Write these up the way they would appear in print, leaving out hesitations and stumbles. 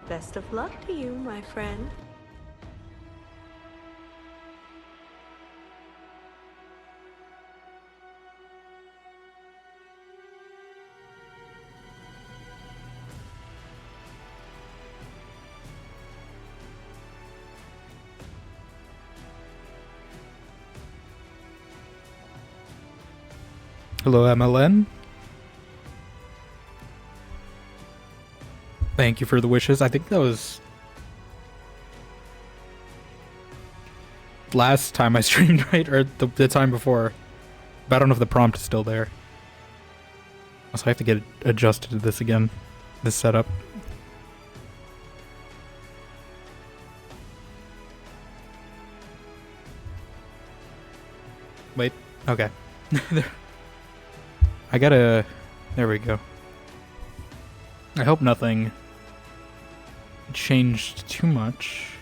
Best of luck to you, my friend. Hello, MLN. Thank you for the wishes. I think that was last time I streamed, right? Or the time before. But I don't know if the prompt is still there. So I have to get adjusted to this again. This setup. Wait. Okay. I gotta... There we go. I hope nothing changed too much.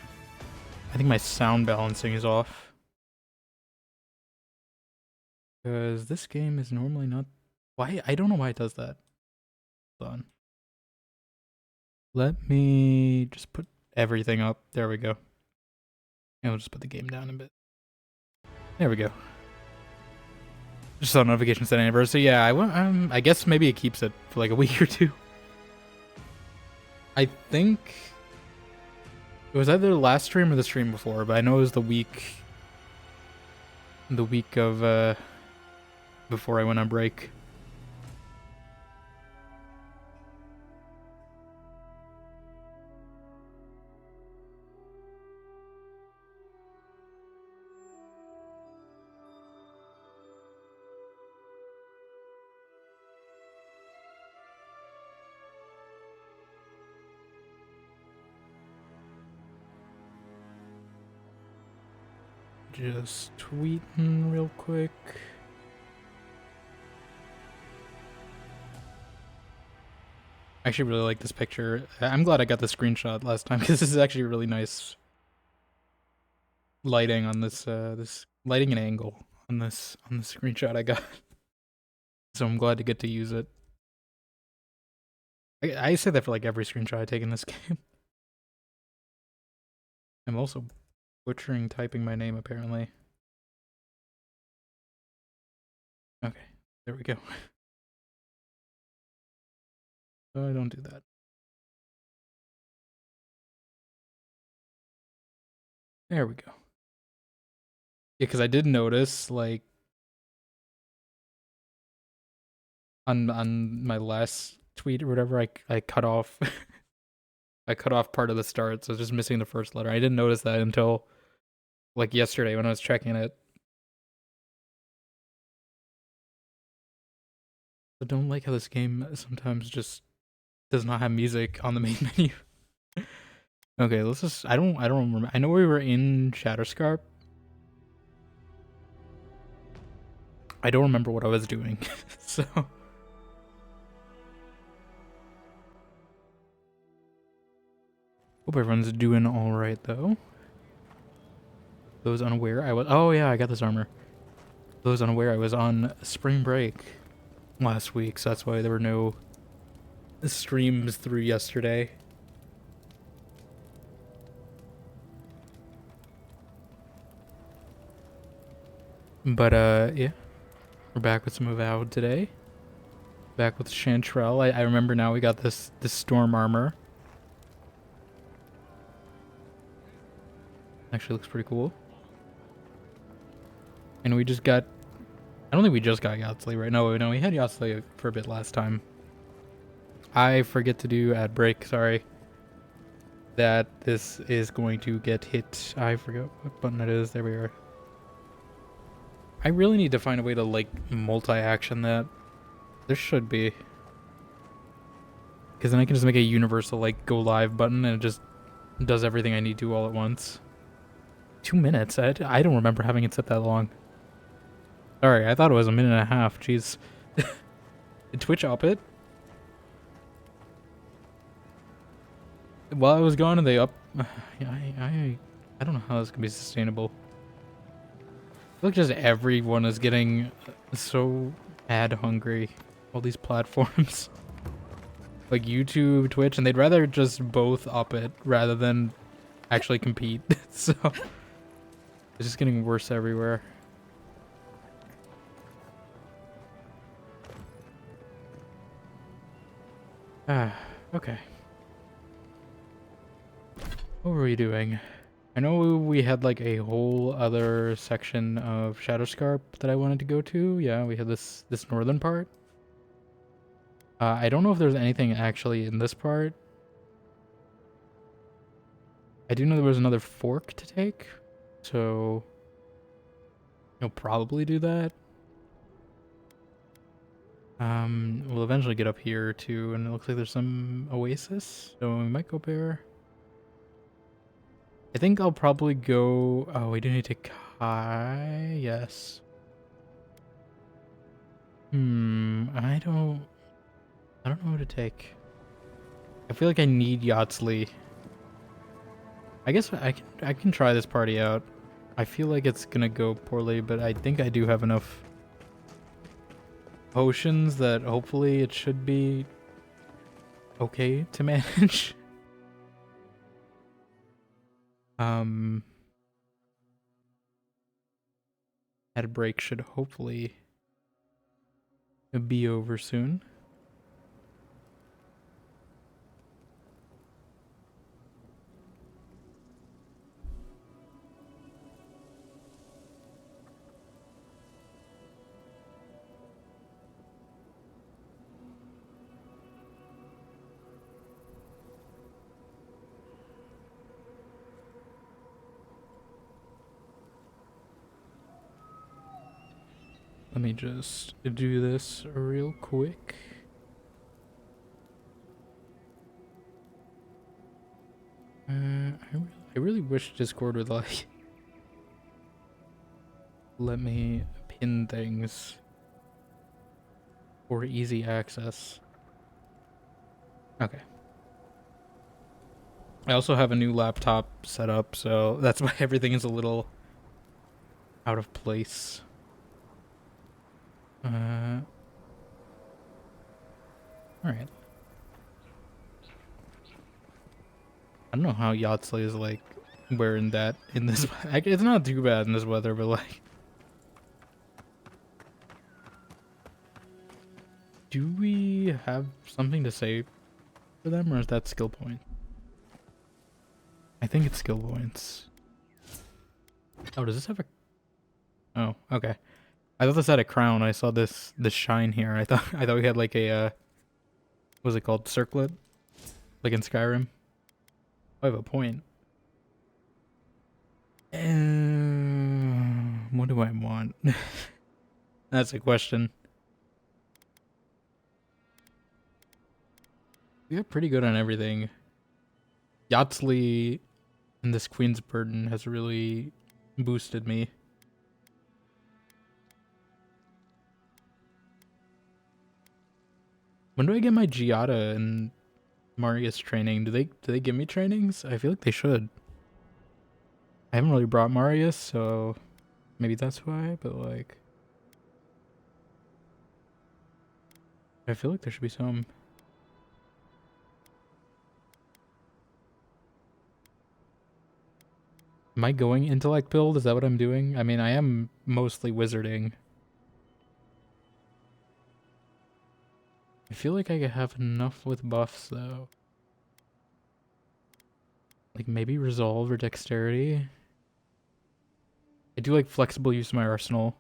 I think my sound balancing is off. Because this game is normally not... Why? I don't know why it does that. Hold on. Let me just put everything up. There we go. And we'll just put the game down a bit. There we go. Just saw notifications set anniversary. Yeah, I guess maybe it keeps it for like a week or two. I think it was either the last stream or the stream before, but I know it was the week of before I went on break. Just tweeting real quick. I actually really like this picture. I'm glad I got the screenshot last time because this is actually really nice lighting on this this lighting and angle on the screenshot I got. So I'm glad to get to use it. I say that for like every screenshot I take in this game. I'm also butchering typing my name apparently. Okay, there we go. Oh, don't do that. There we go. Yeah, because I did notice, like, on my last tweet or whatever, I cut off I cut off part of the start, so it's just missing the first letter. I didn't notice that until like yesterday when I was checking it. I don't like how this game sometimes just does not have music on the main menu. Okay, let's just I don't remember. I know we were in Shatterscarp. I don't remember what I was doing. So hope everyone's doing alright though. Those unaware, oh yeah, I got this armor. Those unaware, I was on spring break last week, so that's why there were no streams through yesterday. But yeah, we're back with some AVOWED today. Back with Chantrell. I remember now we got this storm armor. Actually looks pretty cool. And we just got... I don't think we just got Yatsley right now. No, we had Yatsley for a bit last time. I forget to do ad break, sorry. That this is going to get hit. I forgot what button it is. There we are. I really need to find a way to, like, multi-action that. There should be. Because then I can just make a universal, like, go live button and it just does everything I need to all at once. 2 minutes? I don't remember having it set that long. Sorry, I thought it was a minute and a half. Jeez. Did Twitch up it? While I was gone and they up... I don't know how this can be sustainable. I feel like just everyone is getting so ad hungry. All these platforms. like YouTube, Twitch, and they'd rather just both up it rather than actually compete. So it's just getting worse everywhere. Ah, okay. What were we doing? I know we had like a whole other section of Shadowscarp that I wanted to go to. Yeah, we had this northern part. I don't know if there's anything actually in this part. I do know there was another fork to take, so you'll probably do that. We'll eventually get up here too, and it looks like there's some oasis, so we might go there. I think I'll probably go. Oh, we do need to Kai. Yes. I don't know what to take. I feel like I need Yachtley. I guess I can try this party out. I feel like it's gonna go poorly, but I think I do have enough potions that hopefully it should be okay to manage. Head break should hopefully be over soon. Let me just do this real quick. I really wish Discord would like let me pin things for easy access. Okay. I also have a new laptop set up, so that's why everything is a little out of place. Alright. I don't know how Yachtley is like wearing that in this. It's not too bad in this weather, but like, do we have something to say for them, or is that skill point? I think it's skill points. Oh, does this have a? Oh, okay. I thought this had a crown. I saw this shine here. I thought we had like a what was it called, circlet, like in Skyrim. I have a point. What do I want? That's a question. We got pretty good on everything. Yachtley and this Queen's Burden has really boosted me. When do I get my Giada and Marius training? Do they give me trainings? I feel like they should. I haven't really brought Marius, so maybe that's why, but like I feel like there should be some. Am I going intellect build? Is that what I'm doing? I mean, I am mostly wizarding. I feel like I could have enough with buffs though. Like maybe resolve or dexterity. I do like flexible use of my arsenal.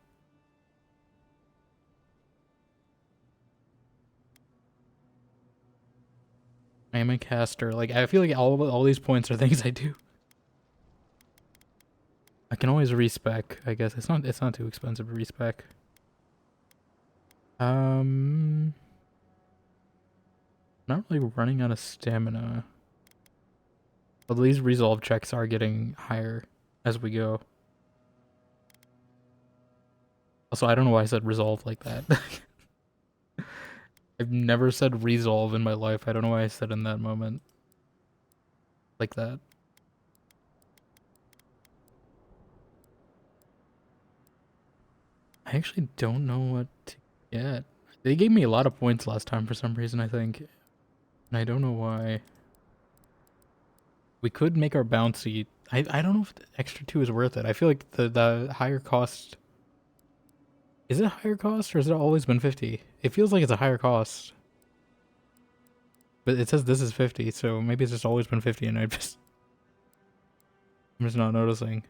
I am a caster. Like I feel like all these points are things I do. I can always respec, I guess. It's not too expensive to respec. Not really running out of stamina. But these resolve checks are getting higher as we go. Also, I don't know why I said resolve like that. I've never said resolve in my life. I don't know why I said in that moment like that. I actually don't know what to get. They gave me a lot of points last time for some reason, I think. And I don't know why. We could make our bouncy. I don't know if the extra 2 is worth it. I feel like the higher cost. Is it a higher cost or has it always been 50? It feels like it's a higher cost. But it says this is 50, so maybe it's just always been 50 and I'm just not noticing.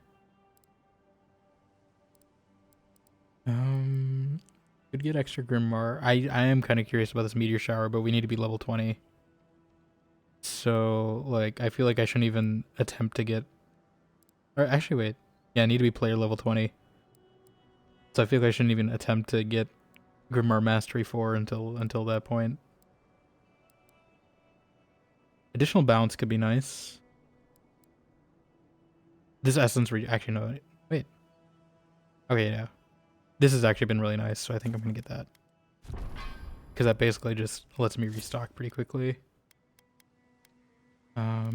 Could get extra Grimoire. I am kind of curious about this meteor shower, but we need to be level 20. So, like, I feel like I shouldn't even attempt to get... Or actually, wait. Yeah, I need to be player level 20. So I feel like I shouldn't even attempt to get Grimoire Mastery 4 until that point. Additional bounce could be nice. This essence actually no. Wait. Okay, yeah. This has actually been really nice, so I think I'm gonna get that. Because that basically just lets me restock pretty quickly. I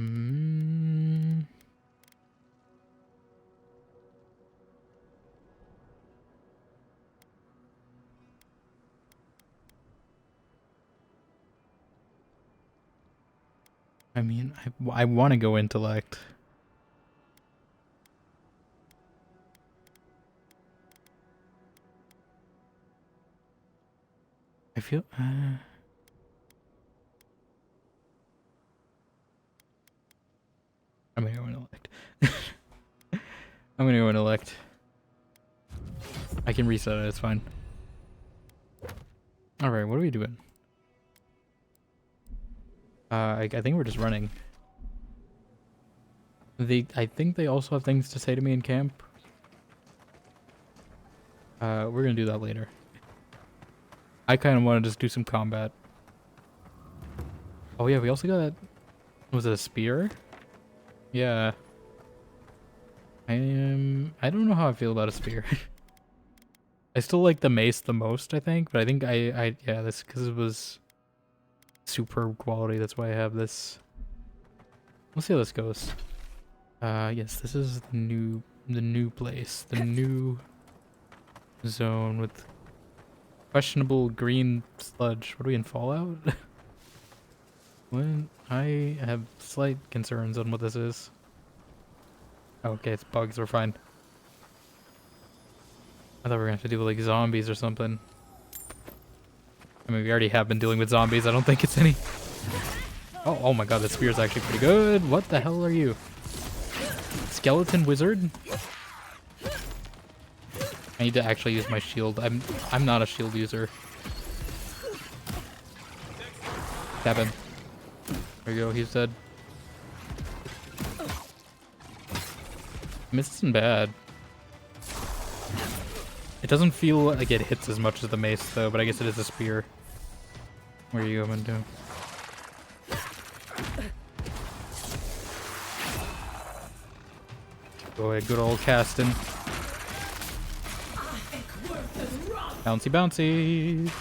mean, I want to go intellect. I feel... I'm gonna go intellect. I'm gonna go intellect. I can reset it, it's fine. Alright, what are we doing? I think we're just running. I think they also have things to say to me in camp. We're gonna do that later. I kind of want to just do some combat. Oh yeah, we also got... Was it a spear? Yeah. I don't know how I feel about a spear. I still like the mace the most, I think, but I think yeah, this because it was superb quality. That's why I have this. We'll see how this goes. Yes, this is the new place, the new zone with questionable green sludge. What are we in Fallout? When I have slight concerns on what this is. Okay, it's bugs. We're fine. I thought we were gonna have to deal with like zombies or something. I mean, we already have been dealing with zombies. I don't think it's any... Oh my god, that spear is actually pretty good. What the hell are you? Skeleton wizard? I need to actually use my shield. I'm not a shield user. Stab him. There you go, he's dead. I mean, this isn't bad. It doesn't feel like it hits as much as the mace though, but I guess it is a spear. Where are you going to? Go ahead, good old casting. Bouncy, bouncy.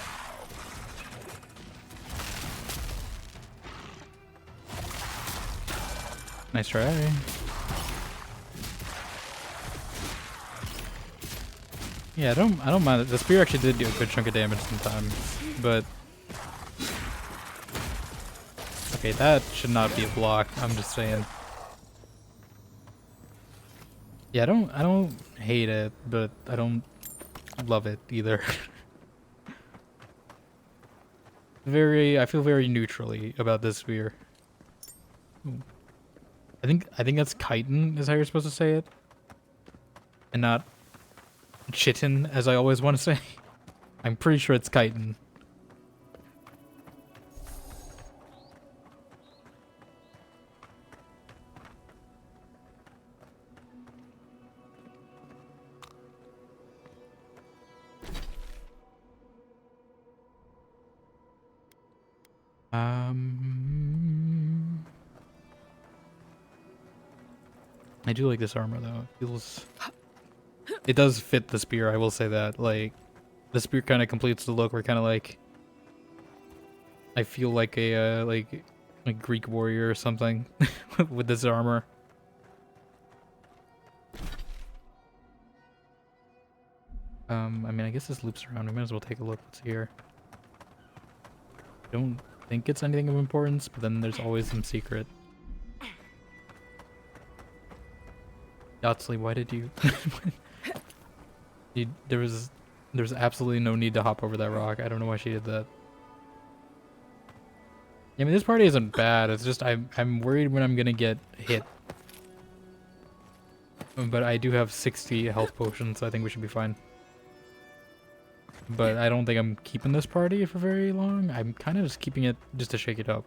Nice try. Yeah, I don't mind it. The spear actually did do a good chunk of damage sometimes, but okay, that should not be a block. I'm just saying. Yeah, I don't hate it, but I don't love it either. I feel very neutrally about this spear. Ooh. I think that's chitin is how you're supposed to say it, and not chitin as I always want to say. I'm pretty sure it's chitin. I do like this armor though. It does fit the spear, I will say that. Like, the spear kind of completes the look. We're kind of like, I feel like a like Greek warrior or something with this armor. I mean, I guess this loops around. We might as well take a look. What's here? Don't think it's anything of importance, but then there's always some secret. Yatsley, why did you... There's absolutely no need to hop over that rock. I don't know why she did that. I mean, this party isn't bad. It's just I'm worried when I'm gonna get hit. But I do have 60 health potions, so I think we should be fine. But I don't think I'm keeping this party for very long. I'm kind of just keeping it just to shake it up.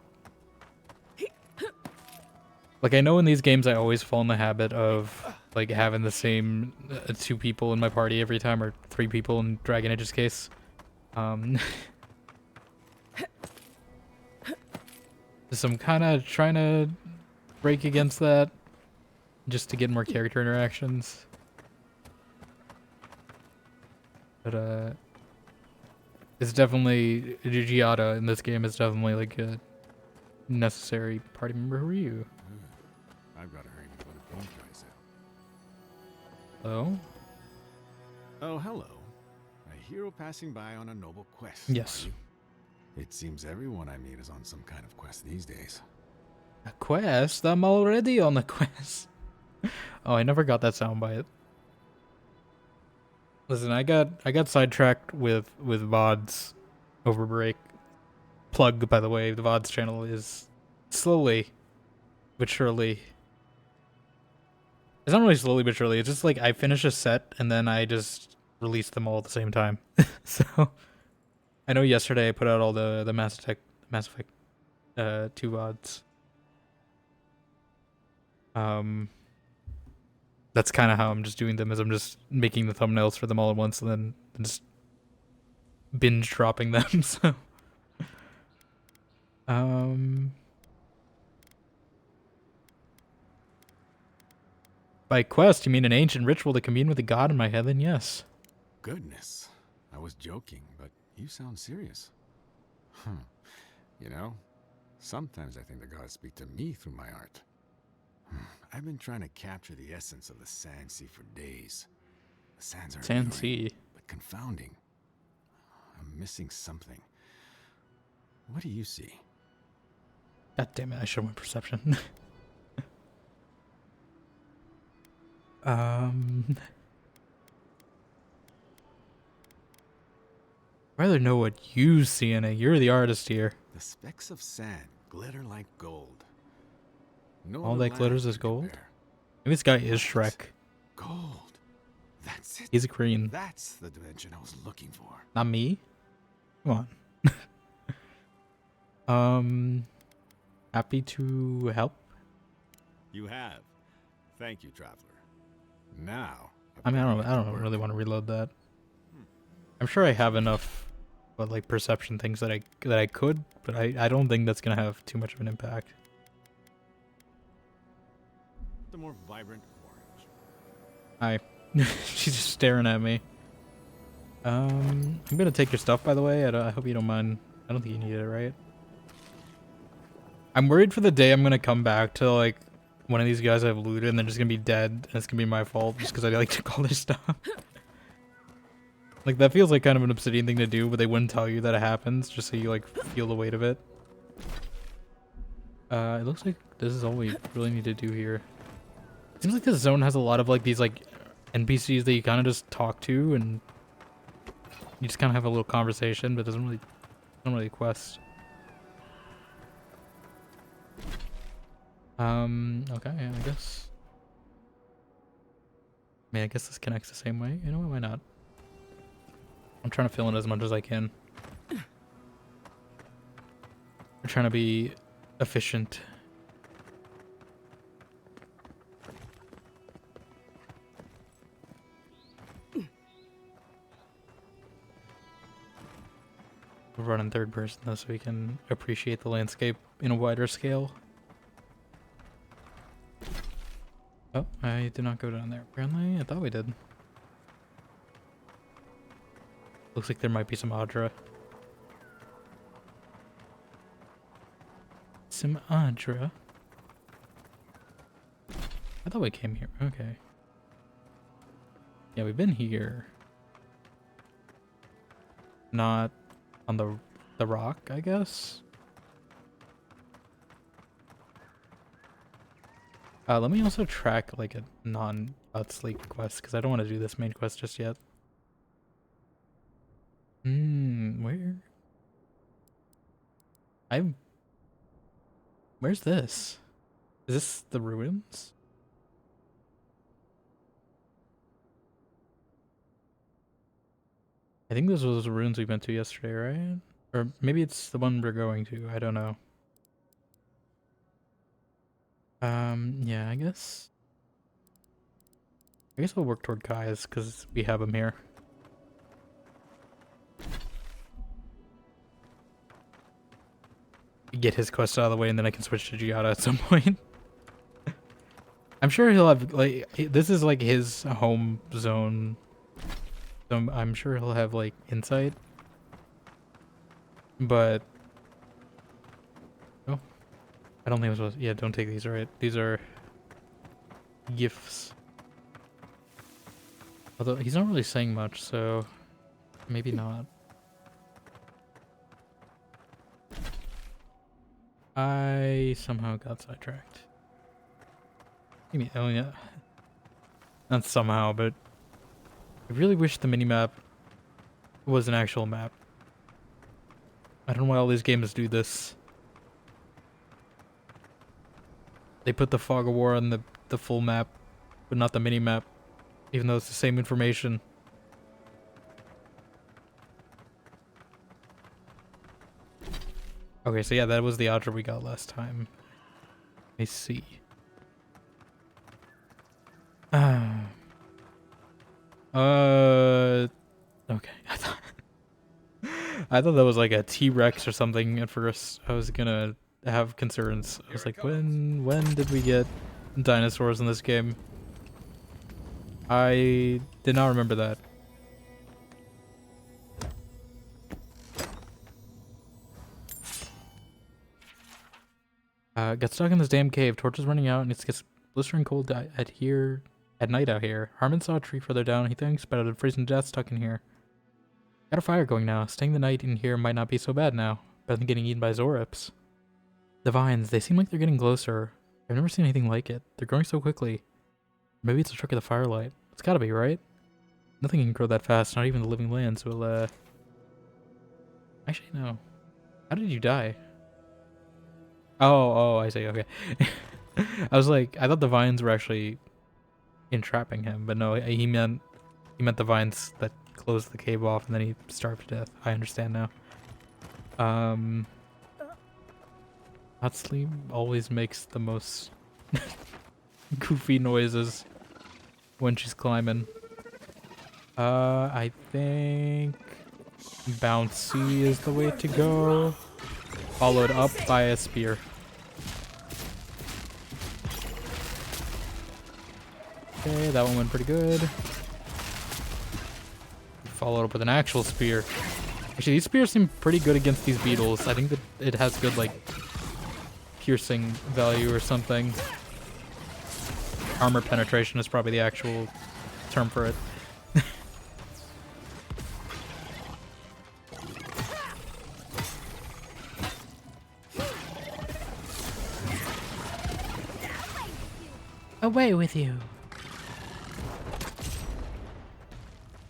Like, I know in these games I always fall in the habit of, like, having the same 2 people in my party every time, or 3 people in Dragon Age's case. So I'm kind of trying to break against that, just to get more character interactions. But, it's definitely, Giada in this game is definitely, like, a necessary party member. Who are you? I've got to hurry before the paint dries out. Hello? Oh, hello. A hero passing by on a noble quest. Yes. Are you? It seems everyone I meet is on some kind of quest these days. A quest? I'm already on a quest. Oh, I never got that soundbite. Listen, I got sidetracked with VODs over break. Plug, by the way, the VODs channel is slowly but surely. It's not really slowly but surely. It's just like I finish a set and then I just release them all at the same time. So I know yesterday I put out all the Mass Effect 2 VODs. That's kind of how I'm just doing them, is I'm just making the thumbnails for them all at once and then just binge dropping them. So by quest, you mean an ancient ritual to commune with a god in my heaven? Yes. Goodness. I was joking, but you sound serious. You know, sometimes I think the gods speak to me through my art. I've been trying to capture the essence of the Sand Sea for days. The sands are Sand alluring, Sea. but confounding. I'm missing something. What do you see? God damn it, I should have went perception. I'd rather know what you see in it. You're the artist here. The specks of sand glitter like gold. No All other that glitters land is can gold? compare. Maybe this guy is Shrek. Gold. That's it. He's a Korean. That's the dimension I was looking for. Not me? Come on. Happy to help? You have. Thank you, traveler. Now, I mean, I don't really want to reload that. I'm sure I have enough, but like perception things that I could, but I don't think that's gonna have too much of an impact. the more vibrant orange. Hi. She's just staring at me. I'm gonna take your stuff, by the way. I hope you don't mind. I don't think you need it, right? I'm worried for the day I'm gonna come back to like one of these guys I've looted and they're just gonna be dead and it's gonna be my fault just because I like took all their stuff. Like that feels like kind of an Obsidian thing to do, but they wouldn't tell you that it happens just so you like feel the weight of it. It looks like this is all we really need to do here. It seems like this zone has a lot of like these like NPCs that you kind of just talk to and you just kind of have a little conversation, but it doesn't really quest. Okay, I guess. I mean, I guess this connects the same way. You know what? Why not? I'm trying to fill in as much as I can. I'm trying to be efficient. We'll run in third person though so we can appreciate the landscape in a wider scale. Oh, I did not go down there. Apparently, I thought we did. Looks like there might be some Audra. Some Audra? I thought we came here. Okay. Yeah, we've been here. Not on the rock, I guess? Let me also track like a non-Sleep quest because I don't want to do this main quest just yet. Where? Where's this? Is this the ruins? I think those was the ruins we went to yesterday, right? Or maybe it's the one we're going to. I don't know. Yeah, I guess we'll work toward Kai's because we have him here. Get his quest out of the way and then I can switch to Giada at some point. I'm sure he'll have, like, this is like his home zone. So I'm sure he'll have like insight. But oh, I don't think I'm supposed to, yeah, don't take these, right? These are gifts. Although he's not really saying much, so maybe not. I somehow got sidetracked. Oh yeah. Not somehow, but I really wish the minimap was an actual map. I don't know why all these games do this. They put the Fog of War on the full map, but not the minimap, even though it's the same information. Okay, so yeah, that was the Audra we got last time. Let me see. Okay. I thought that was like a T-Rex or something at first. I was gonna have concerns. I was like, when did we get dinosaurs in this game? I did not remember that. Got stuck in this damn cave. Torches running out, and it gets blistering cold at night out here. Harmon saw a tree further down. He thinks about it, freezing to death stuck in here. Got a fire going now. Staying the night in here might not be so bad now. Better than getting eaten by Xaurips. The vines, they seem like they're getting closer. I've never seen anything like it. They're growing so quickly. Maybe it's a trick of the firelight. It's gotta be, right? Nothing can grow that fast, not even the living lands will, Actually, no. How did you die? Oh, I see, okay. I was like, I thought the vines were actually entrapping him, but no, he meant the vines that closed the cave off and then he starved to death. I understand now. Hot Sleep always makes the most goofy noises when she's climbing. I think bouncy is the way to go, followed up by a spear. Okay, that one went pretty good. Followed up with an actual spear. Actually, these spears seem pretty good against these beetles. I think that it has good, like, piercing value or something. Armor penetration is probably the actual term for it. Away with you.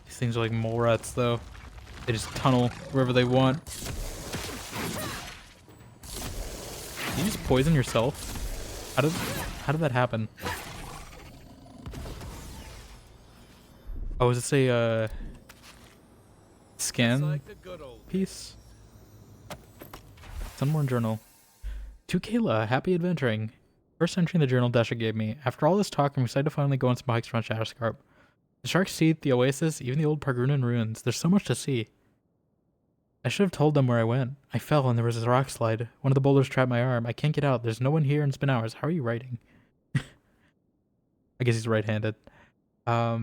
These things are like mole rats, though. They just tunnel wherever they want. Did you just poison yourself? How did that happen? Oh, is this a scan piece? Sunborn Journal. To Kayla, happy adventuring. First entry in the journal Desha gave me. After all this talk, I'm excited to finally go on some hikes around Shatterscarp. The Shark's Teeth, the Oasis, even the old Pargrunan ruins. There's so much to see. I should have told them where I went. I fell and there was a rock slide. One of the boulders trapped my arm. I can't get out. There's no one here and it's been hours. How are you writing? I guess he's right-handed. I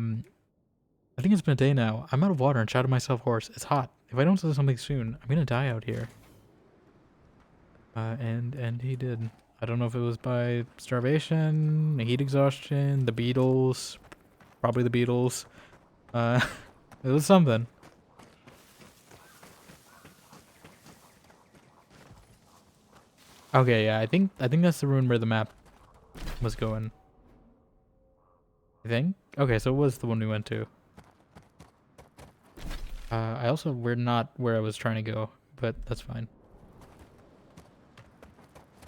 think it's been a day now. I'm out of water and shouted myself hoarse. It's hot. If I don't do something soon, I'm gonna die out here. And he did. I don't know if it was by starvation, heat exhaustion, the beetles, probably the beetles. It was something. Okay, yeah, I think that's the ruin where the map was going. I think. Okay, so it was the one we went to. We're not where I was trying to go, but that's fine.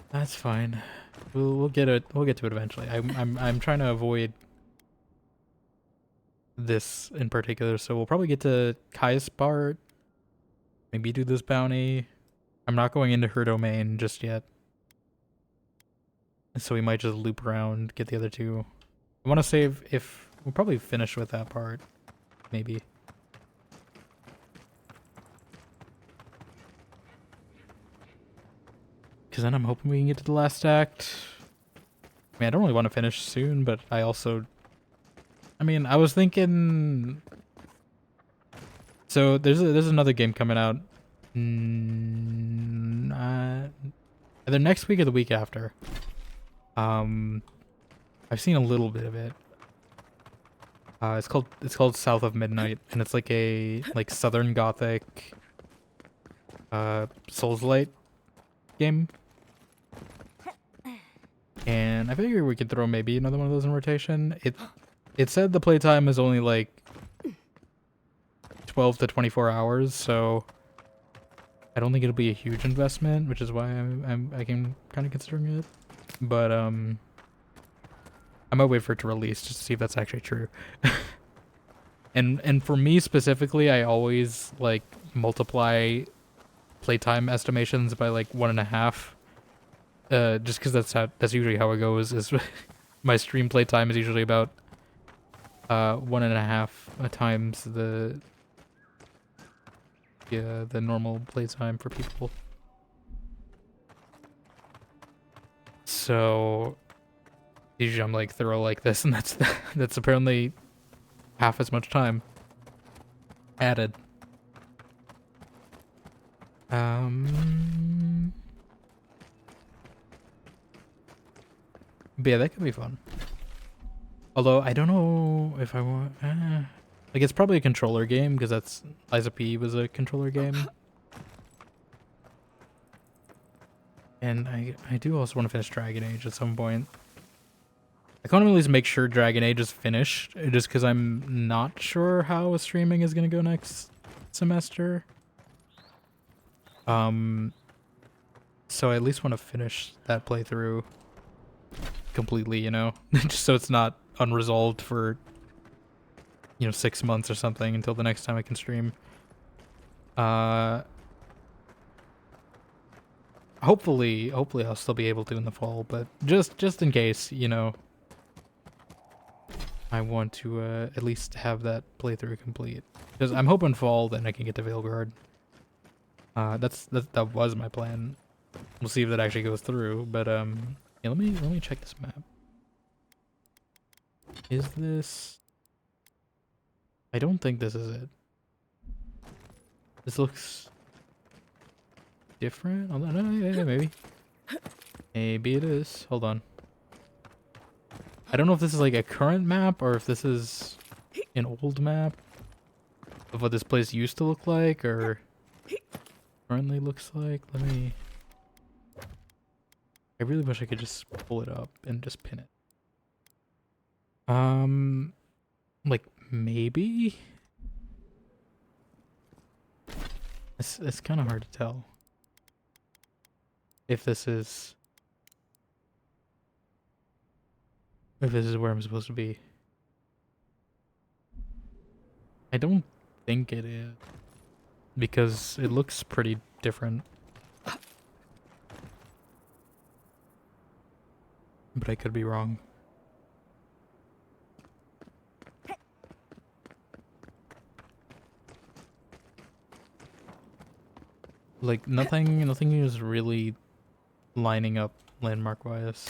That's fine. We'll get it. We'll get to it eventually. I'm trying to avoid this in particular, so we'll probably get to Kai's part. Maybe do this bounty. I'm not going into her domain just yet, so we might just loop around, get the other two. I want to save if we'll probably finish with that part, maybe. Because then I'm hoping we can get to the last act. I mean, I don't really want to finish soon, but I also... I mean, I was thinking... So, there's another game coming out. Either next week or the week after. I've seen a little bit of it. It's called South of Midnight, and it's like a Southern Gothic Souls-like game. And I figure we could throw maybe another one of those in rotation. It said the playtime is only like 12 to 24 hours, so I don't think it'll be a huge investment, which is why I can kind of considering it. But I might wait for it to release just to see if that's actually true. and for me specifically, I always like multiply playtime estimations by like 1.5. Just because that's usually how it goes. Is my stream playtime is usually about 1.5 times the normal playtime for people. So usually I'm like thorough like this, and that's apparently half as much time added. But yeah, that could be fun. Although I don't know if I want. Like it's probably a controller game because that's Liza P was a controller game. And I do also want to finish Dragon Age at some point. I can't at least make sure Dragon Age is finished, just because I'm not sure how streaming is gonna go next semester. So I at least want to finish that playthrough completely, you know, just so it's not unresolved for 6 months or something until the next time I can stream. Hopefully I'll still be able to in the fall, but just in case, I want to at least have that playthrough complete, because I'm hoping fall then I can get to Veilguard. That was my plan. We'll see if that actually goes through, but yeah, let me check this map. Is this... I don't think this is it. This looks different. Hold on, yeah, maybe. Maybe it is. Hold on. I don't know if this is like a current map or if this is an old map of what this place used to look like or currently looks like. Let me... I really wish I could just pull it up and just pin it. Like maybe? It's kind of hard to tell if this is where I'm supposed to be. I don't think it is, because it looks pretty different. But I could be wrong. Like nothing is really lining up landmark wise.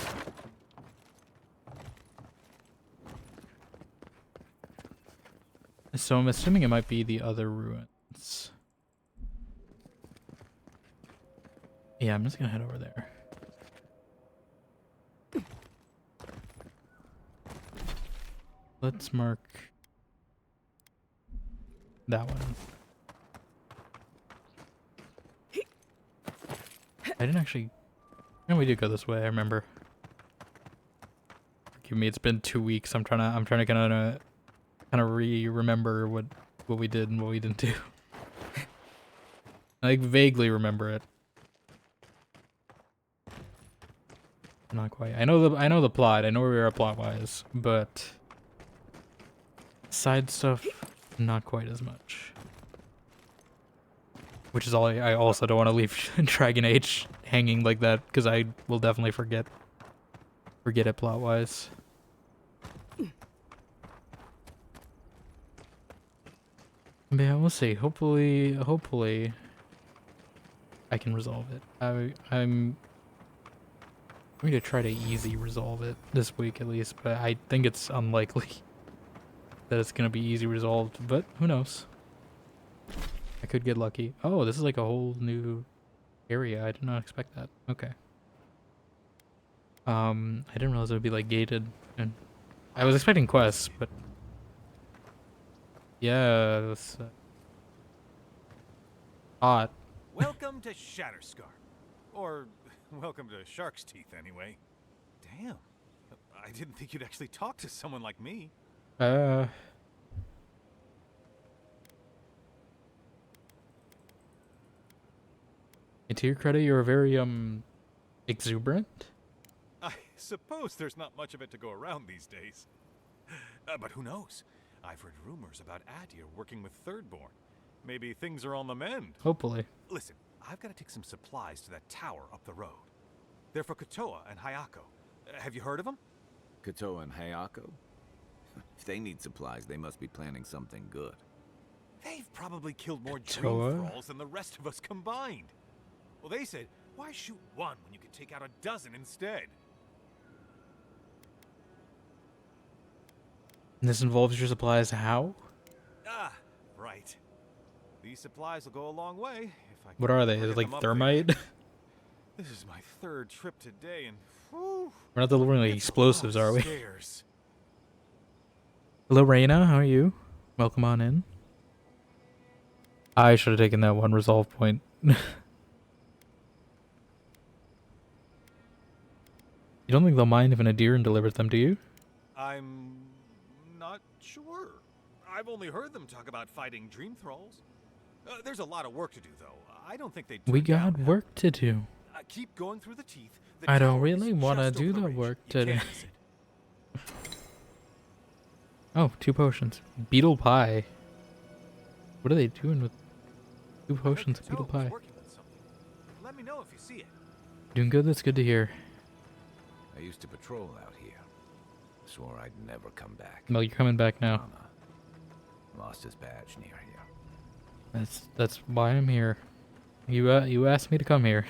So I'm assuming it might be the other ruins. Yeah, I'm just gonna head over there. Let's mark that one. I didn't actually... No, we did go this way, I remember. forgive me. It's been 2 weeks. I'm trying to kind of remember what we did and what we didn't do. I like vaguely remember it. Not quite. I know the plot. I know where we are plot wise, but side stuff, not quite as much. Which is all I also don't want to leave Dragon Age hanging like that, because I will definitely forget it plot wise. But yeah, we'll see. Hopefully I can resolve it. I'm going to try to easy resolve it this week at least, but I think it's unlikely that it's going to be easy resolved, but who knows? I could get lucky. Oh, this is like a whole new area. I did not expect that. Okay. I didn't realize it would be like gated, and I was expecting quests, but yeah, that's hot. Welcome to Shatterscar. Or, welcome to Shark's Teeth, anyway. Damn. I didn't think you'd actually talk to someone like me. And to your credit, you're very, exuberant. I suppose there's not much of it to go around these days. But who knows? I've heard rumors about Adir working with Thirdborn. Maybe things are on the mend. Hopefully. Listen, I've got to take some supplies to that tower up the road. They're for Kotoa and Hayako. Have you heard of them? Kotoa and Hayako? If they need supplies, they must be planning something good. They've probably killed more Kotoa? dream thralls than the rest of us combined. Well, they said, why shoot one when you could take out a dozen instead? And this involves your supplies. How? Ah, right. These supplies will go a long way if I can What are they? get Is it like them up thermite? there. This is my third trip today, and whew, We're not delivering like it's a explosives, lot are of we? stairs. Hello, Reina. How are you? Welcome on in. I should have taken that one resolve point. You don't think they'll mind if an Adiran delivers them, do you? I'm not sure. I've only heard them talk about fighting dream thralls. There's a lot of work to do, though. I don't think they. We got work to do. Keep going through the teeth. The I don't tower really is want to just do over the ridge. work You can't today. miss it. Oh, 2 potions. Beetle pie. What are they doing with 2 potions of beetle Kotoa was pie? working on something. Let me know if you see it. Doing good. That's good to hear. I used to patrol out here. Swore I'd never come back. Well, you're coming back now. Mama lost his badge near here. That's why I'm here. You asked me to come here.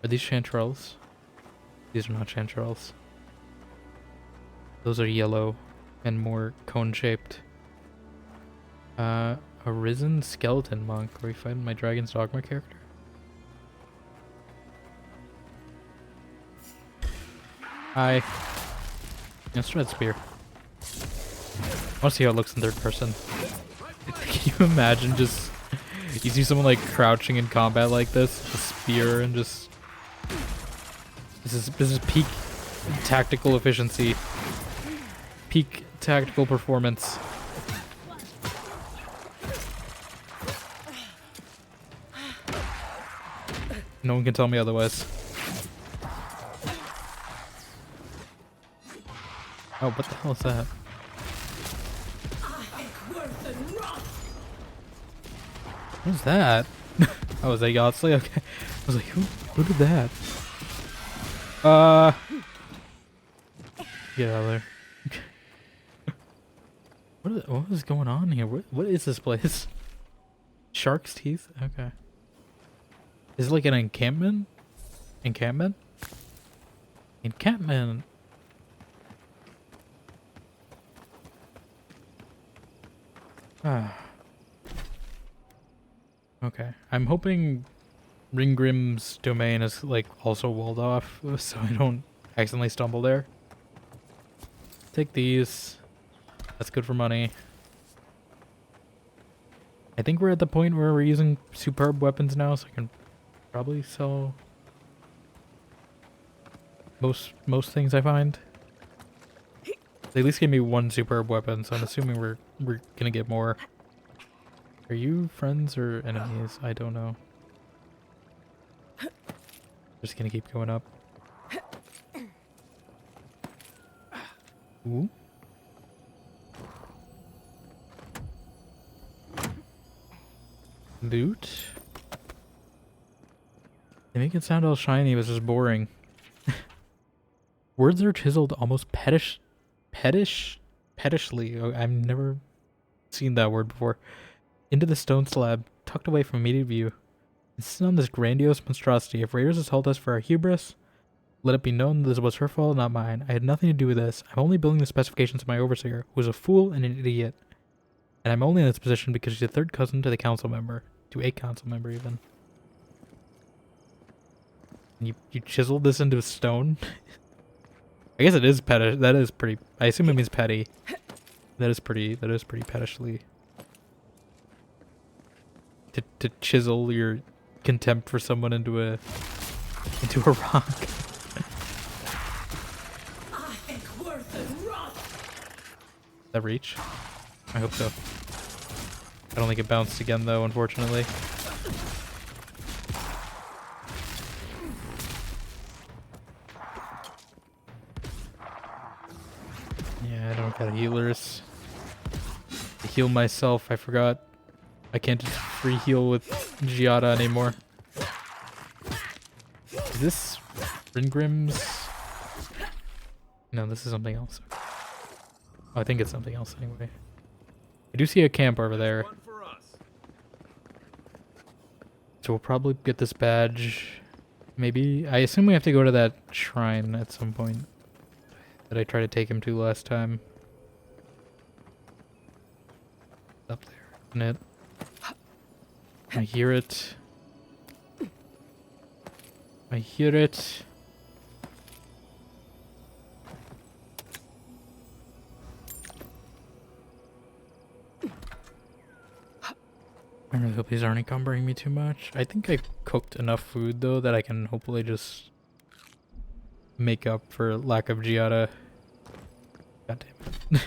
Are these chanterelles? These are not chanterelles. Those are yellow and more cone-shaped. A risen skeleton monk. Are we fighting my Dragon's Dogma character? Hi. Let's try that spear. I want to see how it looks in third person. Can you imagine just... You see someone like crouching in combat like this, a spear, and just... This is peak tactical efficiency. Peak tactical performance. No one can tell me otherwise. Oh, what the hell is that? What is that? Oh, is that Yotsley? Okay. I was like, who did that? Get out of there. What is going on here? What is this place? Shark's Teeth? Okay. Is it like an encampment? Encampment? Encampment. Ah. Okay. I'm hoping Ringgrim's domain is like also walled off so I don't accidentally stumble there. Take these. That's good for money. I think we're at the point where we're using superb weapons now, so I can probably sell most things I find. They at least gave me one superb weapon, so I'm assuming we're gonna get more. Are you friends or enemies? I don't know. Just gonna keep going up. Ooh. Loot. They make it sound all shiny, but it's just boring. Words are chiseled almost pettishly. Oh, I've never seen that word before. Into the stone slab, tucked away from immediate view. Insisting on this grandiose monstrosity. If Raiders assault us for our hubris, let it be known this was her fault, not mine. I had nothing to do with this. I'm only building the specifications of my overseer, who is a fool and an idiot. And I'm only in this position because she's a third cousin to the council member. To a council member, even. And you chiseled this into stone? I guess it is pettish. That is pretty... I assume it means petty. That is pretty pettishly. To chisel your contempt for someone into a rock. That reach? I hope so. I don't think it bounced again though, unfortunately. Yeah, I don't got healers. To heal myself, I forgot. I can't just free heal with Giada anymore. Is this Ringrim's? No, this is something else. Oh, I think it's something else anyway. I do see a camp over there. So we'll probably get this badge. Maybe. I assume we have to go to that shrine at some point that I tried to take him to last time. Up there, isn't it? I hear it. I hear it. I really hope these aren't encumbering me too much. I think I cooked enough food though that I can hopefully just make up for lack of Giada. God damn it.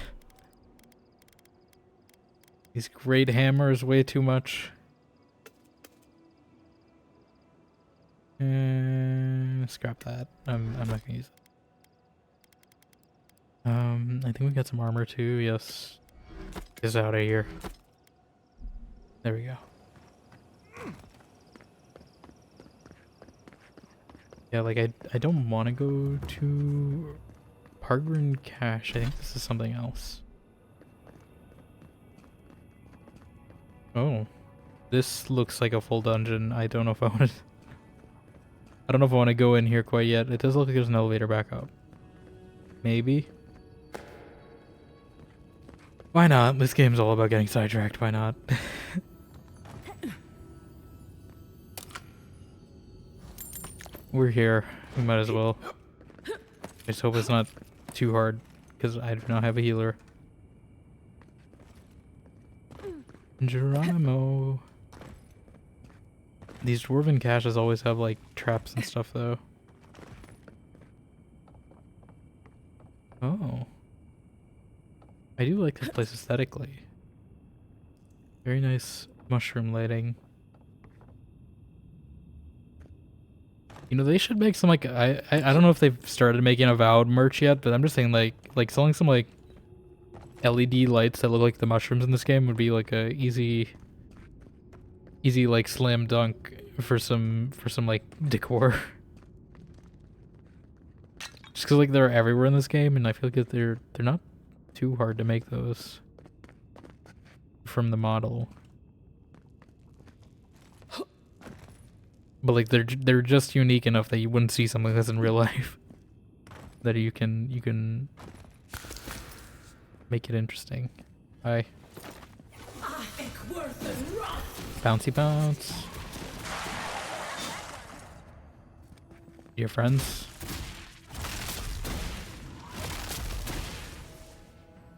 These great hammers way too much. Scrap that. I'm not gonna use it. I think we got some armor too. Yes. Get out of here. There we go. Yeah, like I don't want to go to Pargrin Cache. I think this is something else. Oh, this looks like a full dungeon. I don't know if I want to. I don't know if I want to go in here quite yet. It does look like there's an elevator back up. Maybe. Why not? This game's all about getting sidetracked. Why not? We're here. We might as well. I just hope it's not too hard, because I do not have a healer. Geronimo. These dwarven caches always have like traps and stuff though. Oh. I do like this place aesthetically. Very nice mushroom lighting. You know, they should make some like I don't know if they've started making AVOWED merch yet, but I'm just saying like selling some like LED lights that look like the mushrooms in this game would be like a easy like slam dunk for some like decor. Just cause like they're everywhere in this game, and I feel like that they're not too hard to make those from the model. But like they're just unique enough that you wouldn't see something like this in real life. That you can make it interesting. Hi. Bouncy bounce. Your friends?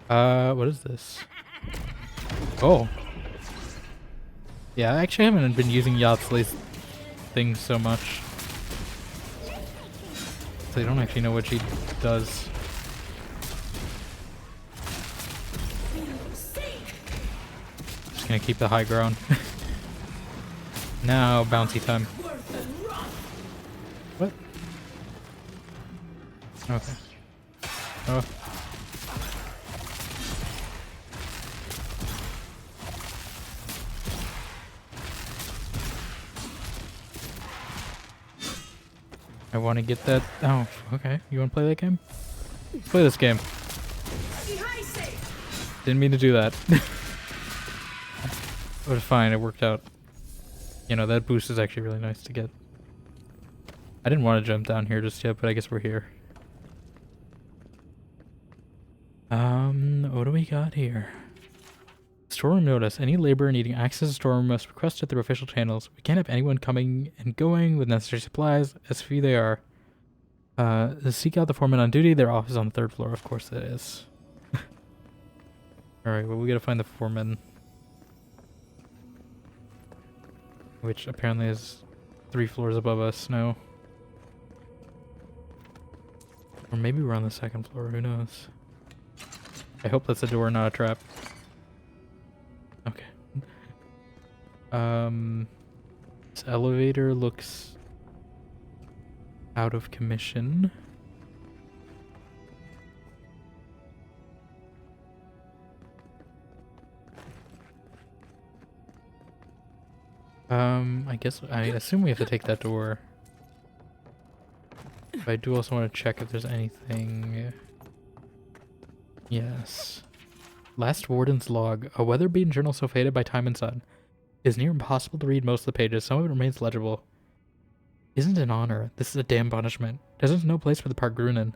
What is this? Oh. Yeah, I actually haven't been using Yatsley's things so much. honestly don't actually know what she does. Just gonna keep the high ground. Now bouncy time. What? Okay. Oh. I want to get that. Oh, okay. You want to play that game? Let's play this game. Didn't mean to do that. But fine, it worked out. You know, that boost is actually really nice to get. I didn't want to jump down here just yet, but I guess we're here. What do we got here? Storeroom notice. Any laborer needing access to the storeroom must request it through official channels. We can't have anyone coming and going with necessary supplies, as few they are. Seek out the foreman on duty. Their office is on the 3rd floor. Of course it is. Alright, well we gotta find the foreman. Which apparently is 3 floors above us now. Or maybe we're on the 2nd floor, who knows. I hope that's a door, not a trap. Okay. This elevator looks out of commission. I assume we have to take that door. But I do also want to check if there's anything. Yes. Last Warden's log. A weather-beaten journal so faded by time and sun. It is near impossible to read most of the pages. Some of it remains legible. Isn't an honor. This is a damn punishment. There's no place for the Pargrunen.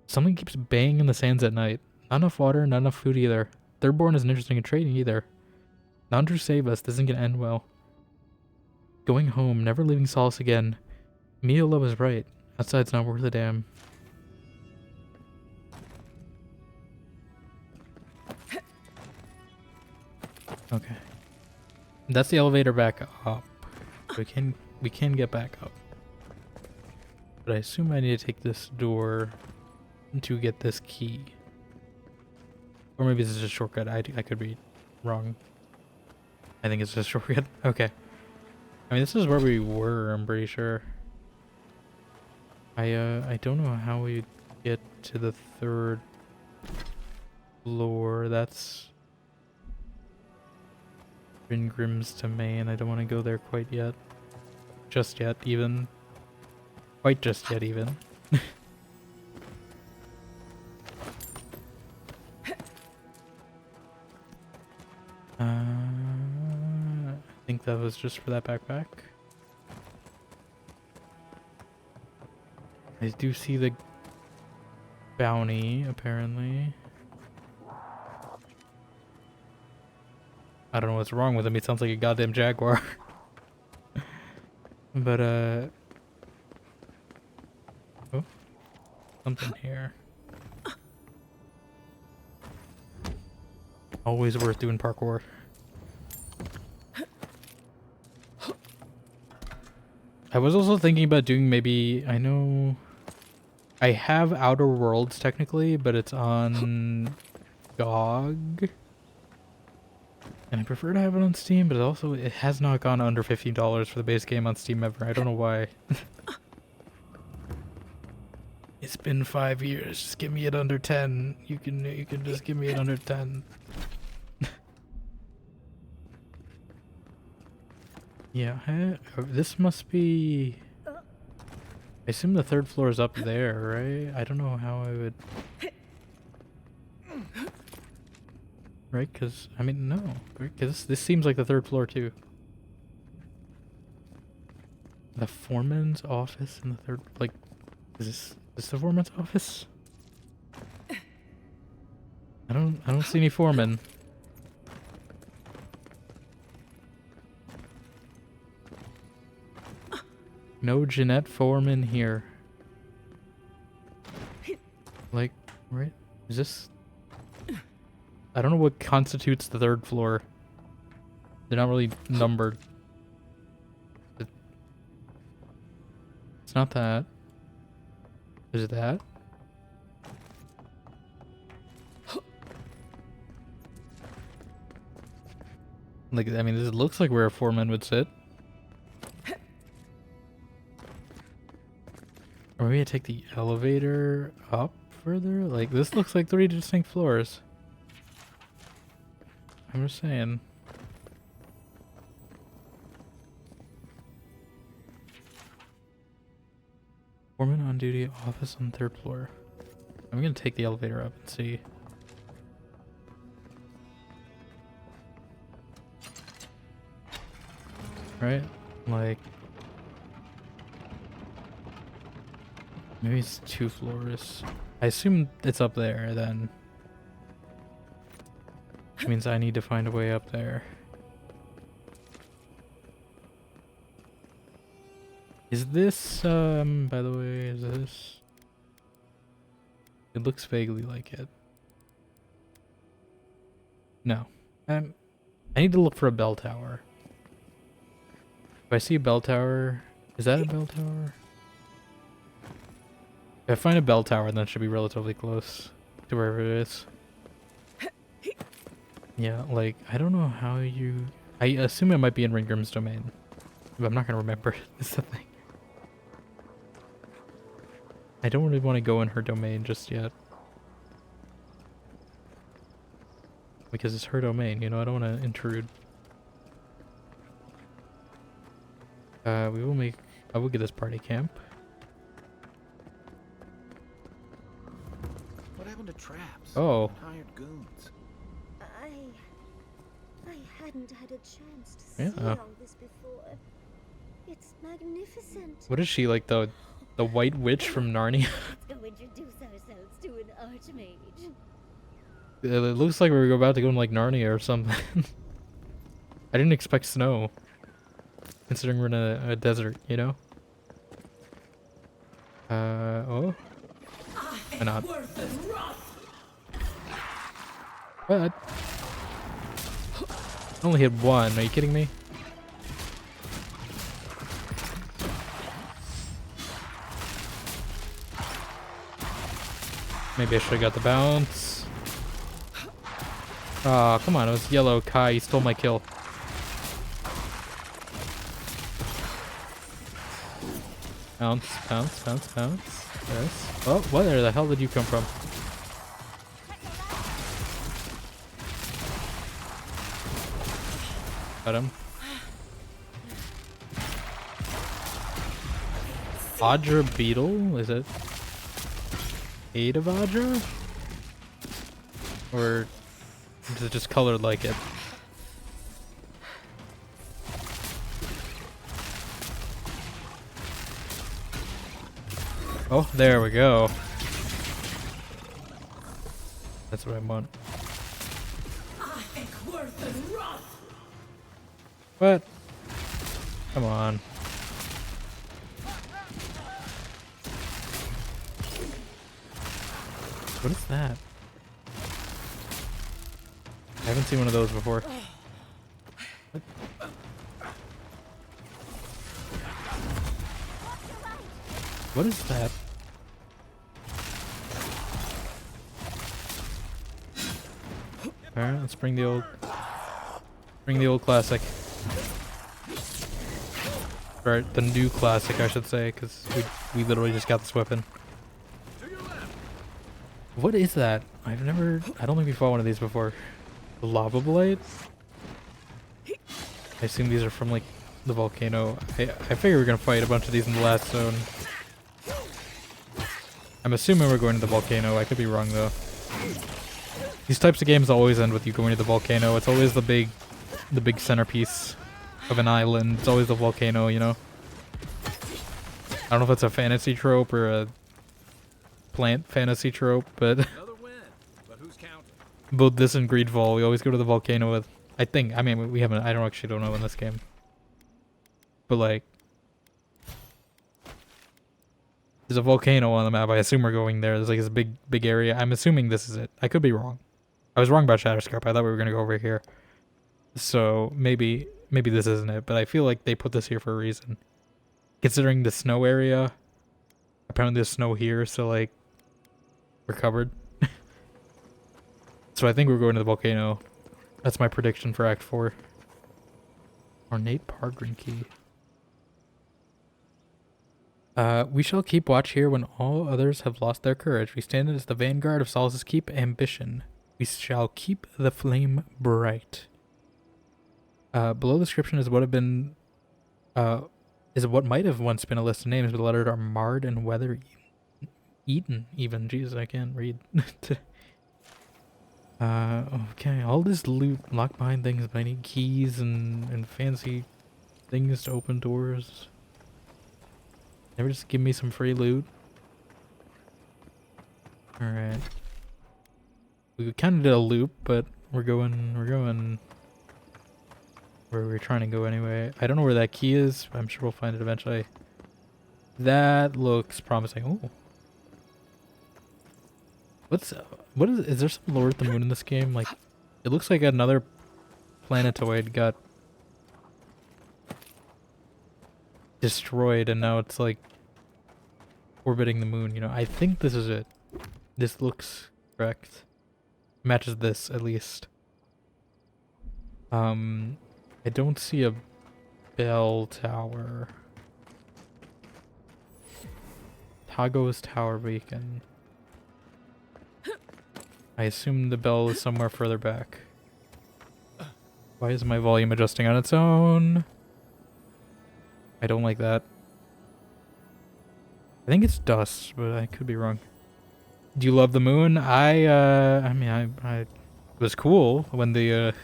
Something keeps banging in the sands at night. Not enough water, not enough food either. Thirdborn isn't interested in trading either. Nandru save us. This isn't gonna end well. Going home, never leaving Solace again. Miola was right. Outside's not worth a damn. Okay. That's the elevator back up. We can get back up. But I assume I need to take this door to get this key. Or maybe this is a shortcut. I could be wrong. I think it's just a shortcut. Okay. I mean, this is where we were, I'm pretty sure. I don't know how we get to the 3rd floor. That's Grim's domain. I don't want to go there quite yet. Just yet, even. Quite just yet, even. I think that was just for that backpack. I do see the bounty, apparently. I don't know what's wrong with him. He sounds like a goddamn jaguar. But, oh. Something here. Always worth doing parkour. I was also thinking about doing maybe, I know I have Outer Worlds technically, but it's on GOG. And I prefer to have it on Steam, but it has not gone under $15 for the base game on Steam ever. I don't know why. It's been 5 years. Just give me it under 10. You can just give me it under 10. Yeah, this must be... I assume the 3rd floor is up there, right? I don't know how I would... Right, because... I mean, no. Because this seems like the 3rd floor, too. The foreman's office in the 3rd... Like, is this the foreman's office? I don't see any foreman. No Jeanette Foreman here. Like, right? Is this... I don't know what constitutes the 3rd floor. They're not really numbered. It's not that. Is it that? Like, I mean, this looks like where a foreman would sit. Or maybe I take the elevator up further? Like, this looks like 3 distinct floors. I'm just saying. Foreman on duty, office on 3rd floor. I'm gonna take the elevator up and see. Right? Like, maybe it's 2 floors. I assume it's up there then. Which means I need to find a way up there. Is this, by the way, is this? It looks vaguely like it. No. I need to look for a bell tower. If I see a bell tower, is that a bell tower? If I find a bell tower, then it should be relatively close to wherever it is. Yeah, like, I don't know how you... I assume it might be in Ringrim's domain. But I'm not going to remember. Is the thing. I don't really want to go in her domain just yet. Because it's her domain, you know? I don't want to intrude. We will make... I will get this party camp. What happened to traps? Oh. And hired goons. I hadn't had a chance to see Yeah. all this before. It's magnificent. What is she, like the white witch from Narnia? Let's go introduce ourselves to an archmage. It looks like we're about to go in like Narnia or something. I didn't expect snow. Considering we're in a desert, you know? Oh? Why not? What? I only hit one, are you kidding me? Maybe I should have got the bounce. Aw, come on, it was yellow. Kai, you stole my kill. Bounce, bounce, bounce, bounce. Yes. Oh, where the hell did you come from? Got him. Vajra beetle? Is it Ada Vajra? Or is it just colored like it? Oh, there we go. That's what I want. What? Come on. What is that? I haven't seen one of those before. What? What is that? Alright, let's bring the old classic. Right, the new classic, I should say, because we literally just got this weapon. What is that? I don't think we fought one of these before. The lava blade? I assume these are from like the volcano. I figure we're gonna fight a bunch of these in the last zone. I'm assuming we're going to the volcano. I could be wrong though. These types of games always end with you going to the volcano. It's always the big centerpiece of an island. It's always the volcano, you know? I don't know if it's a fantasy trope or a plant fantasy trope, but Another win, but who's counting? both this and Greedfall, we always go to the volcano with. I mean, we haven't. I don't know in this game, but like, there's a volcano on the map. I assume we're going there. There's like this big area. I'm assuming this is it. I could be wrong. I was wrong about Shatterscarp. I thought we were gonna go over here. So maybe this isn't it. But I feel like they put this here for a reason. Considering the snow area, Apparently there's snow here, so like we're covered. So I think we're going to the volcano. That's my prediction for Act 4. Ornate Pargrin key. We shall keep watch here when all others have lost their courage. We stand as the vanguard of Solace's keep ambition. We shall keep the flame bright. Below the description is what might have once been a list of names, but the letters are marred and weather eaten. Even Jesus, I can't read. Okay, all this loot locked behind things, but I need keys and fancy things to open doors. Never just give me some free loot. Alright. We kind of did a loop, but we're going where we're trying to go anyway. I don't know where that key is, but I'm sure we'll find it eventually. That looks promising. Oh. What is there some lore at the moon in this game? Like, it looks like another planetoid got destroyed and now it's like orbiting the moon, you know. I think this is it. This looks correct. Matches this at least. I don't see a bell tower. Tago's Tower Beacon. I assume the bell is somewhere further back. Why is my volume adjusting on its own? I don't like that. I think it's dust, but I could be wrong. Do you love the moon? I mean, it was cool when the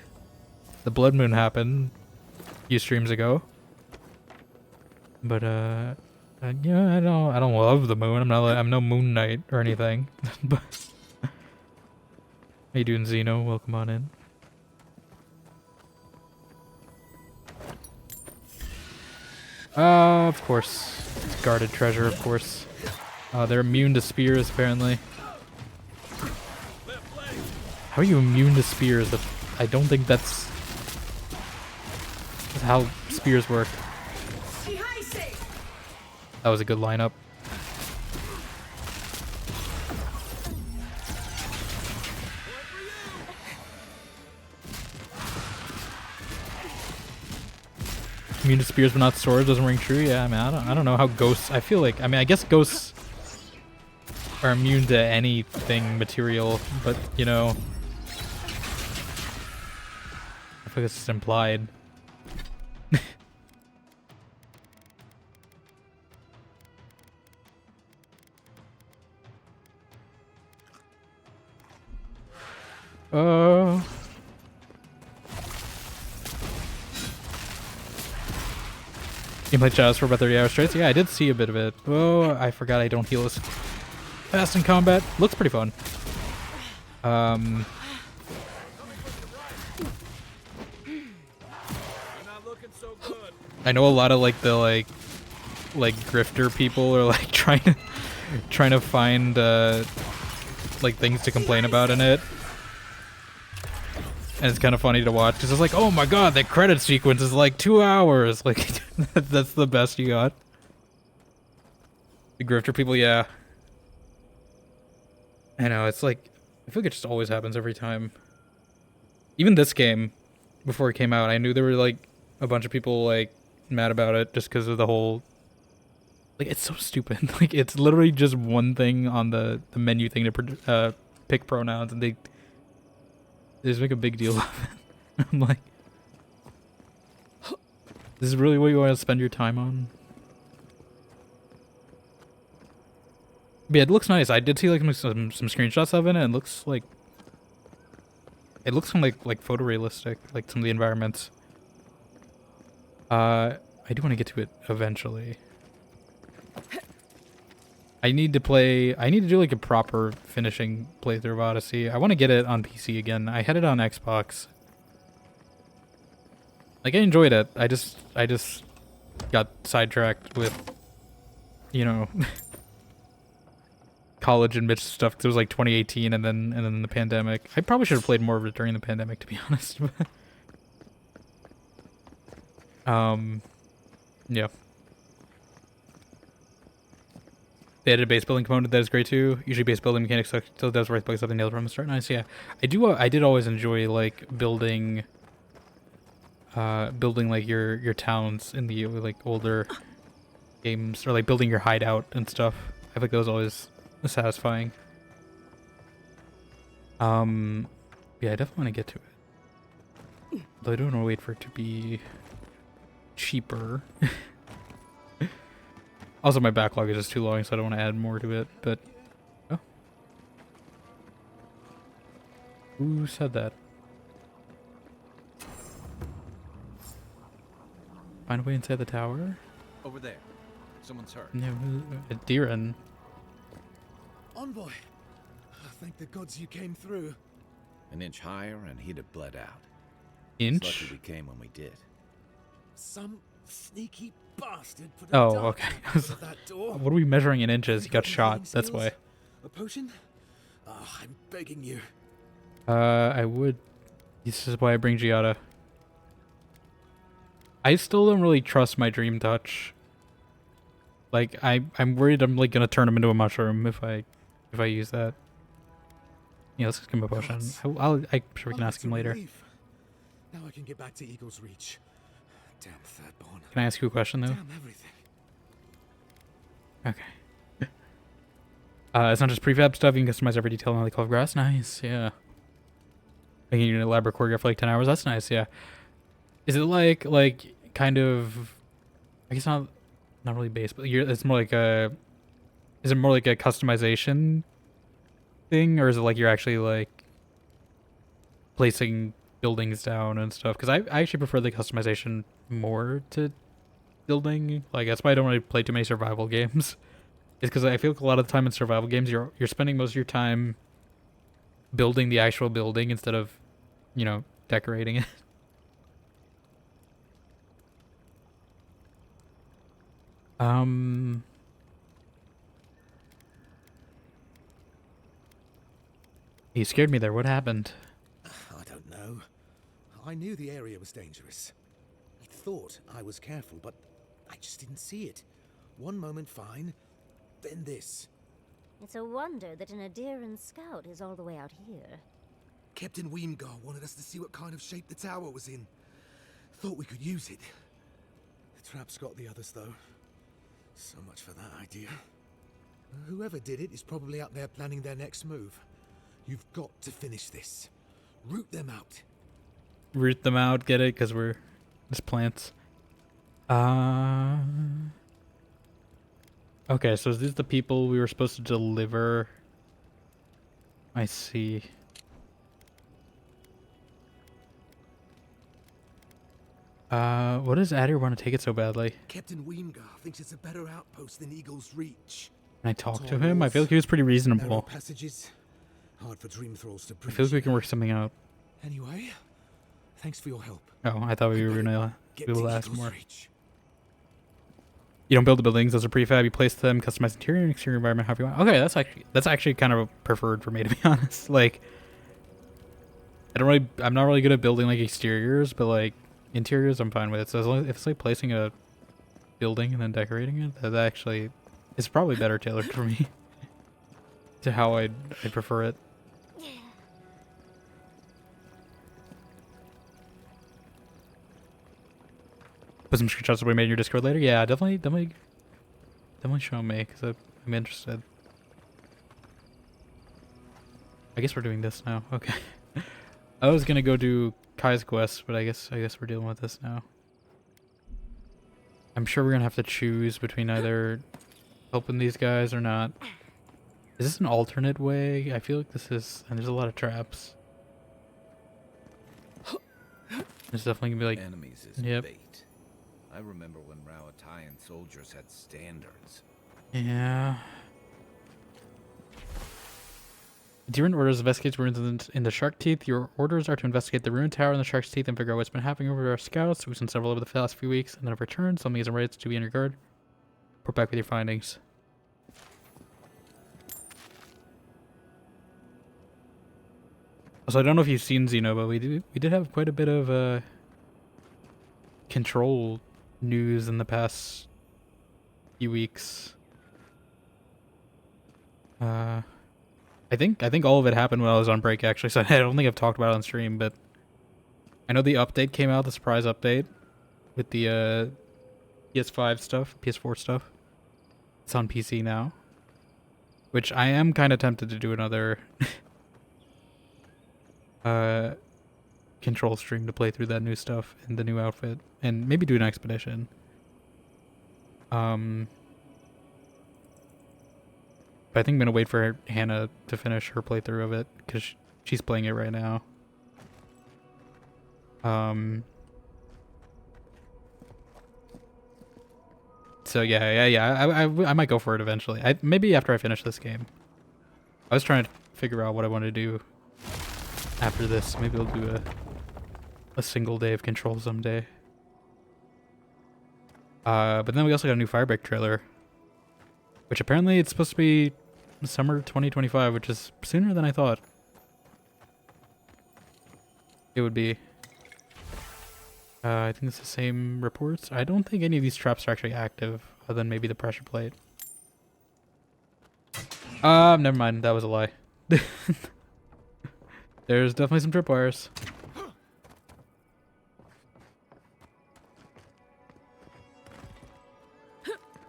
blood moon happened a few streams ago. But yeah, I don't love the moon. I'm no moon knight or anything. But how you doing, Xeno? Welcome on in. Of course. It's guarded treasure, of course. They're immune to spears, apparently. How are you immune to spears? I don't think that's how spears work. That was a good lineup. Immune to spears but not swords doesn't ring true. Yeah, I mean, I don't know how ghosts. I feel like, I mean, I guess ghosts are immune to anything material, but you know, I feel like it's implied. You played Shadows for about 30 hours straight? So yeah, I did see a bit of it. Oh, I forgot I don't heal as fast in combat. Looks pretty fun. I know a lot of like the like grifter people are like trying to find like things to complain about in it. And it's kind of funny to watch because it's like, oh my god, that credit sequence is like 2 hours. Like, that's the best you got. The grifter people, yeah. I know, it's like, I feel like it just always happens every time. Even this game, before it came out, I knew there were like a bunch of people like mad about it just because of the whole, like, it's so stupid. Like, it's literally just one thing on the menu thing to pick pronouns, and they just make a big deal of it. I'm like, this is really what you want to spend your time on? But yeah, it looks nice. I did see like some screenshots of it, and it looks like photorealistic, like some of the environments. I do want to get to it eventually. I need to do like a proper finishing playthrough of Odyssey. I want to get it on PC again. I had it on Xbox. Like, I enjoyed it. I just got sidetracked with, you know, college and Mitch stuff, because it was like 2018 and then the pandemic. I probably should have played more of it during the pandemic, to be honest. Yeah. They added a base building component that is great too. Usually base building mechanics still does worth bugs up in the other from the start. Nice, yeah. I did always enjoy like building like your towns in the like older games, or like building your hideout and stuff. I think that was always satisfying. Yeah, I definitely want to get to it. Though I don't want to wait for it to be cheaper. Also, my backlog is just too long, so I don't want to add more to it, but... Oh. Who said that? Find a way inside the tower? Over there. Someone's hurt. No, Diran. Envoy! Thank the gods you came through. An inch higher and he'd have bled out. Inch? It's lucky we came when we did. Some sneaky bastard put Oh, a dart okay. in front of that door. What are we measuring in inches? He got Any shot, healing that's skills? why. A potion? Oh, I'm begging you. I would... This is why I bring Giada. I still don't really trust my Dream Touch. Like, I'm worried I'm like gonna turn him into a mushroom if I use that. Yeah, let's just give him a potion. I'm sure we can ask him later. Now I can get back to Eagle's Reach. Damn Thirdborn. Can I ask you a question though? Damn everything. Okay. It's not just prefab stuff. You can customize every detail on the color of grass. Nice, yeah. Making an elaborate choreograph for like 10 hours. That's nice, yeah. Is it like kind of? I guess not really base, but it's more like a. Is it more like a customization thing, or is it like you're actually like placing buildings down and stuff? Because I actually prefer the customization more to building. Like that's why I don't really play too many survival games. It's because I feel like a lot of the time in survival games you're spending most of your time building the actual building instead of, you know, decorating it. You scared me there. What happened? I don't know. I knew the area was dangerous. I thought I was careful, but I just didn't see it. One moment fine, then this. It's a wonder that an Adiran scout is all the way out here. Captain Weemgar wanted us to see what kind of shape the tower was in. Thought we could use it. The trap's got the others, though. So much for that idea. Whoever did it is probably out there planning their next move. You've got to finish this. Root them out. Root them out, get it? Because we're just plants. Okay, so is these the people we were supposed to deliver? I see. What does Adir want to take it so badly? Captain Weemgar thinks it's a better outpost than Eagle's Reach. Can I talk to him? I feel like he was pretty Narrow reasonable. passages, hard for dream thralls to I breach. feel like we can work something out. Anyway, thanks for your help. Oh, I thought we were gonna Get be able to to ask Eagle's more. Reach. You don't build the buildings; those are prefab. You place them, customize interior and exterior environment however you want. Okay, that's actually kind of preferred for me, to be honest. Like, I'm not really good at building like exteriors, but like interiors, I'm fine with it. So as long as if it's like placing a building and then decorating it, that actually is probably better tailored for me to how I'd prefer it. Put some screenshots of what we made in your Discord later. Yeah, definitely show me because I'm interested. I guess we're doing this now. Okay. I was gonna go do Kai's quest, but I guess we're dealing with this now. I'm sure we're gonna have to choose between either helping these guys or not. Is this an alternate way? I feel like this is, and there's a lot of traps. There's definitely gonna be like Enemies is yep. bait. I remember when Rauatayan soldiers had standards. Yeah. Different orders investigate ruins in the Shark Teeth. Your orders are to investigate the ruined tower in the Shark's Teeth and figure out what's been happening over our scouts. We've sent several over the last few weeks, and then have returned. Something isn't right to be on your guard. Report back with your findings. So I don't know if you've seen Xeno, but we did have quite a bit of control news in the past few weeks. I think all of it happened when I was on break actually, so I don't think I've talked about it on stream, but I know the update came out, the surprise update with the PS5 stuff, PS4 stuff. It's on PC now, which I am kind of tempted to do another control stream to play through that new stuff and the new outfit, and maybe do an expedition. But I think I'm gonna wait for Hannah to finish her playthrough of it because she's playing it right now. So yeah. I might go for it eventually. Maybe after I finish this game. I was trying to figure out what I want to do after this. Maybe I'll do a single day of control someday. But then we also got a new Firebreak trailer, which apparently it's supposed to be summer 2025, which is sooner than I thought it would be. I think it's the same reports. I don't think any of these traps are actually active, other than maybe the pressure plate. Never mind. That was a lie. There's definitely some tripwires.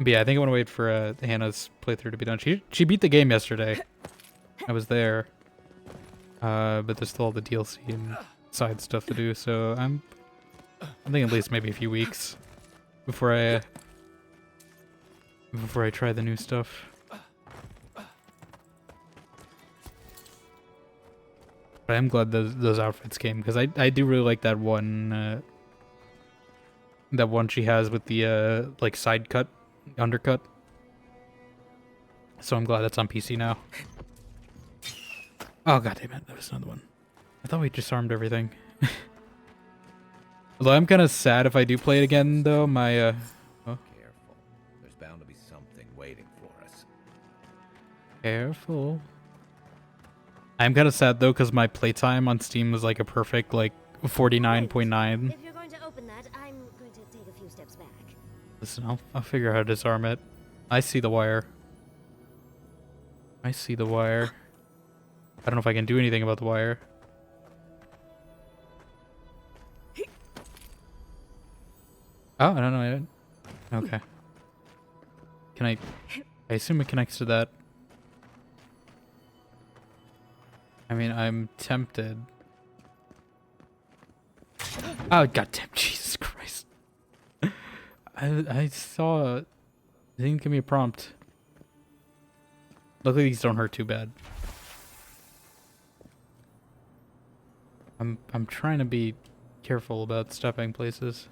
But yeah, I think I want to wait for Hannah's playthrough to be done. She beat the game yesterday. I was there. But there's still all the DLC and side stuff to do, so I'm thinking at least maybe a few weeks before I try the new stuff. But I am glad those outfits came, because I do really like that one she has with the like side cut, undercut. So I'm glad that's on PC now. Oh god damn it, that was another one. I thought we disarmed everything. Although I'm kind of sad if I do play it again, though. My Careful. There's bound to be something waiting for us. Careful. I'm kind of sad though, because my playtime on Steam was like a perfect like 49.9. If you're going to open that, I'm going to take a few steps back. Listen, I'll figure out how to disarm it. I see the wire. I see the wire. I don't know if I can do anything about the wire. Oh, I don't know. I didn't. Okay. Can I assume it connects to that. I mean, I'm tempted. Oh, goddamn, Jesus Christ. I saw it. They didn't give me a prompt. Luckily, these don't hurt too bad. I'm trying to be careful about stepping places.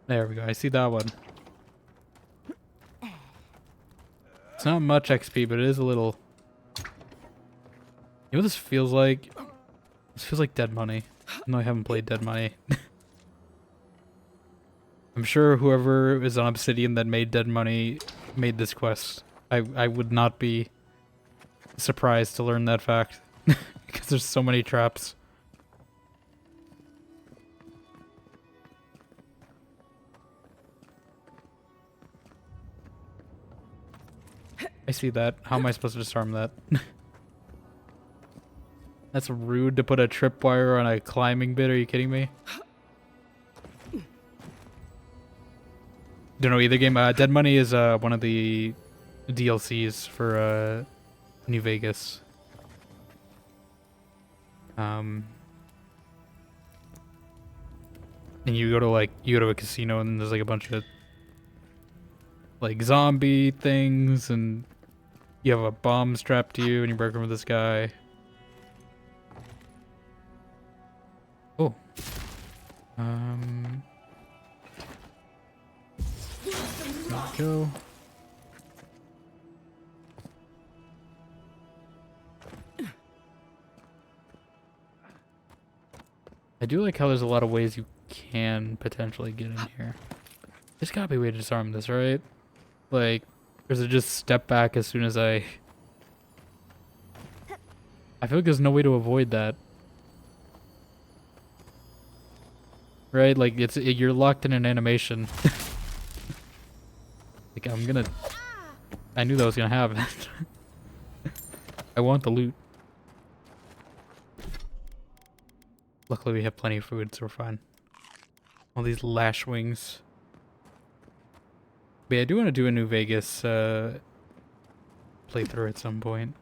There we go. I see that one. It's not much XP, but it is a little. You know what this feels like? This feels like Dead Money. No, I haven't played Dead Money. I'm sure whoever is on Obsidian that made Dead Money made this quest. I would not be surprised to learn that fact. Because there's so many traps. I see that. How am I supposed to disarm that? That's rude to put a tripwire on a climbing bit. Are you kidding me? Don't know either game. Dead Money is one of the DLCs for New Vegas. And you go to a casino and there's like a bunch of like zombie things, and you have a bomb strapped to you and you're working with this guy. Oh. There we go. I do like how there's a lot of ways you can potentially get in here. There's gotta be a way to disarm this, right? Like, or is it just step back as soon as I I feel like there's no way to avoid that. Right? Like, you're locked in an animation. Like, I knew that was gonna happen. I want the loot. Luckily, we have plenty of food, so we're fine. All these lash wings. But yeah, I do want to do a New Vegas playthrough at some point.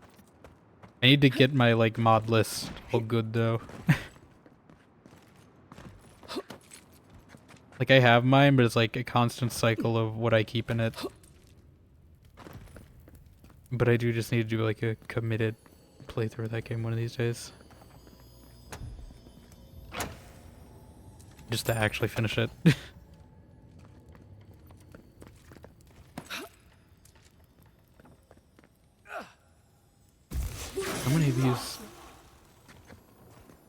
I need to get my, like, mod list all good, though. Like, I have mine, but it's like a constant cycle of what I keep in it. But I do just need to do, like, a committed playthrough of that game one of these days. Just to actually finish it. How many of these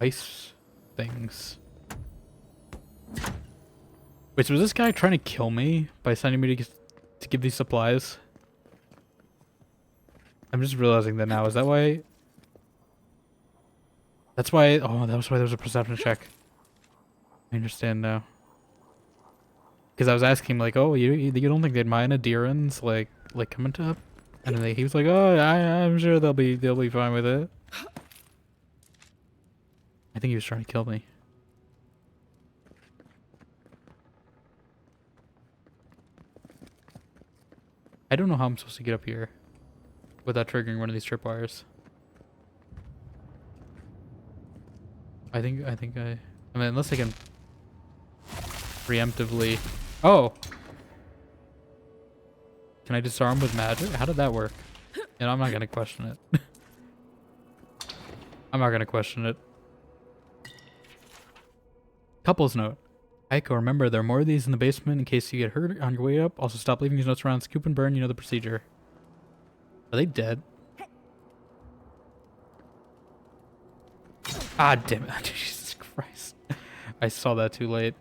ice things? Wait, so was this guy trying to kill me by sending me to give these supplies? I'm just realizing that now. Is that why? That's why. Oh, that was why there was a perception check. I understand now. Because I was asking him, like, oh, you don't think they'd mind a Deeran's like coming to? And then he was like, oh, I'm sure they'll be fine with it. I think he was trying to kill me. I don't know how I'm supposed to get up here without triggering one of these tripwires. I mean, unless I can preemptively. Oh! Can I disarm with magic? How did that work? And I'm not gonna question it. I'm not gonna question it. Couples note. Aiko, remember, there are more of these in the basement in case you get hurt on your way up. Also, stop leaving these notes around. Scoop and burn, you know the procedure. Are they dead? Ah, damn it. Jesus Christ. I saw that too late.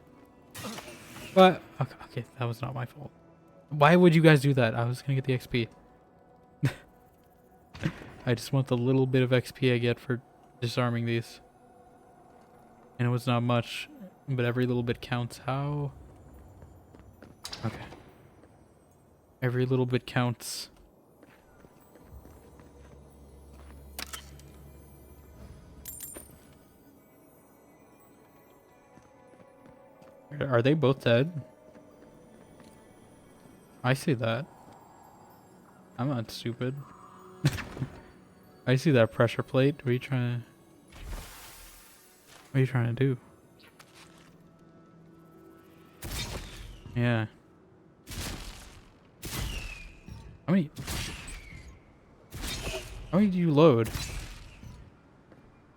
But, okay, that was not my fault. Why would you guys do that? I was gonna get the XP. I just want the little bit of XP I get for disarming these. And it was not much. But every little bit counts. How? Okay. Every little bit counts. Are they both dead? I see that. I'm not stupid. I see that pressure plate. What are you trying to do? Yeah. How many do you load? I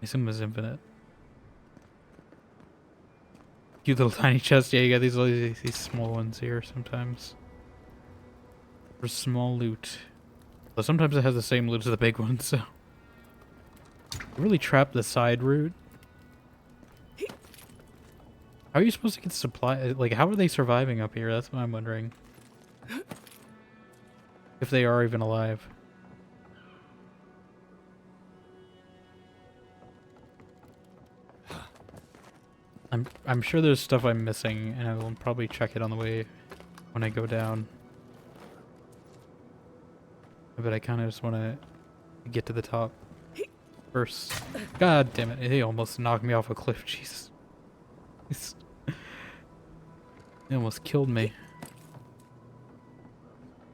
assume it's infinite. Cute little tiny chest. Yeah, you got these small ones here sometimes. For small loot. But sometimes it has the same loot as the big one, so. Really trap the side route. How are you supposed to get supply? Like, how are they surviving up here? That's what I'm wondering. If they are even alive. I'm sure there's stuff I'm missing, and I will probably check it on the way when I go down. But I kind of just want to get to the top first. God damn it! He almost knocked me off a cliff. Jesus. He almost killed me.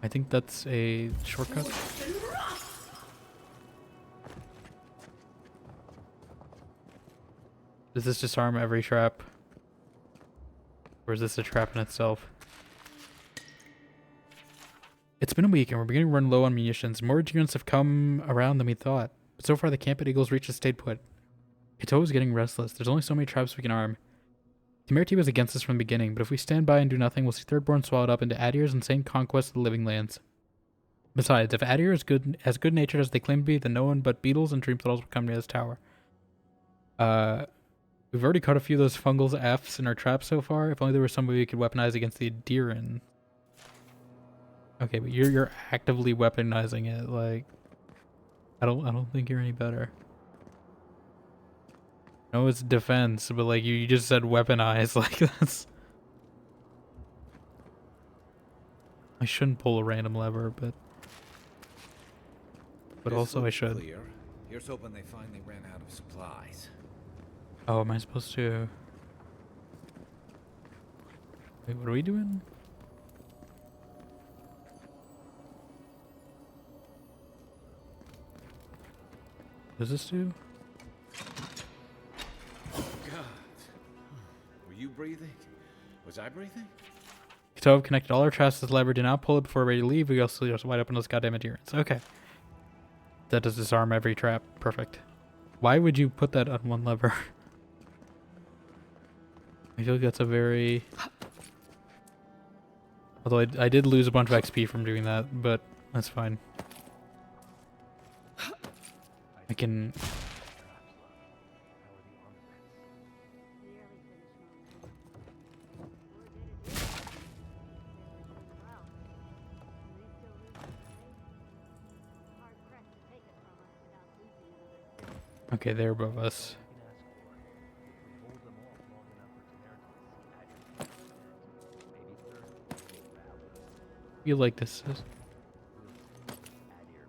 I think that's a shortcut. Does this disarm every trap? Or is this a trap in itself? It's been a week and we're beginning to run low on munitions. More units have come around than we thought. But so far the Camp at Eagles Reach has stayed put. Hito is getting restless. There's only so many traps we can arm. Temerity was against us from the beginning, but if we stand by and do nothing, we'll see Thirdborn swallowed up into Adir's insane conquest of the living lands. Besides, if Adir is as good-natured as they claim to be, then no one but beetles and dream will come near this tower. We've already caught a few of those fungal Fs in our traps so far. If only there was some way we could weaponize against the Adiran. Okay, but you're actively weaponizing it. Like, I don't think you're any better. No, it's defense, but like you just said weaponize. Like that's. I shouldn't pull a random lever, but This also I looks should. Clear. Here's hoping they finally ran out of supplies. Oh, am I supposed to? Wait, what are we doing? What does this do? God. Were you breathing? Was I breathing? So I've connected all our traps to this lever. Do not pull it before we're ready to leave. We also just wide open those goddamn adherents. Okay. That does disarm every trap. Perfect. Why would you put that on one lever? I feel like that's a very... Although I did lose a bunch of XP from doing that, but that's fine. I can... Okay, they're above us. I feel like this is...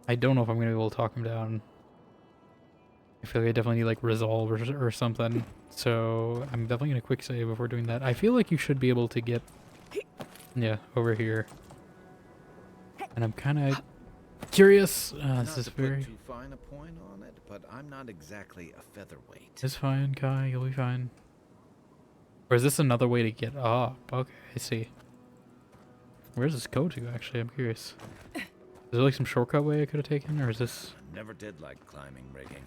I don't know if I'm going to be able to talk him down. I feel like I definitely need like resolve or something. So I'm definitely going to quick save before doing that. I feel like you should be able to get... Yeah, over here. And I'm kind of curious. This is very... Not to put too fine a point on it, but I'm not exactly a featherweight. It's fine, Kai. You'll be fine. Or is this another way to get up? Okay, I see. Where does this go to, actually? I'm curious. Is there like some shortcut way I could have taken, or is this... Never did like climbing rigging.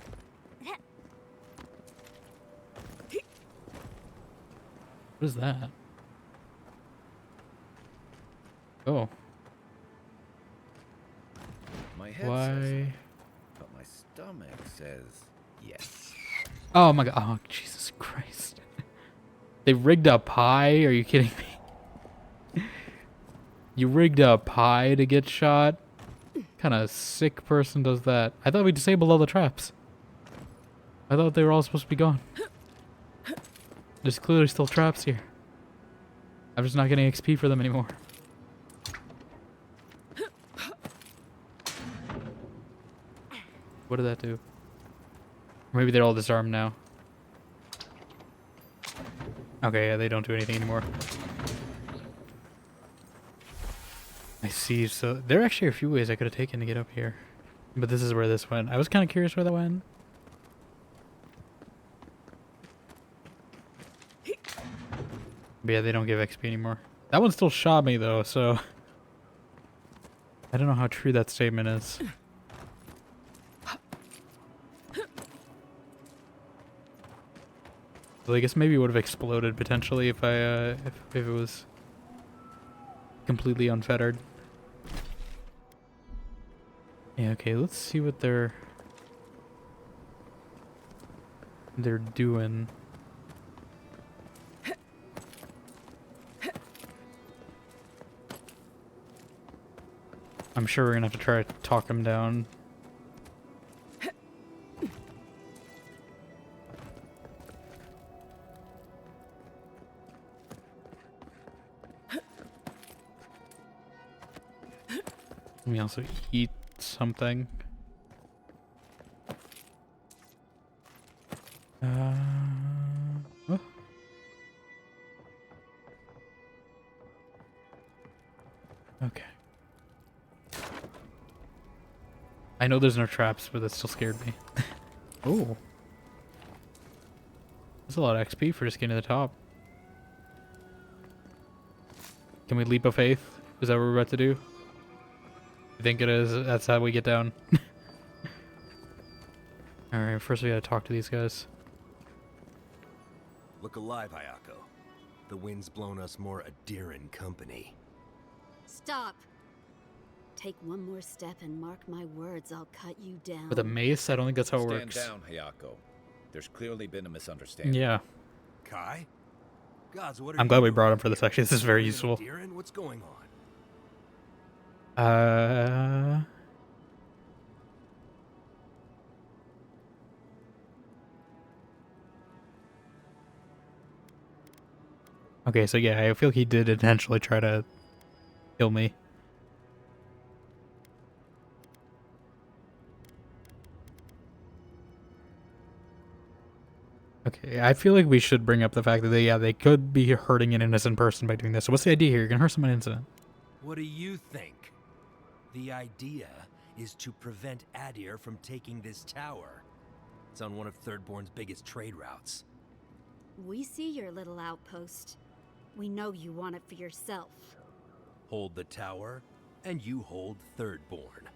What is that? Oh. My head says Why? no, but my stomach says yes. Oh my god. Oh, Jesus Christ. They rigged a pie? Are you kidding me? You rigged a pie to get shot? What kind of sick person does that? I thought we disabled all the traps. I thought they were all supposed to be gone. There's clearly still traps here. I'm just not getting XP for them anymore. What did that do? Maybe they're all disarmed now. Okay, yeah, they don't do anything anymore. I see, so there are actually a few ways I could have taken to get up here. But this is where this went. I was kind of curious where that went. But yeah, they don't give XP anymore. That one still shot me though, so... I don't know how true that statement is. Well, I guess maybe it would have exploded potentially if I, if it was completely unfettered. Yeah, okay, let's see what they're doing. I'm sure we're gonna have to try to talk them down. Let me also eat something. Oh. Okay. I know there's no traps, but that still scared me. Oh. That's a lot of XP for just getting to the top. Can we leap of faith? Is that what we're about to do? I think it is. That's how we get down. Alright, first we gotta talk to these guys. Look alive, Hayako. The wind's blown us more Adiran company. Stop. Take one more step and mark my words, I'll cut you down. With a mace? I don't think that's how it Stand works. down, Hayako. There's clearly been a misunderstanding. Yeah. Kai? Gods, what are I'm you glad we doing? brought him for this, actually. This is very You're in useful. Adiran? What's going on? Okay, so yeah, I feel like he did intentionally try to kill me. Okay, I feel like we should bring up the fact that they could be hurting an innocent person by doing this. So what's the idea here? You're gonna hurt someone innocent. What do you think? The idea is to prevent Adir from taking this tower. It's on one of Thirdborn's biggest trade routes. We see your little outpost. We know you want it for yourself. Hold the tower, and you hold Thirdborn.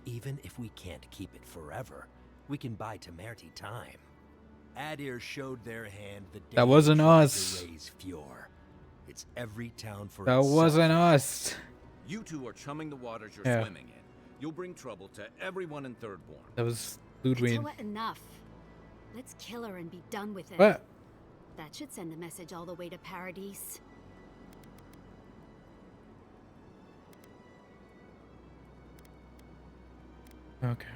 Even if we can't keep it forever, we can buy Temerty time. Adir showed their hand the day That wasn't they tried us. to raise Fjord. It's every town for That itself. wasn't us. You two are chumming the waters you're Yeah. swimming in. You'll bring trouble to everyone in Thirdborn. That was Ludwig. Katoa, enough. Let's kill her and be done with it. What? That should send a message all the way to Paradise. Okay.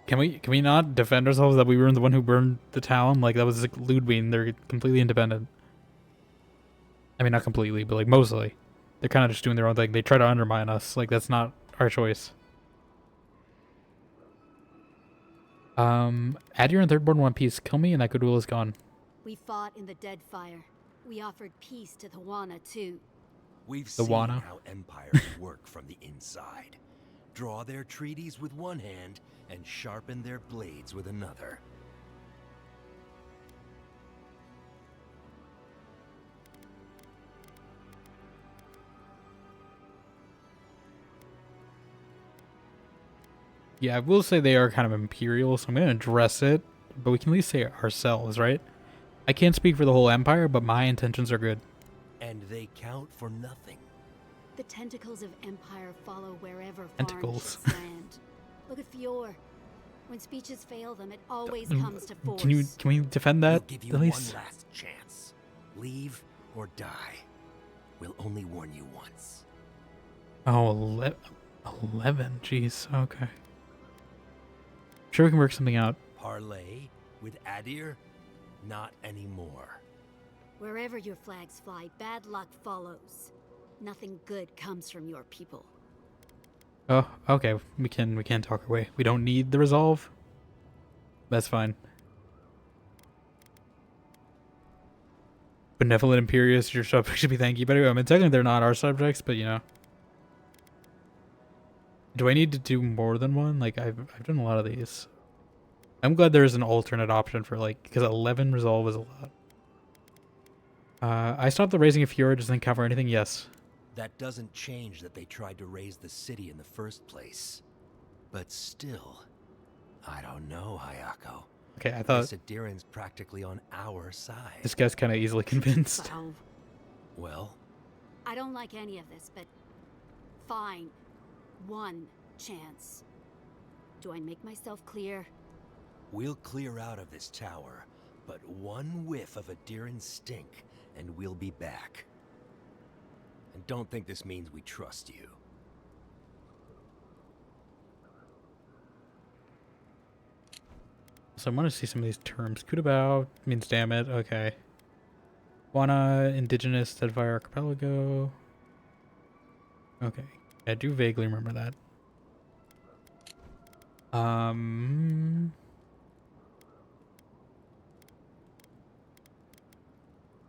Can we not defend ourselves that we were the one who burned the town? Like, that was like Ludwig. They're completely independent. I mean, not completely, but like mostly. They're kind of just doing their own thing. They try to undermine us. Like, that's not our choice. Adir and Thirdborn want peace. Kill me and that goodwill is gone. We fought in the Deadfire. We offered peace to the Wana, too. We've The seen Wana. how empires work from the inside. Draw their treaties with one hand and sharpen their blades with another. Yeah, I will say they are kind of imperial, so I'm going to address it. But we can at least say it ourselves, right? I can't speak for the whole empire, but my intentions are good. And they count for nothing. The tentacles of Empire follow wherever Tentacles. foreign ships land. Look at Fjord. When speeches fail them, it always comes to force. Can we defend We'll that give you at one least? last chance. Leave or die. We'll only warn you once. Oh, 11. Jeez. Okay. Sure, we can work something out. Parlay with Adir? Not anymore. Wherever your flags fly, bad luck follows. Nothing good comes from your people. Oh, okay. We can talk our way. We don't need the resolve. That's fine. Benevolent Imperious, your subjects should be thank you. But anyway, I mean, technically they're not our subjects, but you know. Do I need to do more than one? Like, I've done a lot of these. I'm glad there's an alternate option for, like, because 11 resolve is a lot. I stopped the raising of Fjord, does that cover anything? Yes. That doesn't change that they tried to raise the city in the first place. But still, I don't know, Hayako. Okay, I thought Adiran's practically on our side. this guy's kind of easily convinced. Wow. Well, I don't like any of this, but fine. One chance. Do I make myself clear? we'll clear out of this tower, but one whiff of Adiran's stink, and we'll be back. And don't think this means we trust you. So I want to see some of these terms. Kudabao means damn it. Okay. Wana, indigenous, Deadfire Archipelago. Okay. I do vaguely remember that.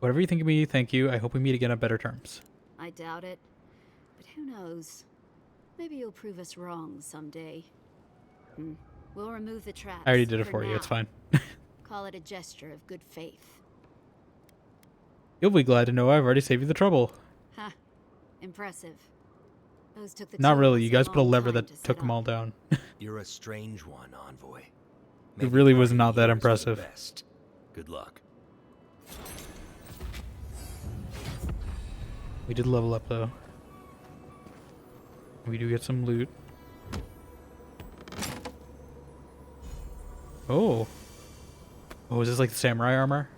Whatever you think of me, thank you. I hope we meet again on better terms. I doubt it. But who knows? Maybe you'll prove us wrong someday. We'll remove the traps. I already did it for you. now. It's fine. Call it a gesture of good faith. You'll be glad to know I've already saved you the trouble. Ha! Impressive. Those took the Not really. tools You guys put a long lever time that to set took them up. all down. You're a strange one, Envoy. It really was part of not that yours for the impressive. best. Good luck. We did level up though. We do get some loot. Oh. Oh, is this like the samurai armor?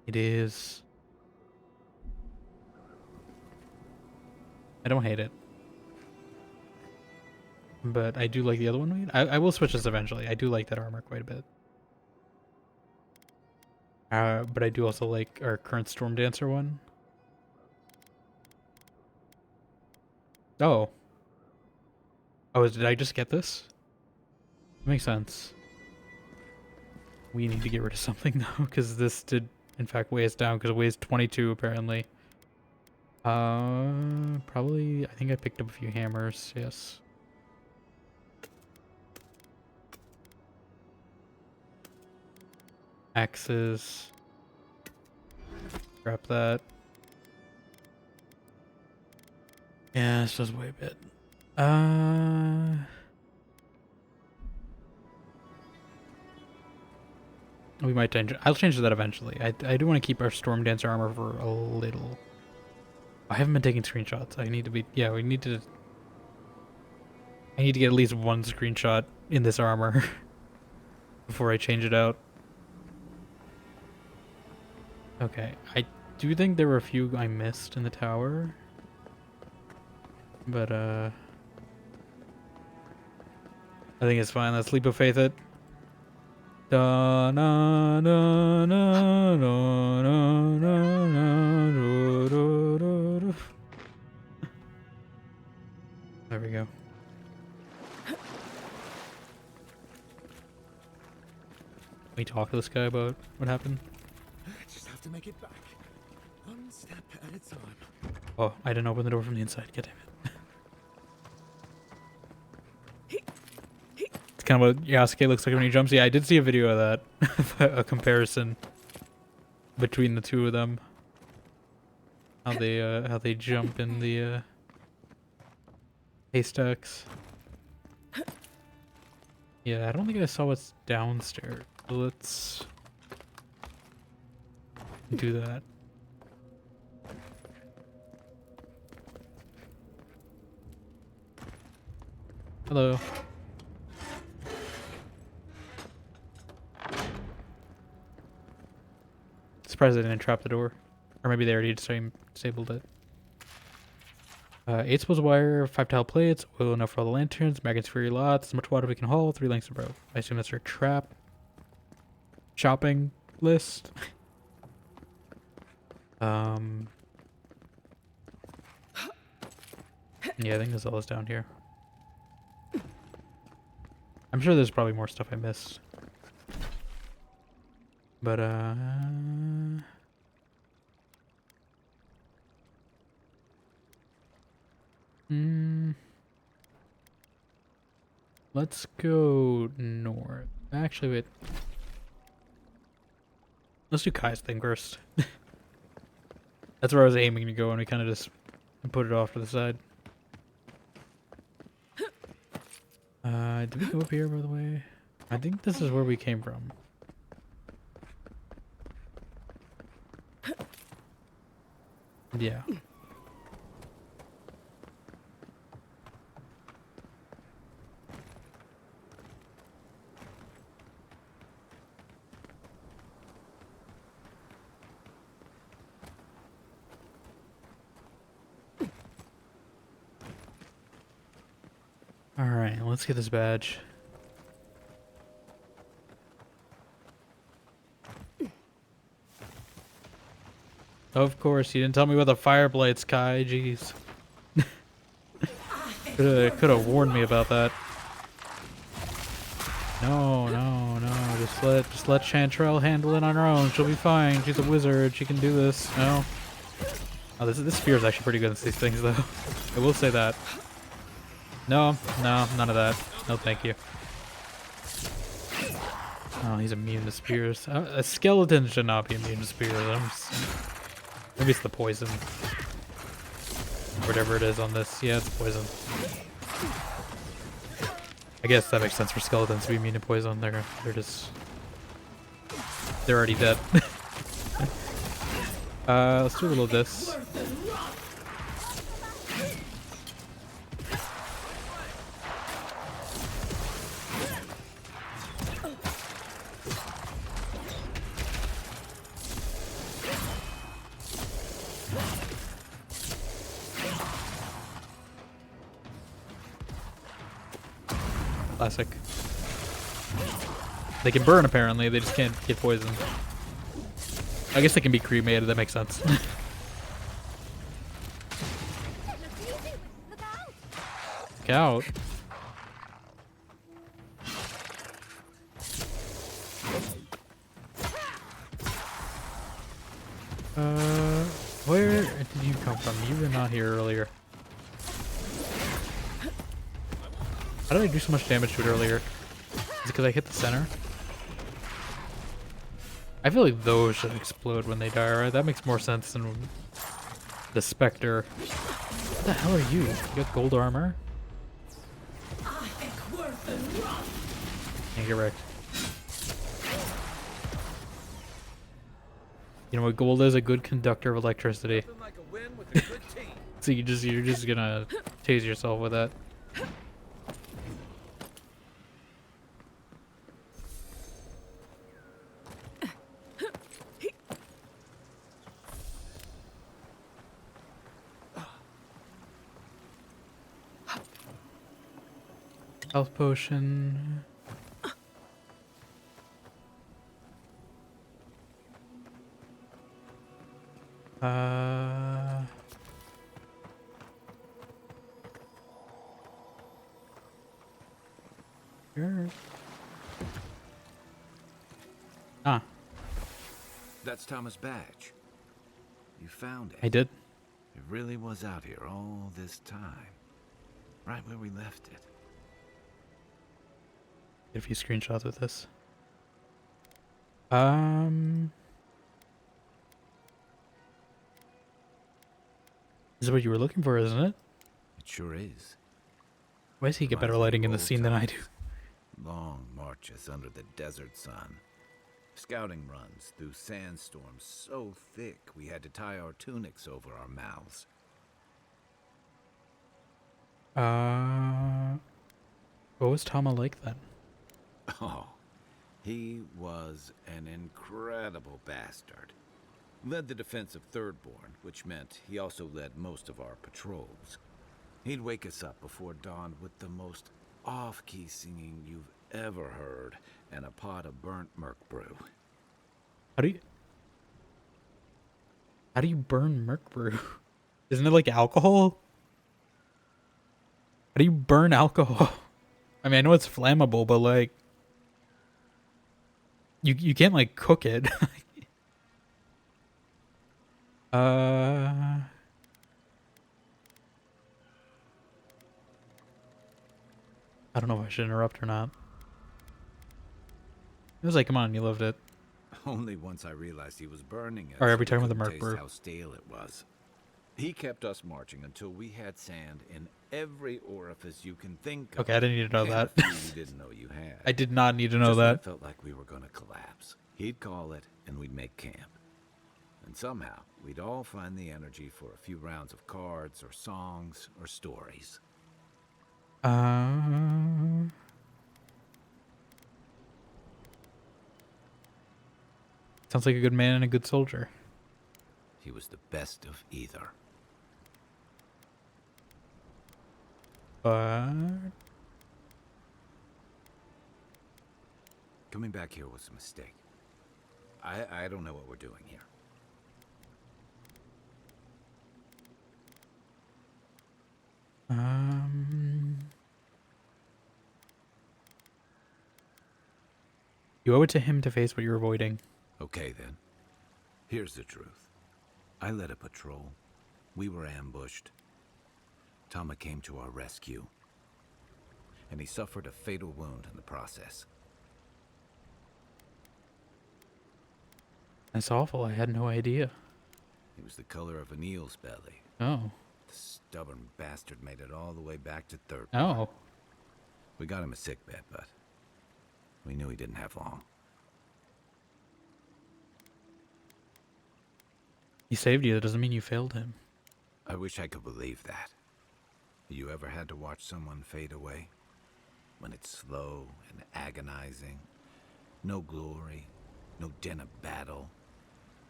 It is. I don't hate it. But I do like the other one. I will switch this eventually. I do like that armor quite a bit. But I do also like our current Storm Dancer one. Oh. Oh, did I just get this? Makes sense. We need to get rid of something though, because this did in fact weigh us down, because it weighs 22 apparently. Probably, I think I picked up a few hammers, yes. Axes. Grab that. Yeah, this does weigh a bit. We might change it. I'll change that eventually. I do want to keep our Storm Dancer armor for a little. I haven't been taking screenshots. I need to be. Yeah, we need to. I need to get at least one screenshot in this armor before I change it out. Okay, I do think there were a few I missed in the tower. But, I think it's fine. Let's leap of faith it. Da na na na na na na na do, do, do, do. There we go. We talk to this guy about what happened? Just have to make it back. One step at a time. Oh, I didn't open the door from the inside. God damn it. It's kind of what Yasuke looks like when he jumps. Yeah, I did see a video of that. A comparison between the two of them. How they jump in the haystacks. Yeah, I don't think I saw what's downstairs. So let's do that. Hello. Surprised they didn't trap the door. Or maybe they already disabled it. 8 spools of wire, 5 tile plates, oil enough for all the lanterns, maggots for your lots, as much water we can haul, 3 lengths of rope. I assume that's our trap. Shopping list. Yeah, I think that's all is down here. I'm sure there's probably more stuff I missed. But, let's go north. Actually, wait. Let's do Kai's thing first. That's where I was aiming to go, and we kind of just put it off to the side. Did we go up here, by the way? I think this is where we came from. Yeah. Alright, let's get this badge. Of course, you didn't tell me about the fire blades, Kai. Jeez. Could have warned me about that. No. Just let Chantrell handle it on her own. She'll be fine. She's a wizard. She can do this. No. Oh, this spear is actually pretty good at these things, though. I will say that. No, none of that. No, thank you. Oh, he's immune to spears. A skeleton should not be immune to spears. Maybe it's the poison. Whatever it is on this. Yeah, it's poison. I guess that makes sense for skeletons to be immune to poison. They're already dead. Let's do a little of this. Classic. They can burn apparently, they just can't get poisoned. I guess they can be cremated, that makes sense. Look out. Where did you come from? You were not here earlier. How did I do so much damage to it earlier? Is it because I hit the center? I feel like those should explode when they die, right? That makes more sense than the Spectre. What the hell are you? You got gold armor? Yeah, get wrecked. You know what gold is? A good conductor of electricity. So you're just gonna tase yourself with that. Health potion. Sure. Ah, That's Thomas' badge. You found it. I did. It really was out here all this time. Right where we left it. Get a few screenshots with this. This is what you were looking for, isn't it? It sure is. Why does he get better Reminds me lighting of in the old scene than I do? times. Long marches under the desert sun. Scouting runs through sandstorms so thick we had to tie our tunics over our mouths. What was Tama like then? Oh, he was an incredible bastard. Led the defense of Thirdborn, which meant he also led most of our patrols. He'd wake us up before dawn with the most off-key singing you've ever heard and a pot of burnt merc brew. How do you burn merc brew? Isn't it like alcohol? How do you burn alcohol? I mean, I know it's flammable, but like you can't like cook it. I don't know if I should interrupt or not. It was like, come on, you loved it. Only once I realized he was burning it. Or are we so talking about the couldn't merc taste brew? how stale it was. He kept us marching until we had sand in every orifice you can think of. Okay, I didn't need to know and that. a few you didn't know you had. I did not need to know Just when that. it felt like we were gonna collapse. He'd call it, and we'd make camp. And somehow, we'd all find the energy for a few rounds of cards, or songs, or stories. Sounds like a good man and a good soldier. He was the best of either. But Coming back here was a mistake. I don't know what we're doing here. you owe it to him to face what you're avoiding. Okay then. Here's the truth. I led a patrol. We were ambushed. Tama came to our rescue. And he suffered a fatal wound in the process. That's awful. I had no idea. He was the color of an eel's belly. Oh. The stubborn bastard made it all the way back to Third. Oh. We got him a sickbed, but we knew he didn't have long. He saved you. That doesn't mean you failed him. I wish I could believe that. You ever had to watch someone fade away? When it's slow and agonizing. No glory, no din of battle,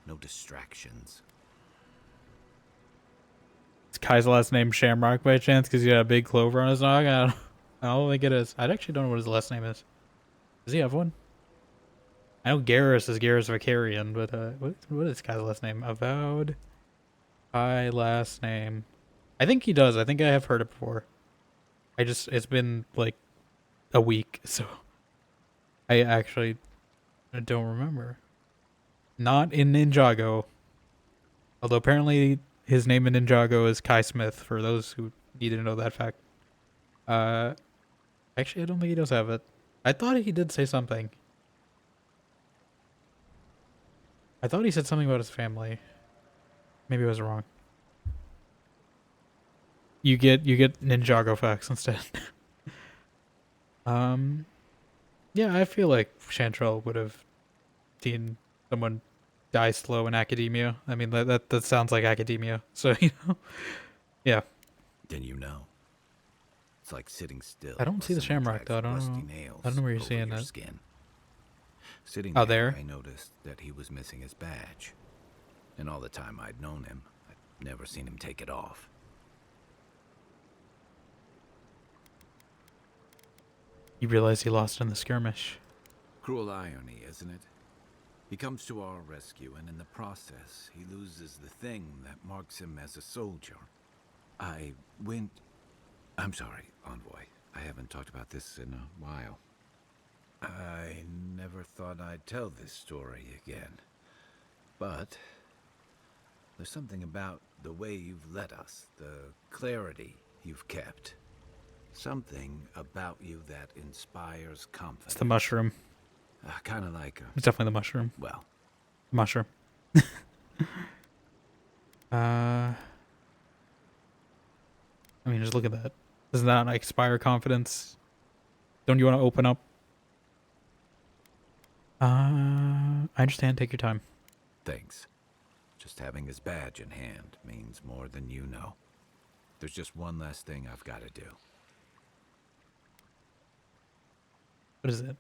no distractions. Is Kai's last name Shamrock by chance because he had a big clover on his noggin? I I don't think it is. I actually don't know what his last name is. Does he have one? I know Garrus is Garrus Vicarian, but what is this guy's last name? Avowed. By last name. I think he does. I think I have heard it before. It's been like a week, so I actually don't remember. Not in Ninjago. Although apparently his name in Ninjago is Kai Smith, for those who need to know that fact. Actually, I don't think he does have it. I thought he did say something. I thought he said something about his family. Maybe I was wrong. You get Ninjago facts instead. Yeah, I feel like Chantrell would have seen someone die slow in academia. I mean, that sounds like academia. So, you know. Yeah. Then you know. It's like sitting still. I don't while see the someone shamrock, drives though. I rusty don't know. nails I don't know where you're over seeing your that. Skin. Sitting Oh, there, there? I noticed that he was missing his badge. And all the time I'd known him, I'd never seen him take it off. You realize he lost in the skirmish. Cruel irony, isn't it? He comes to our rescue, and in the process, he loses the thing that marks him as a soldier. I'm sorry, Envoy. I haven't talked about this in a while. I never thought I'd tell this story again. But there's something about the way you've led us, the clarity you've kept. Something about you that inspires confidence. It's the mushroom. Kind of like It's definitely the mushroom. well, Mushroom. I mean, just look at that. Doesn't that like, inspire confidence? Don't you want to open up? I understand. Take your time. thanks. Just having his badge in hand means more than you know. There's just one last thing I've got to do. What is it?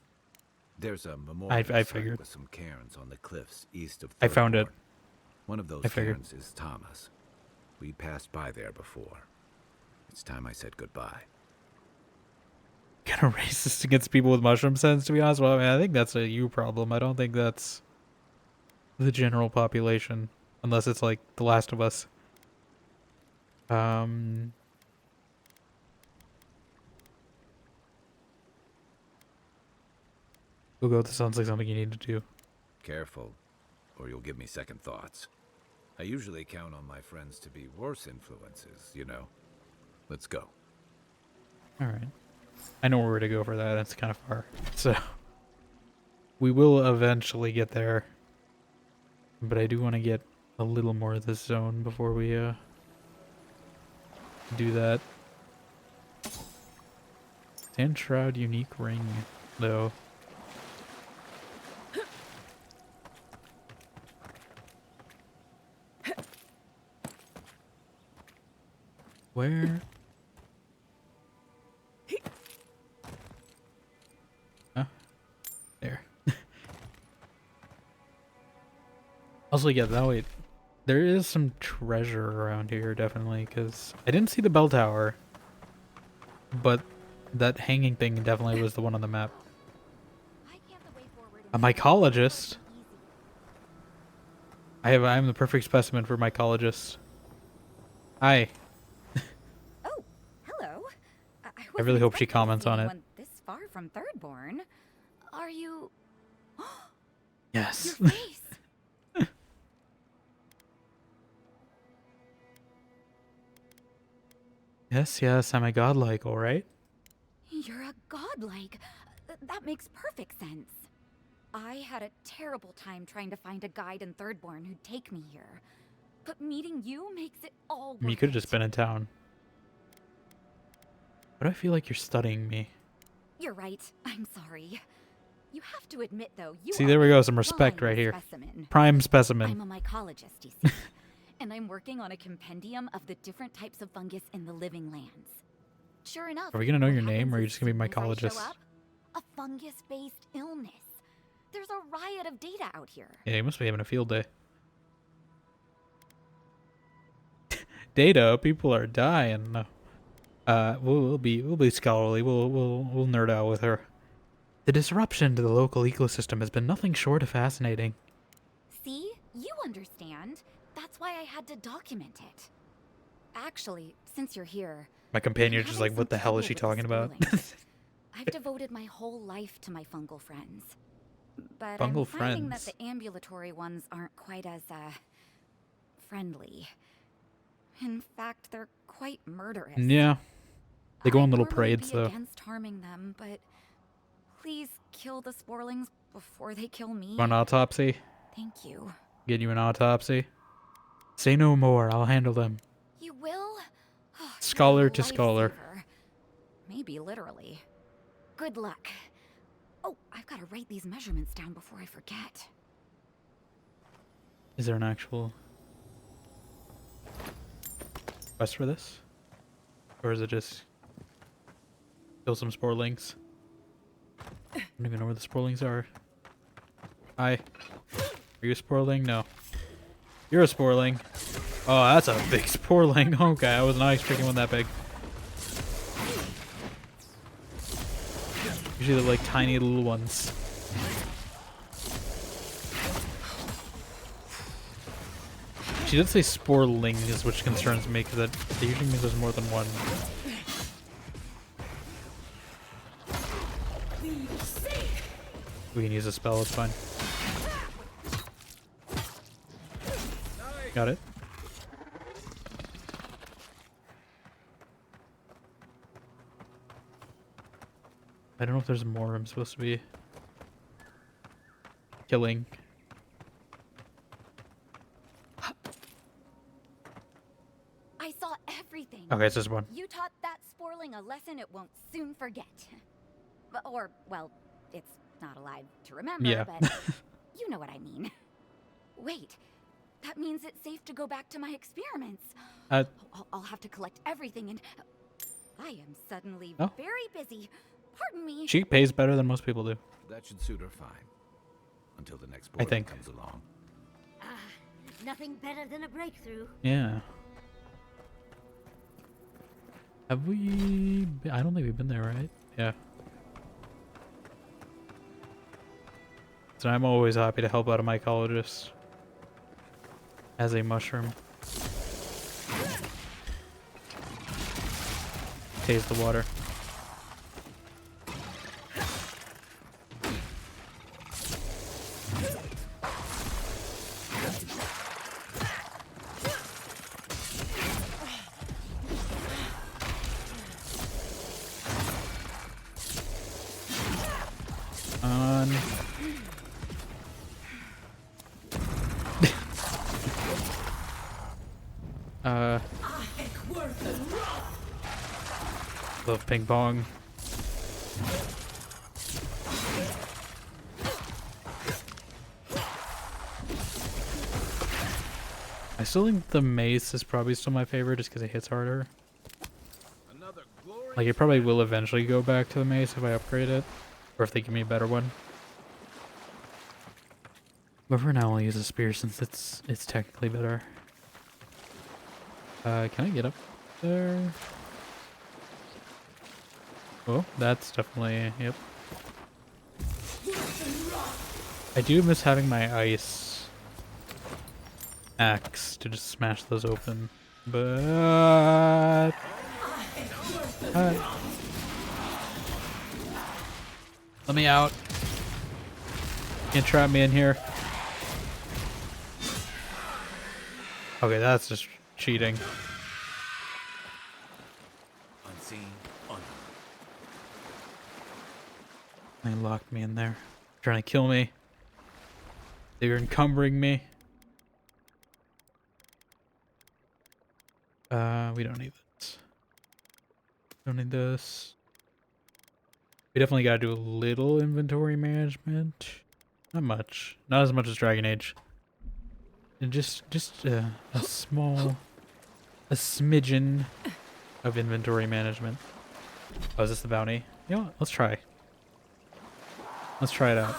There's a memorial I site figured. with some cairns on the cliffs east of I found it. Third One of those I figured. cairns is Thomas. We passed by there before. It's time I said goodbye. Kind of racist against people with mushroom sense, to be honest. Well, I mean, I think that's a you problem. I don't think that's the general population, unless it's like The Last of Us. Google, this sounds like something you need to do. Careful, or you'll give me second thoughts. I usually count on my friends to be worse influences, you know. Let's go. All right. I know where to go for that. It's kind of far. So we will eventually get there. But I do want to get a little more of this zone before we do that. Sand Shroud unique ring, though. Where? Huh? There. Also, yeah, that way, there is some treasure around here, definitely, because I didn't see the bell tower, but that hanging thing definitely was the one on the map. A mycologist? I'm the perfect specimen for mycologist. Hi. I really hope she comments on it. This far from Thirdborn. Are you... Yes. Your face! Yes, I'm a godlike, alright? You're a godlike. That makes perfect sense. I had a terrible time trying to find a guide in Thirdborn who'd take me here. But meeting you makes it all You could have just been in town. Why do I feel like you're studying me? You're right. I'm sorry. You have to admit, though, you See, are there we a go. Some respect prime right here. specimen. Prime I'm specimen. a mycologist, you see. And I'm working on a compendium of the different types of fungus in the living lands. Sure enough. Are we gonna know what your name, or are you happens just gonna be as soon as I show mycologist? up, a fungus-based illness. There's a riot of data out here. Yeah, you must be having a field day. Data, people are dying. No. We'll be scholarly. We'll nerd out with her. The disruption to the local ecosystem has been nothing short of fascinating. See? You understand. That's why I had to document it. Actually, since you're here... My companion's I'm just having like, what the some hell is she trouble talking with about? the Sporlings. I've devoted my whole life to my fungal friends. But Fungal I'm finding friends? that the ambulatory ones aren't quite as, friendly. In fact, they're quite murderous. Yeah. They go on little I'd normally parades, be though. against harming them, but please kill the Sporlings before they kill me. Want an autopsy? Thank you. Get you an autopsy? Say no more. I'll handle them. You will? Scholar You're a to scholar. lifesaver. Maybe literally. Good luck. Oh, I've got to write these measurements down before I forget. Is there an actual quest for this? Or is it just kill some sporlings? I don't even know where the sporlings are. Hi. Are you a sporling? No. You're a sporling. Oh, that's a big sporling. Okay, I was not expecting one that big. Usually they're like tiny little ones. She did say sporlings, which concerns me because that usually means there's more than one. We can use a spell, it's fine. Got it. I don't know if there's more I'm supposed to be killing. I saw everything. Okay, it's just one. You taught that Sporling a lesson it won't soon forget. Or, well, it's not alive to remember, Yeah. but you know what I mean. Wait, that means it's safe to go back to my experiments. I'll have to collect everything and... I am suddenly very busy. Pardon me. She pays better than most people do. That should suit her fine. Until the next I board think. comes along. Nothing better than a breakthrough. Yeah. Have we... I don't think we've been there, right? Yeah. So I'm always happy to help out a mycologist. As a mushroom. Taste the water. Love ping pong. I still think the mace is probably still my favorite just because it hits harder. Like, it probably will eventually go back to the mace if I upgrade it. Or if they give me a better one. But for now I'll use a spear since it's technically better. Can I get up there? Oh, that's definitely, yep. I do miss having my ice axe to just smash those open, but... let me out. Can't trap me in here. Okay, that's just cheating. Unseen, They locked me in there. Trying to kill me. They were encumbering me. We don't need this. Don't need this. We definitely gotta do a little inventory management. Not much. Not as much as Dragon Age. And just a small... a smidgen of inventory management. Oh, is this the bounty? You know what? Let's try. Let's try it out.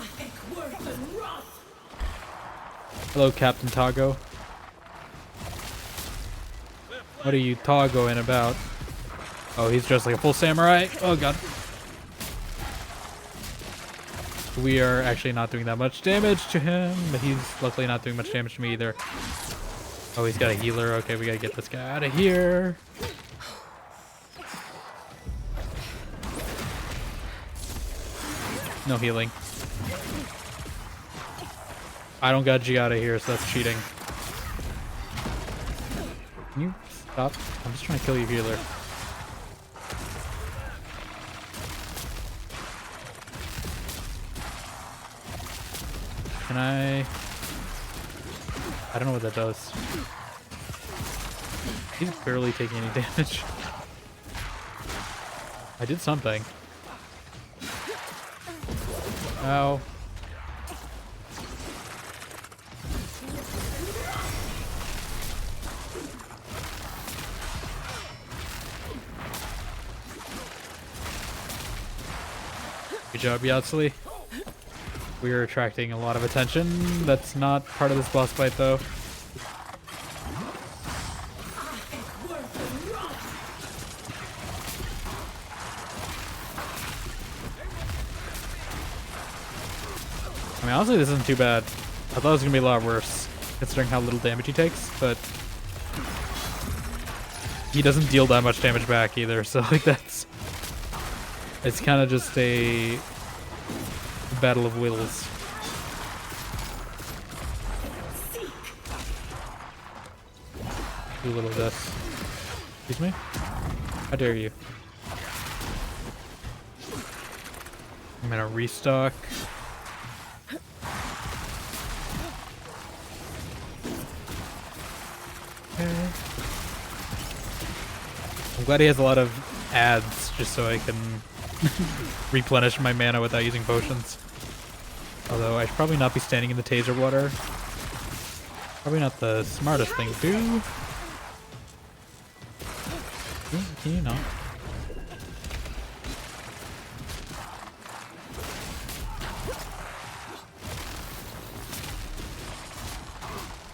Hello, Captain Tago. What are you Tagoing about? Oh, he's just like a full samurai. Oh god. We are actually not doing that much damage to him, but he's luckily not doing much damage to me either. Oh, he's got a healer. Okay, we gotta get this guy out of here. No healing. I don't got G out of here, so that's cheating. Can you stop? I'm just trying to kill you, healer. Can I don't know what that does. He's barely taking any damage. I did something. Ow. Good job, Yatsley. We are attracting a lot of attention. That's not part of this boss fight, though. I mean, honestly, this isn't too bad. I thought it was gonna be a lot worse, considering how little damage he takes, but he doesn't deal that much damage back either, so like that's... It's kind of just a battle of wills. Do a little of this. Excuse me? How dare you? I'm gonna restock. Okay. I'm glad he has a lot of ads just so I can replenish my mana without using potions. Although I should probably not be standing in the taser water. Probably not the smartest thing to do. Can you not?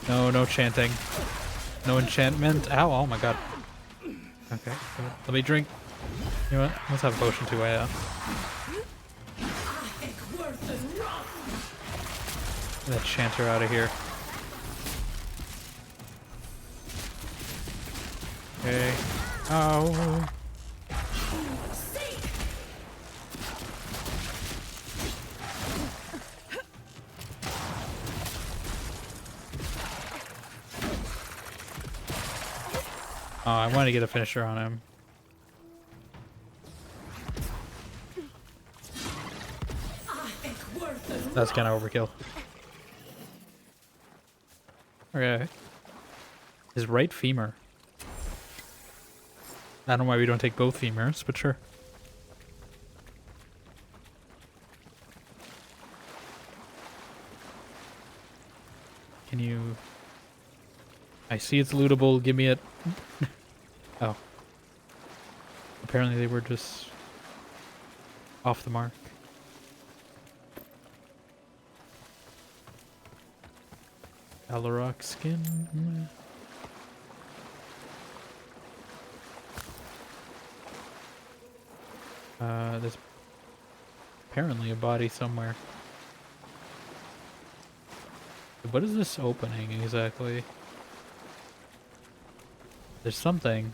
No chanting. No enchantment. Ow, oh my god. Okay, let me drink. You know what? Let's have a potion too, yeah. Get that chanter out of here. Okay. Oh. Oh, I want to get a finisher on him. That's kind of overkill. Okay. His right femur. I don't know why we don't take both femurs, but sure. Can you... I see it's lootable, give me it. Oh. Apparently they were just off the mark. Alarok skin. There's apparently a body somewhere. What is this opening exactly? There's something.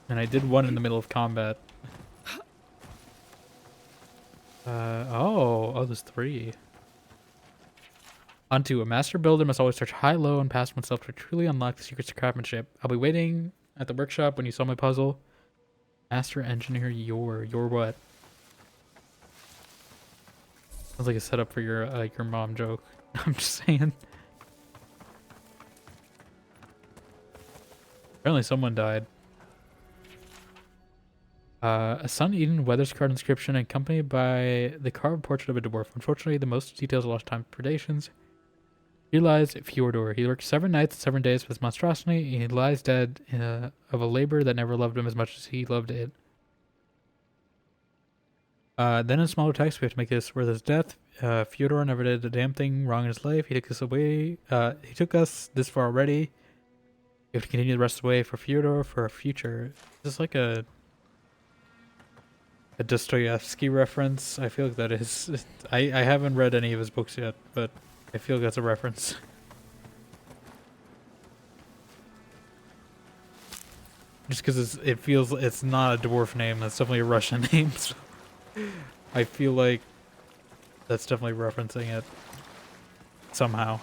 And I did one in the middle of combat. Oh, there's 3. Onto a master builder must always search high, low, and past oneself to truly unlock the secrets of craftsmanship. I'll be waiting at the workshop when you solve my puzzle. Master engineer, your what? Sounds like a setup for your mom joke. I'm just saying. Apparently someone died. A sun-eaten weather-scarred inscription accompanied by the carved portrait of a dwarf. Unfortunately, the most details are lost time predations. Here lies Fjordor. He worked 7 nights and 7 days for this monstrosity. He lies dead of a labor that never loved him as much as he loved it. Then in smaller text, we have to make this worth his death. Fyodor never did a damn thing wrong in his life. He took us away. He took us this far already. We have to continue the rest of the way for Fyodor for our future. Is this like a Dostoevsky reference? I feel like that is. I haven't read any of his books yet, but I feel like that's a reference. Just because it feels it's not a dwarf name. That's definitely a Russian name. So I feel like that's definitely referencing it somehow,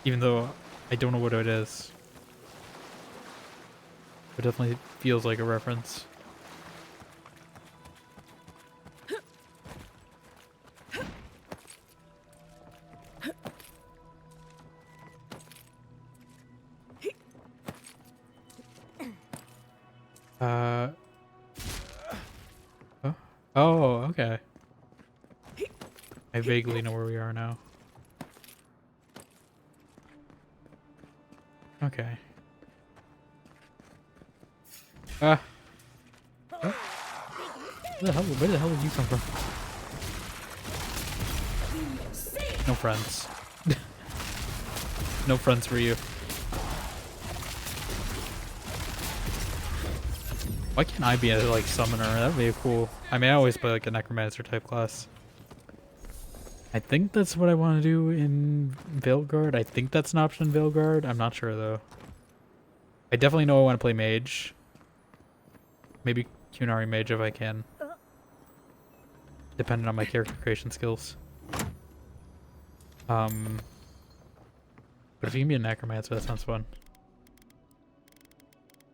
even though I don't know what it is. It definitely feels like a reference. Oh, okay. I vaguely know where we are now. Okay. Where the hell did you come from? No friends. No friends for you. Why can't I be a like summoner? That'd be cool. I mean, I always play like a necromancer type class. I think that's what I want to do in Veilguard. I think that's an option in Veilguard. I'm not sure though. I definitely know I want to play mage. Maybe Kunari mage if I can. Depending on my character creation skills. But if you can be a necromancer, that sounds fun.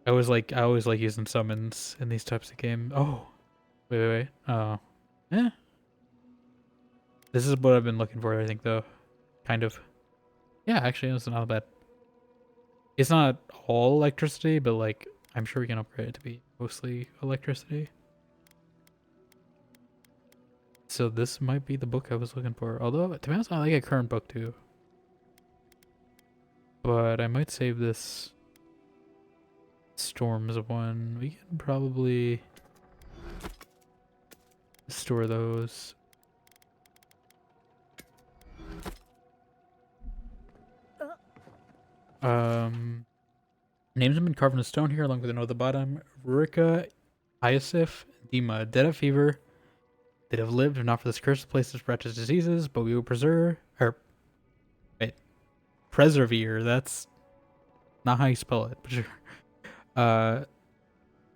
I always like using summons in these types of games. Oh, wait. Oh, yeah. This is what I've been looking for, I think, though. Kind of. Yeah, actually, it's not bad. It's not all electricity, but like I'm sure we can upgrade it to be mostly electricity. So this might be the book I was looking for. Although, to be honest, I like a current book too. But I might save this Storms one. We can probably store those. Names have been carved in stone here along with a note at the bottom. Rurika, Iosif, Dima, dead of fever. They'd have lived if not for this cursed place that spreads diseases, but we will preserve, that's not how you spell it, but sure.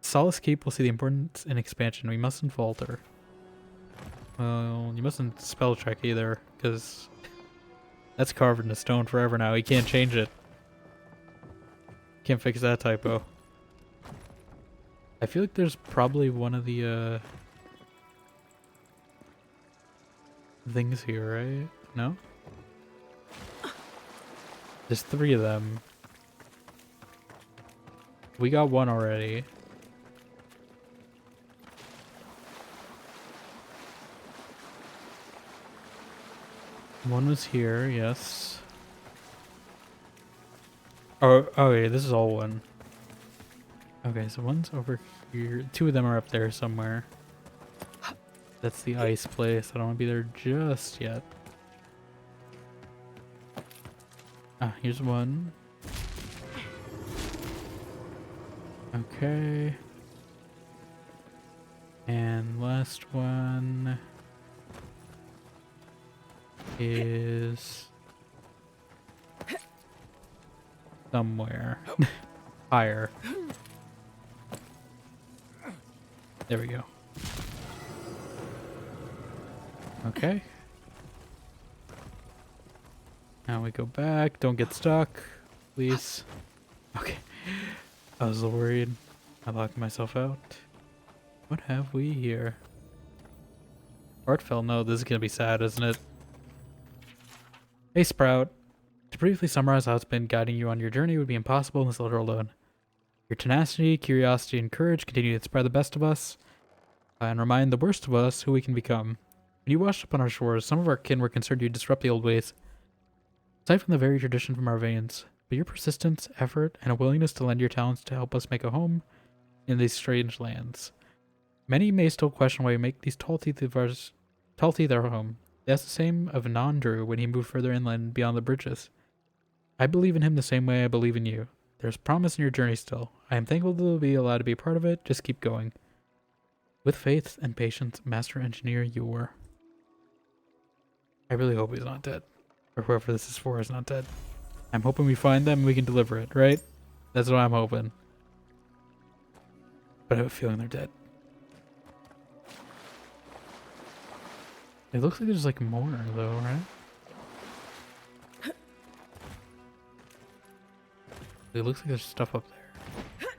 Solace Keep will see the importance in expansion. We mustn't falter. Well, you mustn't spell check either, because that's carved into stone forever now. You can't change it. Can't fix that typo. I feel like there's probably one of the things here, right? No? There's 3 of them. We got one already. One was here, yes. Oh yeah, this is all one. Okay, so one's over here. 2 of them are up there somewhere. That's the ice place. I don't want to be there just yet. Ah, here's one. Okay. And last one is somewhere higher. There we go. Okay. Now we go back. Don't get stuck, please. Okay. I was a little worried. I locked myself out. What have we here? Heartfelt. No, this is gonna be sad, isn't it? Hey, Sprout. To briefly summarize how it's been guiding you on your journey would be impossible in this letter alone. Your tenacity, curiosity, and courage continue to inspire the best of us, and remind the worst of us who we can become. When you washed up on our shores, some of our kin were concerned you'd disrupt the old ways, aside from the very tradition from our veins. But your persistence, effort, and a willingness to lend your talents to help us make a home in these strange lands Many may still question why we make these tall teeth our home. That's the same of Non-Drew when he moved further inland beyond the bridges. I believe in him the same way I believe in you. There's promise in your journey still. I am thankful to be allowed to be a part of it. Just keep going. With faith and patience, Master Engineer Yor. I really hope he's not dead. Or whoever this is for is not dead. I'm hoping we find them and we can deliver it, right? That's what I'm hoping. But I have a feeling they're dead. It looks like there's like more though, right? It looks like there's stuff up there.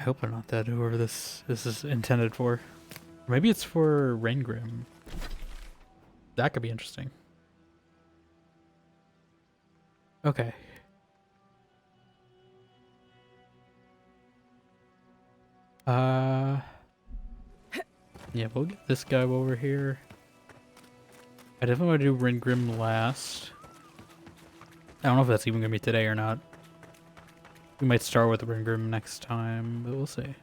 I hope they're not dead, whoever this is intended for. Maybe it's for Raingrim. That could be interesting. Okay. Yeah, we'll get this guy over here. I definitely want to do Raingrim last. I don't know if that's even going to be today or not. We might start with Raingrim next time, but we'll see.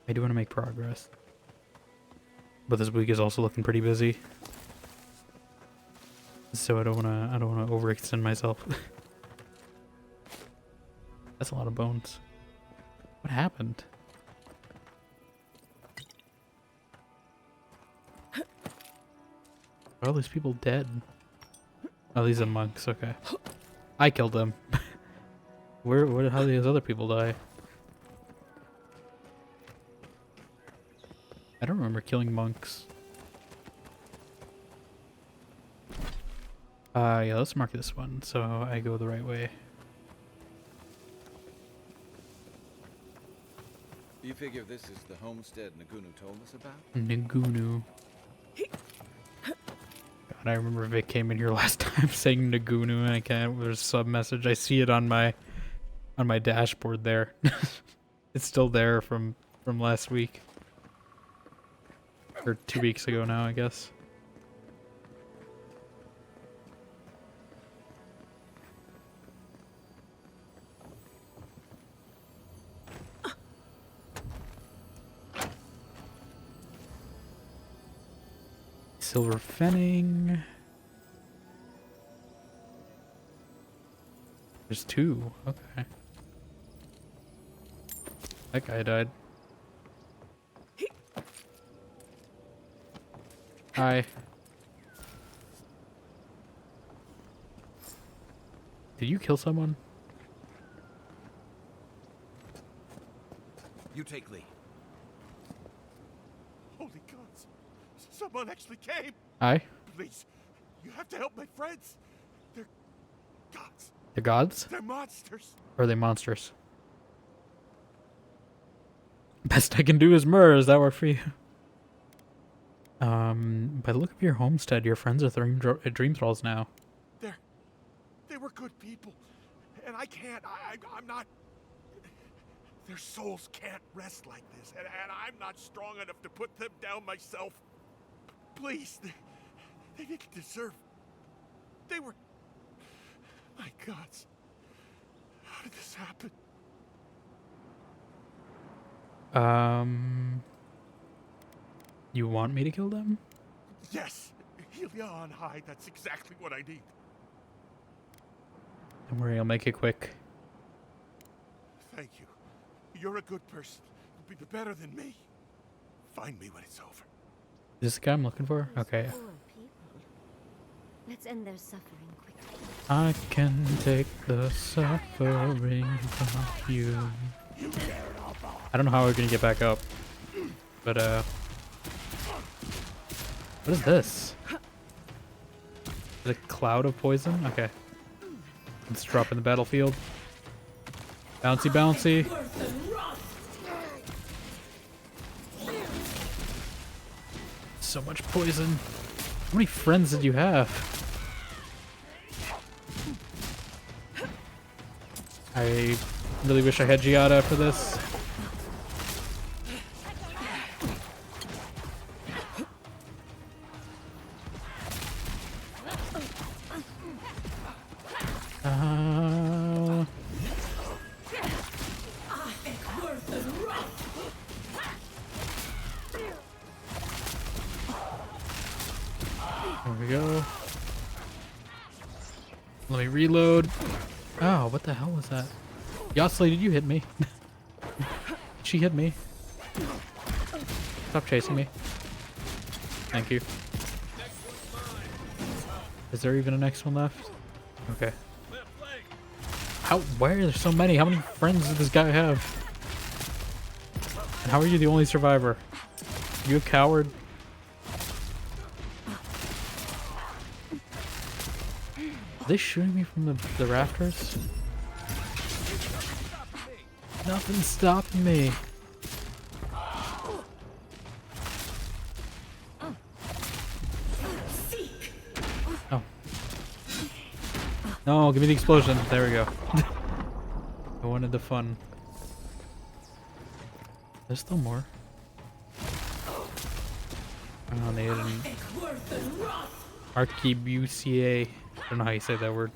I do want to make progress. But this week is also looking pretty busy. So I don't wanna overextend myself. That's a lot of bones. What happened? Are all these people dead? Oh, these are monks, okay. I killed them. How did these other people die? I don't remember killing monks. Yeah, let's mark this one so I go the right way. You figure this is the homestead Nagunu told us about? Nagunu. God, I remember Vic came in here last time saying Nagunu and I can't, there's a sub message. I see it on my dashboard there. It's still there from last week. Or 2 weeks ago now, I guess. Silver Fenning. There's 2. Okay. That guy died. Hi. Did you kill someone? You take Lee. Holy gods! Someone actually came! Hi. Please, you have to help my friends. They're gods. The gods? They're monsters. Or are they monsters? Best I can do is murder. Does that work for you? By the look of your homestead, your friends are dream thralls now. They were good people, and I can't. I'm not. Their souls can't rest like this, and I'm not strong enough to put them down myself. Please, they didn't deserve. They were. My gods, how did this happen? You want me to kill them? Yes, Helia on high. That's exactly what I need. Don't worry, I'll make it quick. Thank you. You're a good person. You'll be better than me. Find me when it's over. Is this the guy I'm looking for? Okay. Poor people. Let's end their suffering quickly. I can take the suffering from you. I don't know how we're gonna get back up. But, what is this? Is it a cloud of poison? Okay. Let's drop in the battlefield. Bouncy, bouncy. So much poison. How many friends did you have? I really wish I had Giada for this. There we go. Let me reload. Oh, what the hell was that? Yosley, did you hit me? She hit me. Stop chasing me. Thank you. Is there even a next one left? Okay. How? Why are there so many? How many friends does this guy have? And how are you the only survivor? You a coward? Are they shooting me from the rafters? Nothing's stopping me. Oh. No, give me the explosion. There we go. I wanted the fun. There's still more. Oh, they didn't. Arquebusier. I don't know how you say that word.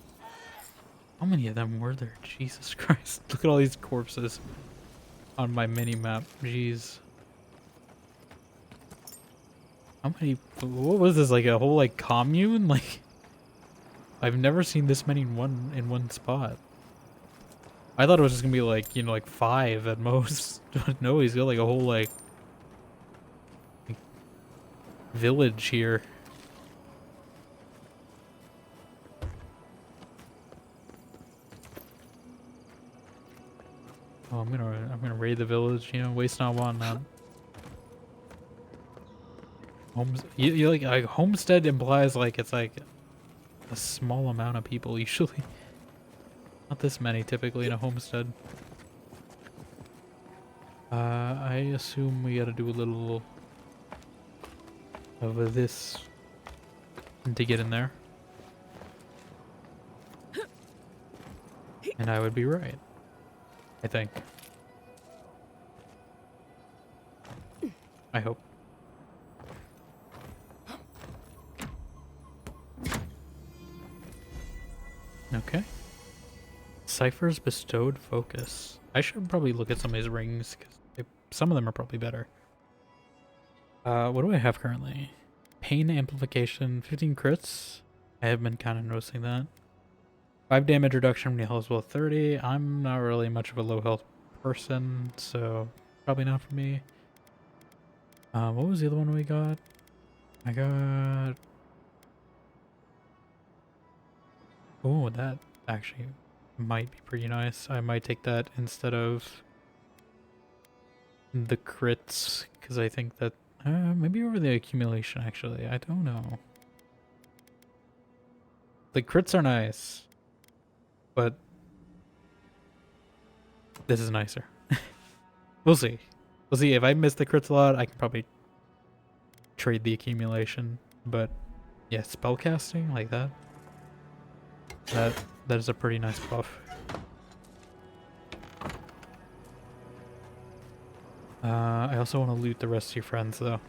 How many of them were there? Jesus Christ. Look at all these corpses on my mini-map. Jeez. How many... What was this? Like a whole like commune? Like... I've never seen this many in one spot. I thought it was just gonna be like, you know, like 5 at most. No, he's got like a whole like village here. Oh, I'm gonna raid the village, you know, waste not want not. You like homestead implies like it's like a small amount of people usually. Not this many typically in a homestead. I assume we gotta do a little of this to get in there. And I would be right. I think. I hope. Okay. Ciphers bestowed focus. I should probably look at some of these rings, because some of them are probably better. What do I have currently? Pain amplification, 15 crits. I have been kind of noticing that. 5 damage reduction when your health is below 30. I'm not really much of a low health person, so probably not for me. What was the other one we got? I got... Oh, that actually might be pretty nice. I might take that instead of the crits, because I think that... maybe over the accumulation, actually. I don't know. The crits are nice, but this is nicer. We'll see. We'll see. If I miss the crits a lot, I can probably trade the accumulation. But yeah, spellcasting like that. That is a pretty nice buff. I also want to loot the rest of your friends though.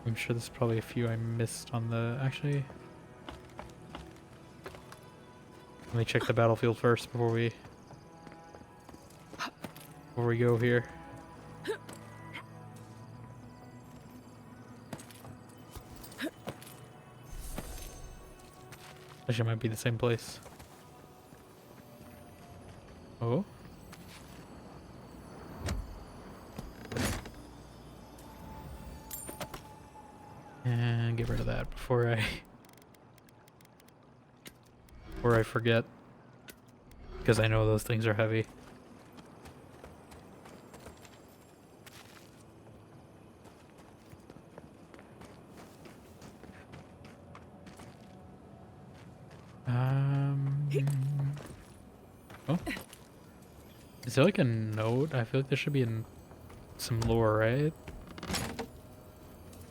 I'm sure there's probably a few I missed on the... Actually... Let me check the battlefield first before we go here. Actually, it might be the same place. Oh. And get rid of that before I forget, because I know those things are heavy. Oh, is there like a note? I feel like there should be some lore, right?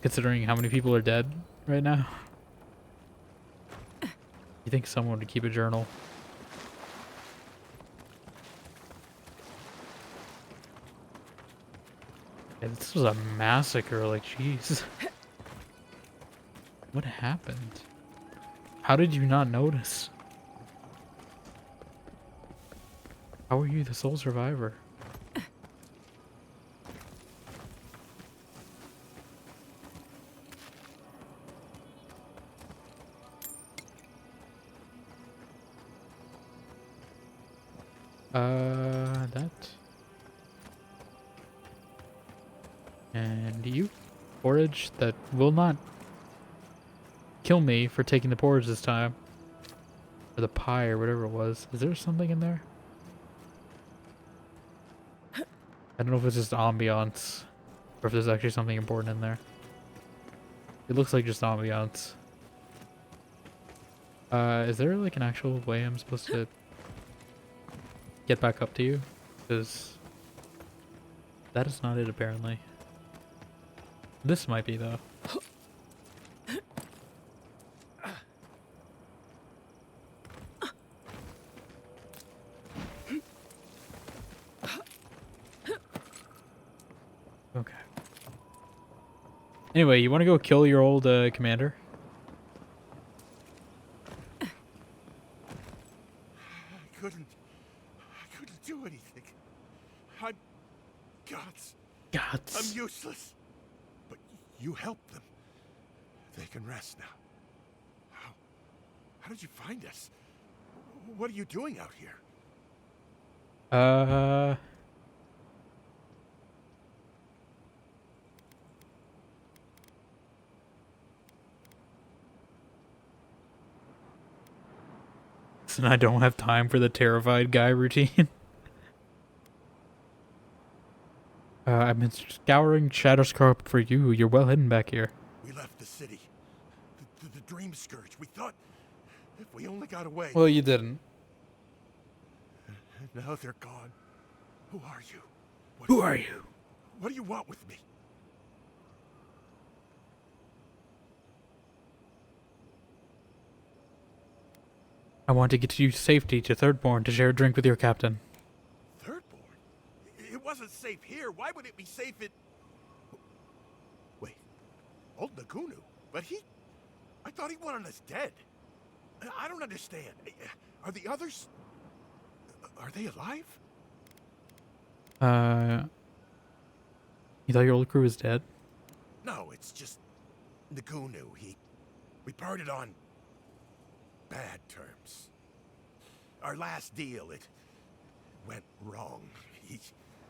Considering how many people are dead right now. You think someone would keep a journal? Yeah, this was a massacre, like, jeez. What happened? How did you not notice? How are you the sole survivor? That. And you. Porridge that will not kill me for taking the porridge this time. Or the pie or whatever it was. Is there something in there? I don't know if it's just ambiance. Or if there's actually something important in there. It looks like just ambiance. Is there like an actual way I'm supposed to get back up to you? Because that is not it apparently. This might be though. Okay. Anyway, you want to go kill your old commander? I couldn't do anything. I'm gods. Gods. I'm useless. But you helped them. They can rest now. How did you find us? What are you doing out here? And I don't have time for the terrified guy routine. I've been scouring Xaurip for you. You're well hidden back here. We left the city. The Dream Scourge. We thought if we only got away. Well, you didn't. Now they're gone. Who are you? Who are you? What do you want with me? I want to get you safety to Thirdborn to share a drink with your captain. Thirdborn? It wasn't safe here. Why would it be safe in... Wait. Old Nagunu? But I thought he wanted us dead. I don't understand. Are the others... Are they alive? You thought your old crew was dead? No, it's just... Nagunu. We parted on... bad terms. Our last deal, it went wrong.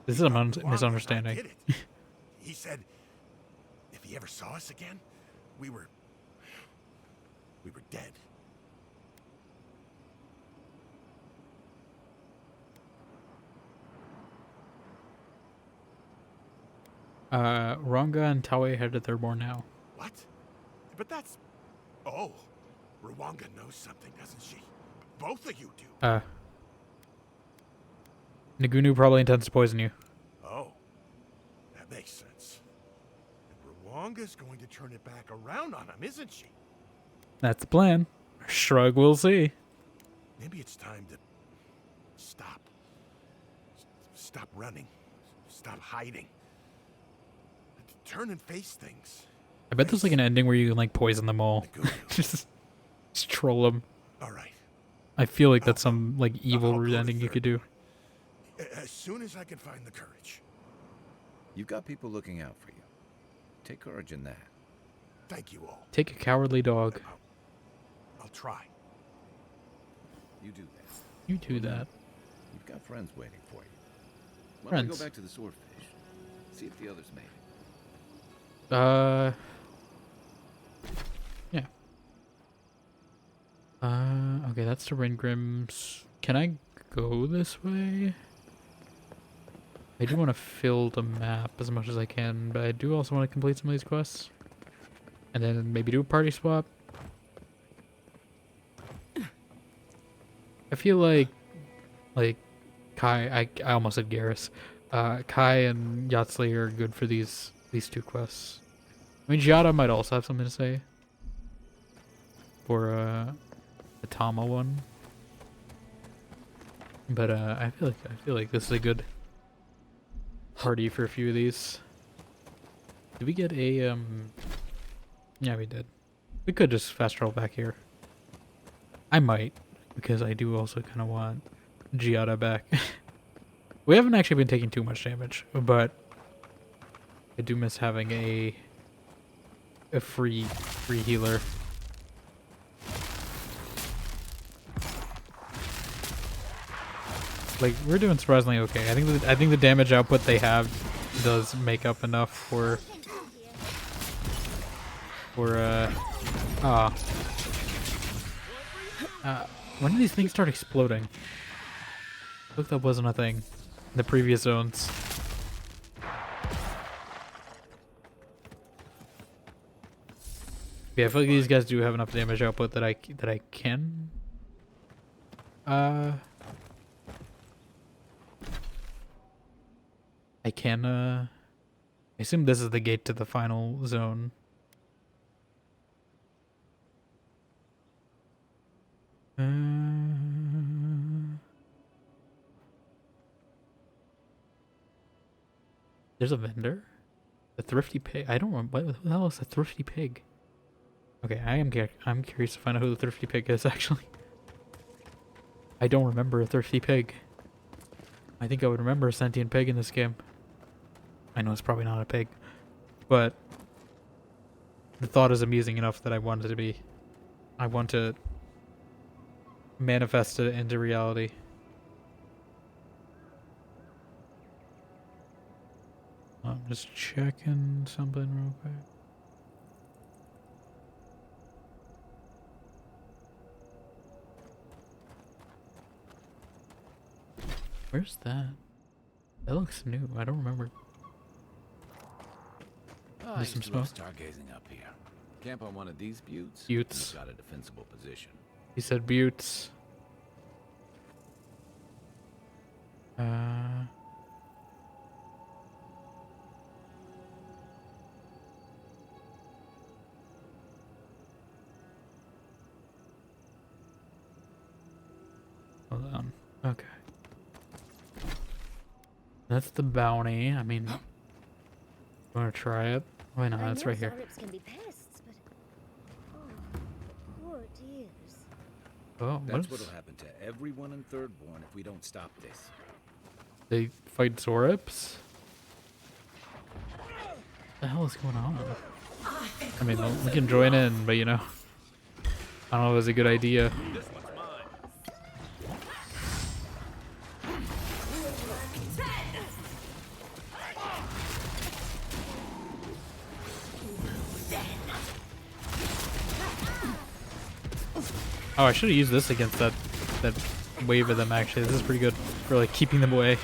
This is a misunderstanding. Did it. He said if he ever saw us again, we were dead. Ranga and Tawe head to Thirdborn now. What? But that's... Oh. Rwanga knows something, doesn't she? Both of you do. Nagunu probably intends to poison you. Oh. That makes sense. And Rwanga's going to turn it back around on him, isn't she? That's the plan. Shrug, we'll see. Maybe it's time to... stop. Stop running. Stop hiding. Turn and face things. I bet there's like an ending where you can like poison them all. just troll them. All right. I feel like that's some like evil ending you could do. As soon as I can find the courage. You've got people looking out for you. Take courage in that. Thank you all. Take a cowardly dog. I'll try. You do that. You do that. You've got friends waiting for you. Why don't we Friends? go back to the swordfish? See if the others made it. Yeah. Okay, that's to Ringrim's. Can I go this way? I do want to fill the map as much as I can, but I do also want to complete some of these quests. And then maybe do a party swap. I feel like Kai, I almost said Garrus. Kai and Yatsli are good for these two quests. I mean, Giada might also have something to say for the Tama one, but I feel like this is a good party for a few of these. Did we get a Yeah, we did. We could just fast travel back here. I might, because I do also kind of want Giada back. We haven't actually been taking too much damage, but I do miss having a free healer. like we're doing surprisingly okay. I think the damage output they have does make up enough for when did these things start exploding? Look, that wasn't a thing in the previous zones. Yeah, I feel like these guys do have enough damage output that I can I assume this is the gate to the final zone. There's a vendor? The thrifty pig? I don't remember. What the hell is a thrifty pig? Okay, I'm curious to find out who the thrifty pig is, actually. I don't remember a thrifty pig. I think I would remember a sentient pig in this game. I know it's probably not a pig, but the thought is amusing enough that I want it to be. I want to manifest it into reality. I'm just checking something real quick. Where's that? That looks new. I don't remember. There's some smoke. Stargazing up here. Camp on one of these buttes. Buttes. Got a defensible position. He said buttes. Hold on. Okay. That's the bounty. I mean, want to try it? Why not? It's right here. Xaurips can be pests, but poor dears. Oh, That's what'll happen to everyone in Thirdborn if we don't stop this. They fight Xaurips? What the hell is going on? I mean, we can join in, but you know, I don't know if it's a good idea. This one's mine. Oh, I should have used this against that wave of them, actually. This is pretty good for like keeping them away.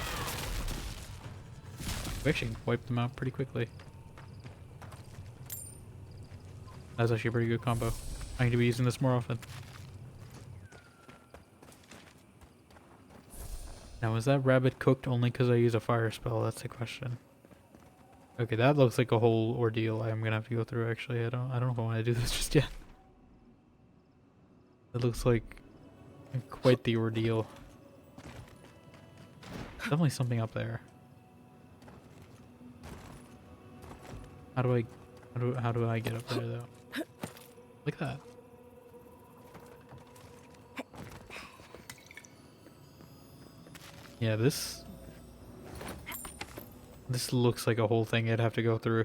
We actually wiped them out pretty quickly. That's actually a pretty good combo. I need to be using this more often. Now, is that rabbit cooked only because I use a fire spell? That's the question. Okay, that looks like a whole ordeal I'm gonna have to go through, actually. I don't know if I want to do this just yet. It looks like quite the ordeal. Definitely something up there. How do I get up there though? Like that. Yeah, this looks like a whole thing I'd have to go through.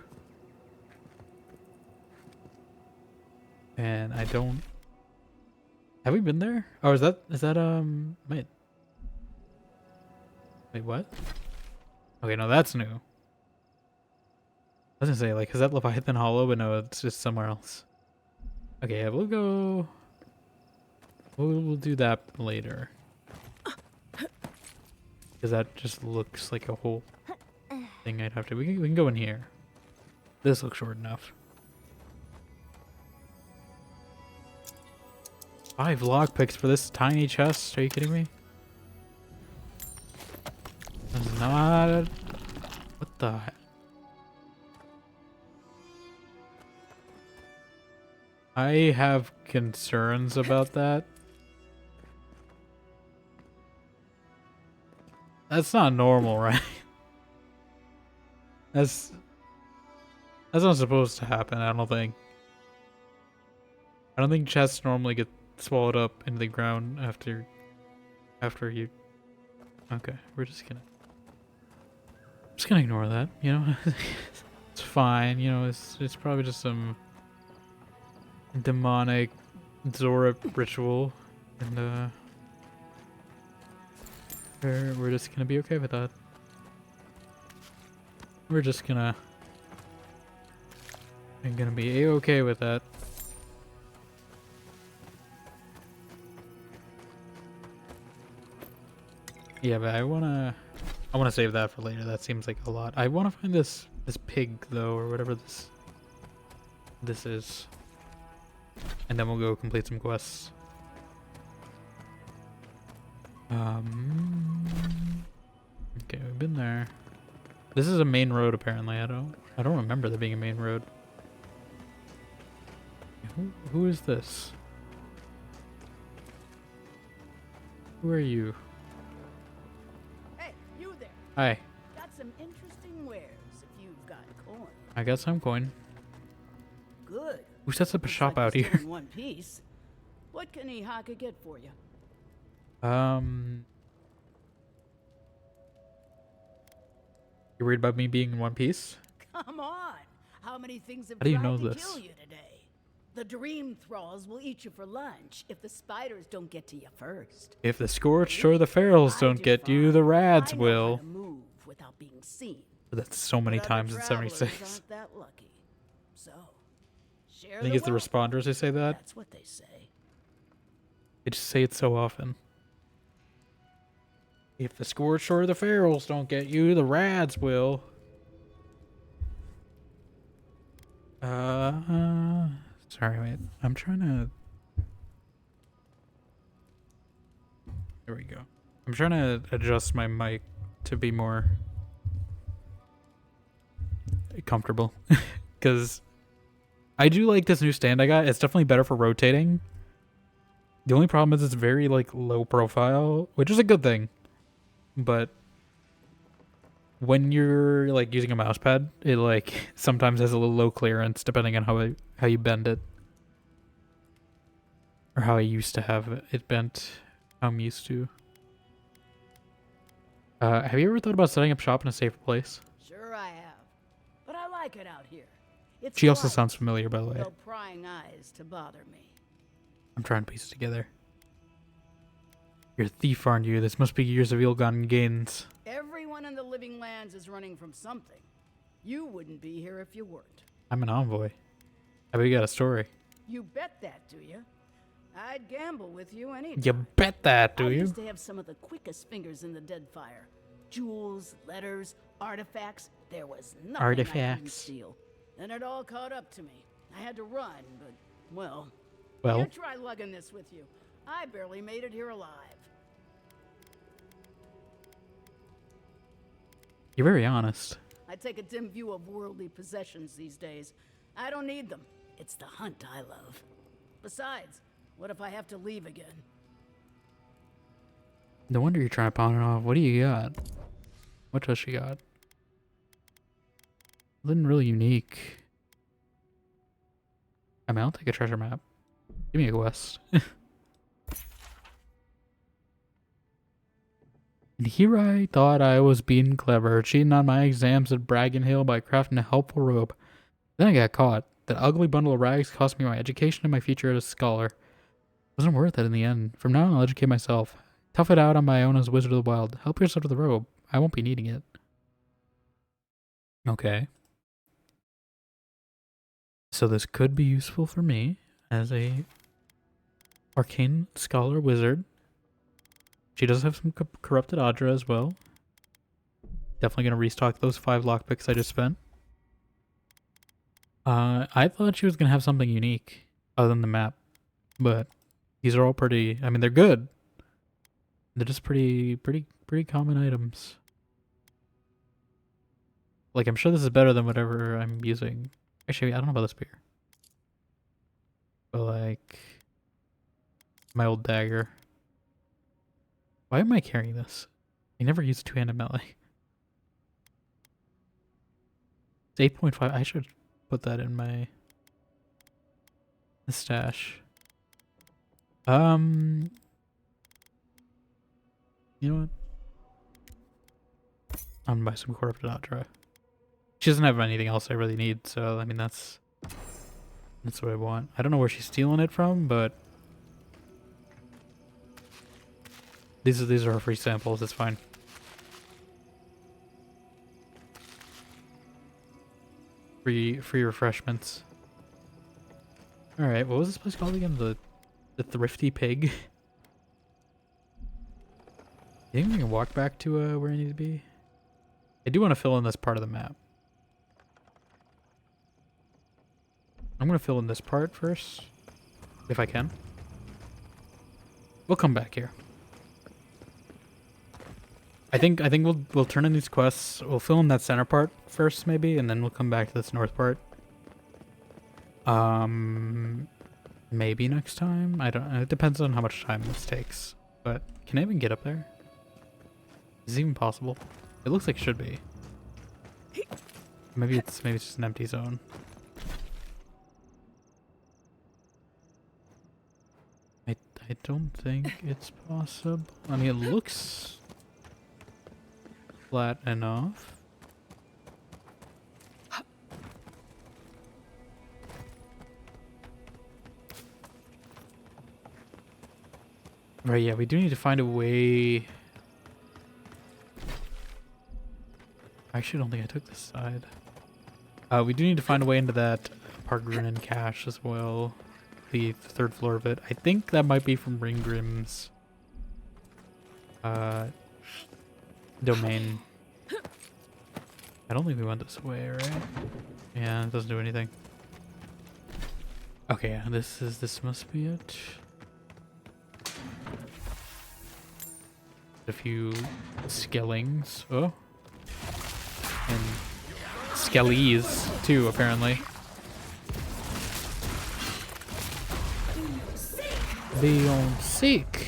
And I don't. Have we been there? Oh, is that wait, what? Okay, no, that's new. I was gonna say, like, is that Leviathan Hollow? But no, it's just somewhere else. Okay, yeah, we'll go. We'll do that later. Because that just looks like a whole thing I'd have to. We can go in here. This looks short enough. 5 lockpicks for this tiny chest? Are you kidding me? That's not. What the heck? I have concerns about that. That's not normal, right? That's not supposed to happen, I don't think. I don't think chests normally get swallowed up into the ground after you. Okay, we're just gonna ignore that, you know. It's fine, you know. It's probably just some demonic Xaurip ritual, and We're just gonna be okay with that. We're just gonna... I'm gonna be a-okay with that. Yeah, but I wanna save that for later. That seems like a lot. I wanna find this pig though, or whatever this is, and then we'll go complete some quests. Okay, we've been there. This is a main road apparently. I don't remember there being a main road. Who is this? Who are you? Hey, you there. Hi. Got some interesting wares if you've got coin. I got some coin. Good. Who sets up a Looks shop like out you're here? still in one piece. What can Ihaka get for you? You worried about me being in one piece? Come on. How many things have How do you tried know to this? kill you today? The dream thralls will eat you for lunch if the spiders don't get to you first. If the scorched or the ferals don't get you, the rads I know how will. to move without being seen. But that's so many But other times in travelers 76. aren't that lucky. So, share I think it's the wealth. responders who say that. That's what they say. They just say it so often. If the scorched or the ferals don't get you, the rads will. Sorry, wait. I'm trying to... There we go. I'm trying to adjust my mic to be more comfortable. Because I do like this new stand I got. It's definitely better for rotating. The only problem is it's very, like, low profile, which is a good thing. But when you're, like, using a mouse pad, it, like, sometimes has a little low clearance depending on how you bend it. Or how I used to have it bent. How I'm used to. Have you ever thought about setting up shop in a safer place? Sure I have. But I like it out here. It's She also quiet. sounds familiar, by the way. No prying eyes to bother me. I'm trying to piece it together. You're a thief, aren't you? This must be years of ill-gotten gains. Everyone in the living lands is running from something. You wouldn't be here if you weren't. I'm an envoy. I bet you got a story. You bet that, do you? I'd gamble with you any You bet that, do I you? used to have some of the quickest fingers in the Deadfire. Jewels, letters, artifacts. There was nothing I couldn't Artifacts. steal. Then it all caught up to me. I had to run, but, well... Well. You try lugging this with you. I barely made it here alive. You're very honest. I take a dim view of worldly possessions these days. I don't need them. It's the hunt I love. Besides, what if I have to leave again? No wonder you're trying to pawn it off. What do you got? What does she got? Nothing really unique. I mean, I'll take a treasure map. Give me a quest. And here I thought I was being clever, cheating on my exams at Braggin Hill by crafting a helpful robe. Then I got caught. That ugly bundle of rags cost me my education and my future as a scholar. It wasn't worth it in the end. From now on, I'll educate myself. Tough it out on my own as Wizard of the Wild. Help yourself to the robe. I won't be needing it. Okay. So this could be useful for me as a arcane scholar wizard. She does have some corrupted Adra as well. Definitely gonna restock those 5 lockpicks I just spent. I thought she was gonna have something unique other than the map, but these are all pretty. I mean, they're good. They're just pretty common items. Like, I'm sure this is better than whatever I'm using. Actually, I don't know about this spear. But, like, my old dagger. Why am I carrying this? I never use two-handed melee. It's 8.5. I should put that in my stash. You know what? I'm gonna buy some corrupted Atra. She doesn't have anything else I really need, so I mean that's what I want. I don't know where she's stealing it from, but These are free samples. It's fine. Free refreshments. All right, what was this place called again? The Thrifty Pig. You think we can walk back to where I need to be? I do want to fill in this part of the map. I'm gonna fill in this part first, if I can. We'll come back here. I think we'll turn in these quests. We'll fill in that center part first, maybe, and then we'll come back to this north part. Maybe next time. I don't. It depends on how much time this takes. But can I even get up there? Is it even possible? It looks like it should be. Maybe it's just an empty zone. I don't think it's possible. I mean, it looks flat enough. Right, yeah, we do need to find a way. I actually don't think I took this side. We do need to find a way into that Pargrin cache as well. The third floor of it. I think that might be from Ringgrim's domain. I don't think we went this way, right? Yeah, it doesn't do anything. Okay, yeah, this must be it. A few skellings. Oh. And skellies too, apparently. Beyond sick.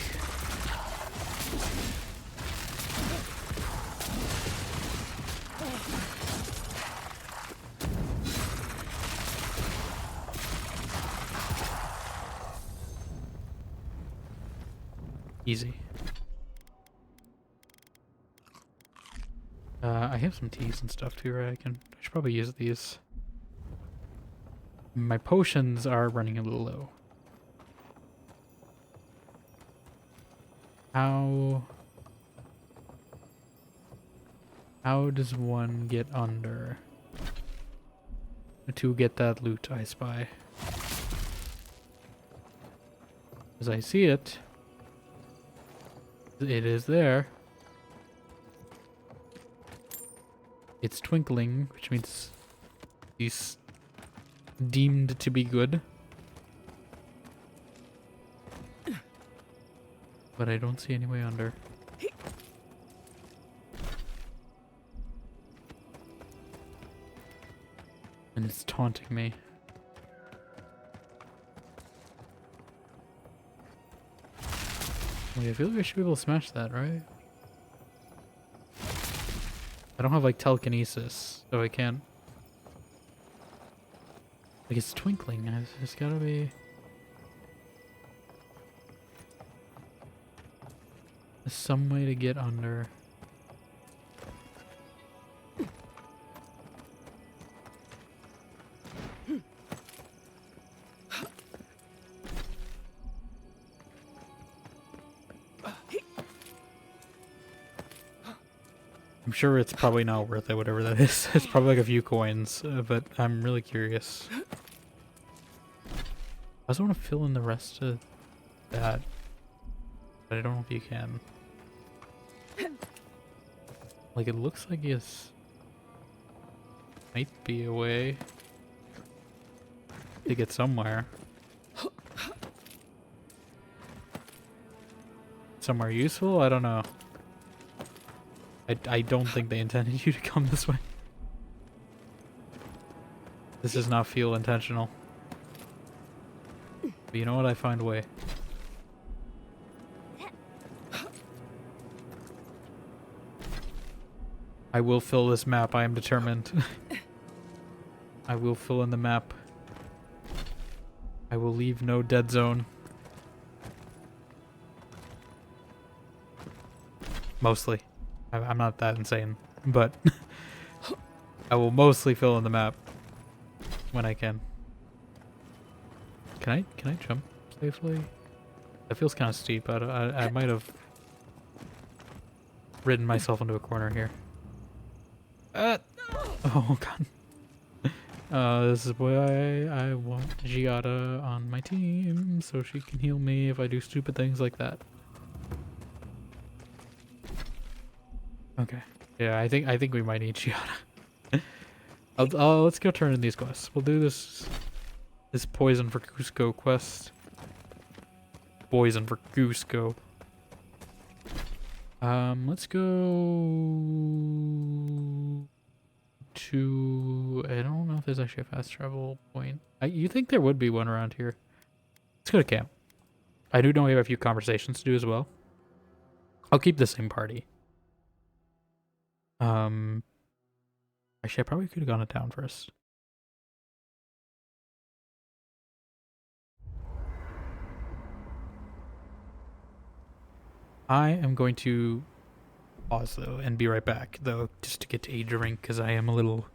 Easy. I have some teas and stuff too, right? I should probably use these. My potions are running a little low. How does one get under to get that loot I spy? As I see it, it is there. It's twinkling, which means he's deemed to be good. But I don't see any way under. And it's taunting me. Wait, I feel like I should be able to smash that, right? I don't have like telekinesis, so I can't. Like it's twinkling. There's gotta be. There's some way to get under. I'm sure it's probably not worth it, whatever that is. It's probably like a few coins, but I'm really curious. I also want to fill in the rest of that, but I don't know if you can. Like, it looks like it's might be a way to get somewhere. Somewhere useful? I don't know. I don't think they intended you to come this way. This does not feel intentional. But you know what? I find a way. I will fill this map. I am determined. I will fill in the map. I will leave no dead zone. Mostly. I'm not that insane, but I will mostly fill in the map when I can. Can I jump safely? That feels kind of steep. I might have ridden myself into a corner here. Oh god. This is why I want Giada on my team, so she can heal me if I do stupid things like that. Okay. Yeah, I think we might need Giada. Let's go turn in these quests. We'll do this poison for Cusco quest. Poison for Cusco. Let's go to... I don't know if there's actually a fast travel point. You think there would be one around here. Let's go to camp. I do know we have a few conversations to do as well. I'll keep the same party. Actually, I probably could have gone to town first. I am going to pause though and be right back though, just to get to a drink because I am a little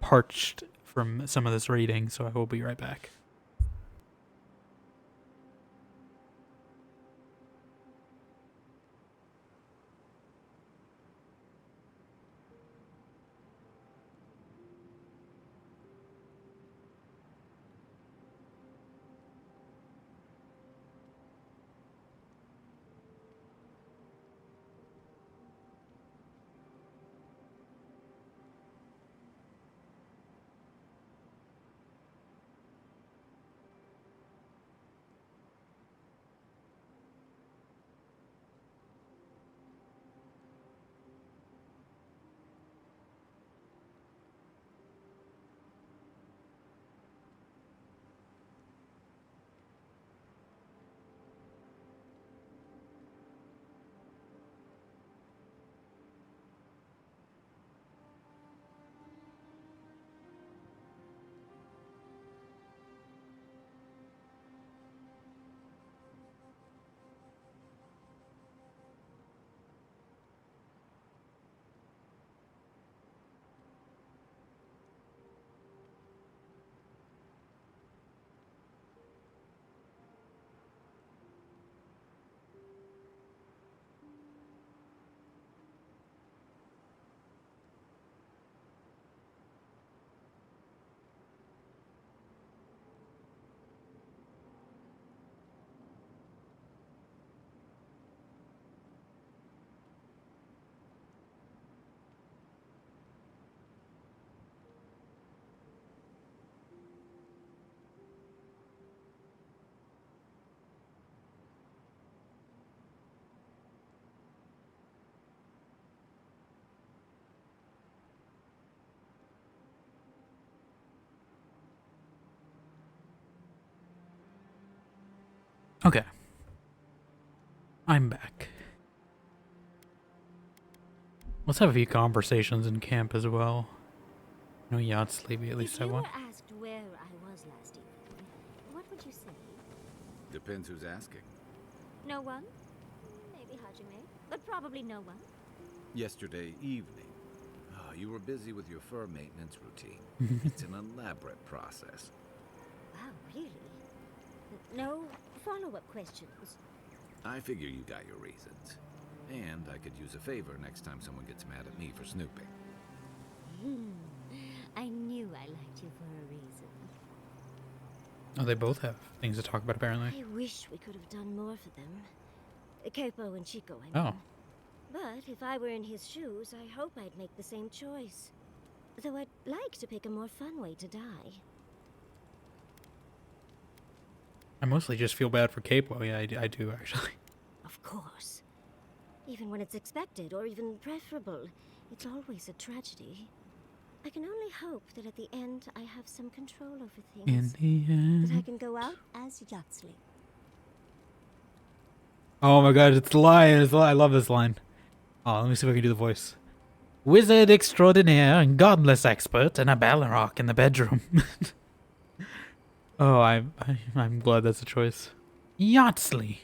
parched from some of this reading, so I will be right back. Okay. I'm back. Let's have a few conversations in camp as well. No yacht sleepy, at least I want. If you were asked where I was last evening, what would you say? Depends who's asking. No one? Maybe Hajime, but probably no one. Yesterday evening. You were busy with your fur maintenance routine. It's an elaborate process. Wow, really? No follow-up questions? I figure you got your reasons. And I could use a favor next time someone gets mad at me for snooping. I knew I liked you for a reason. Oh, they both have things to talk about, apparently. I wish we could have done more for them. Capo and Chico, I mean. Oh. But if I were in his shoes, I hope I'd make the same choice. Though I'd like to pick a more fun way to die. I mostly just feel bad for Capo. Yeah, I do, actually. Of course. Even when it's expected, or even preferable, it's always a tragedy. I can only hope that at the end I have some control over things. In the end. That I can go out as Yatsley. Oh my god, it's the line. It's the line. I love this line. Oh, let me see if I can do the voice. Wizard extraordinaire, godless expert, and a Balrog in the bedroom. Oh, I'm glad that's a choice. Yatsley.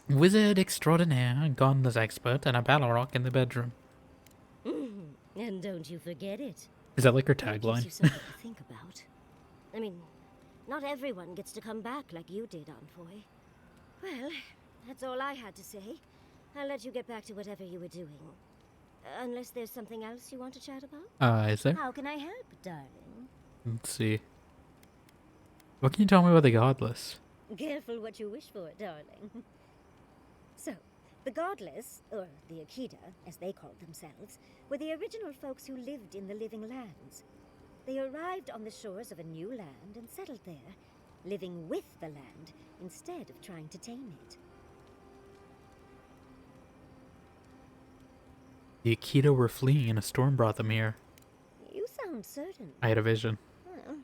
Wizard extraordinaire, godless expert, and a Balrog in the bedroom. And don't you forget it. Is that like her That gives tagline? you something to think about. I mean, not everyone gets to come back like you did, Envoy. Well, that's all I had to say. I'll let you get back to whatever you were doing. Unless there's something else you want to chat about? Is there? How can I help, darling? Let's see. What can you tell me about the Godless? Careful what you wish for, darling. So, the Godless, or the Akita, as they called themselves, were the original folks who lived in the Living Lands. They arrived on the shores of a new land and settled there, living with the land instead of trying to tame it. The Akita were fleeing and a storm brought them here. You sound certain. I had a vision. Well,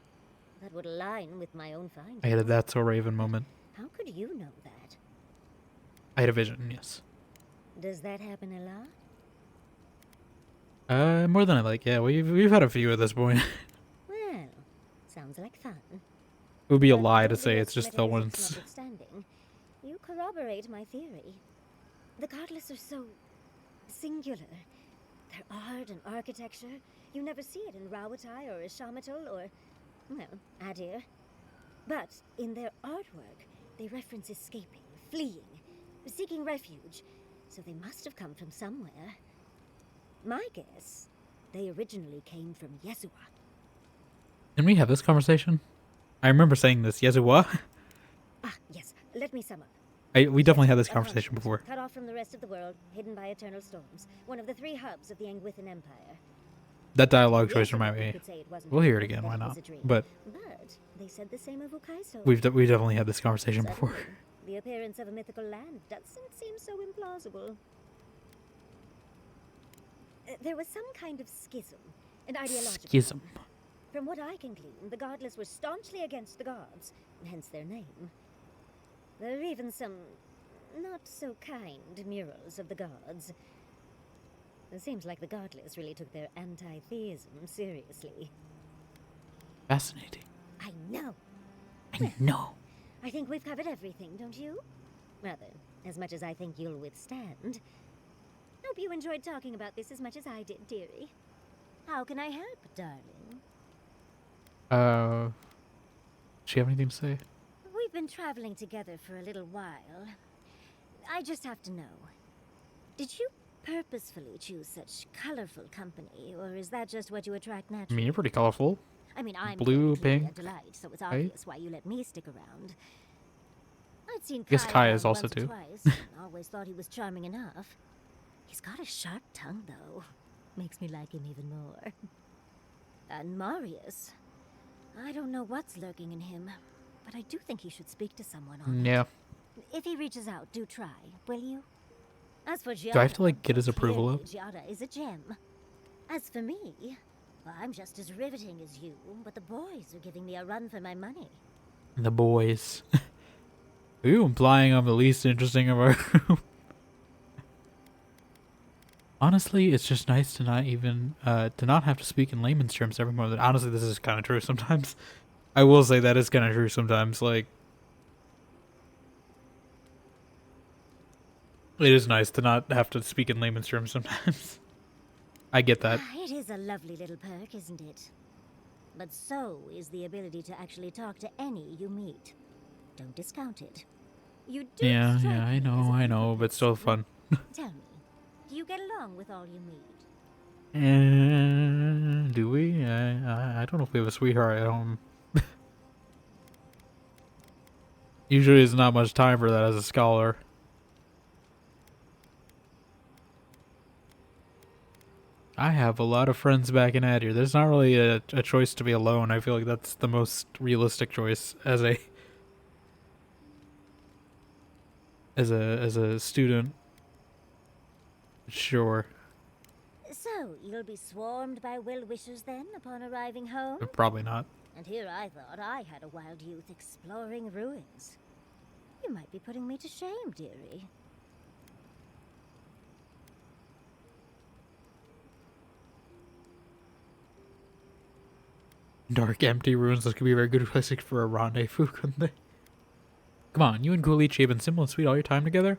that would align with my own findings. I had a That's So Raven moment. How could you know that? I had a vision, yes. Does that happen a lot? More than I like. Yeah, we've had a few at this point. Well, sounds like fun. It would be a But lie to all say the it's just the metaphysics ones. notwithstanding, you corroborate my theory. The Godless are so singular. Their art and architecture, you never see it in Rawatai or Ishamatal or, well, Adir. But in their artwork, they reference escaping, fleeing, seeking refuge, so they must have come from somewhere. My guess, they originally came from Yesua. Didn't we have this conversation? I remember saying this. Yezua? Ah, yes, let me sum up. We definitely had this A conversation continent, before. Cut off from the rest of the world, hidden by eternal storms. One of the 3 hubs of the Angwithan Empire. That dialogue choice Yes, reminded you me. could say it wasn't We'll hear it real, again, that why it was not? a dream. But But they said the same of Ukaiso. we definitely had this conversation before. Suddenly, the appearance of a mythical land doesn't seem so implausible. There was some kind of schism, an ideological Schism. one. From what I can glean, the Godless were staunchly against the gods, hence their name. There are even some not-so-kind murals of the gods. It seems like the Godless really took their anti-theism seriously. Fascinating. I know. I know. I think we've covered everything, don't you? Rather, as much as I think you'll withstand. Hope you enjoyed talking about this as much as I did, dearie. How can I help, darling? Does she have anything to say? We've been traveling together for a little while. I just have to know. Did you purposefully choose such colorful company, or is that just what you attract I naturally? mean, you're pretty colorful. I mean, I'm Blue, clearly pink, a delight, so it's right? obvious why you let me stick around. I'd seen Guess Kai is around also once or too. twice, and always thought he was charming enough. He's got a sharp tongue, though. Makes me like him even more. And Marius. I don't know what's lurking in him, but I do think he should speak to someone on Yeah. it. If he reaches out, do try, will you? As for Giada, Do I have to, like, get his approval up? Giada is a gem. As for me, well, I'm just as riveting as you, but the boys are giving me a run for my money. The boys. Are you implying I'm the least interesting of our group? Honestly, it's just nice to not even, to not have to speak in layman's terms every moment. Honestly, this is kind of true sometimes. I will say that is kind of true sometimes. Like, it is nice to not have to speak in layman's terms sometimes. I get that. It is a lovely little perk, isn't it? But so is the ability to actually talk to any you meet. Don't discount it. You do Yeah, strike I me as a know, people but still fun. Tell me, do you get along with all you meet? Do we? I don't know if we have a sweetheart at home. Usually there's not much time for that as a scholar. I have a lot of friends back in Adir. There's not really a choice to be alone. I feel like that's the most realistic choice as a student. Sure. So, you'll be swarmed by well-wishers then, upon arriving home? Probably not. And here I thought I had a wild youth exploring ruins. You might be putting me to shame, dearie. Dark, empty ruins. This could be a very good place for a rendezvous, couldn't they? Come on, you and Kulichi have been simple and sweet all your time together?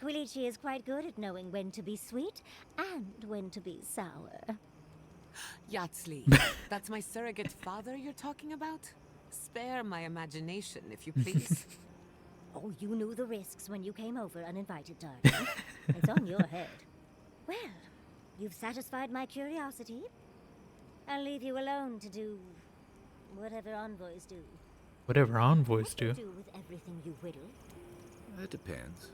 Quilichi is quite good at knowing when to be sweet and when to be sour. Yatsli, that's my surrogate father you're talking about? Spare my imagination, if you please. Oh, you knew the risks when you came over uninvited, darling. It's on your head. Well, you've satisfied my curiosity. I'll leave you alone to do whatever envoys do. Whatever envoys do. What do you do with everything you whittle? It depends.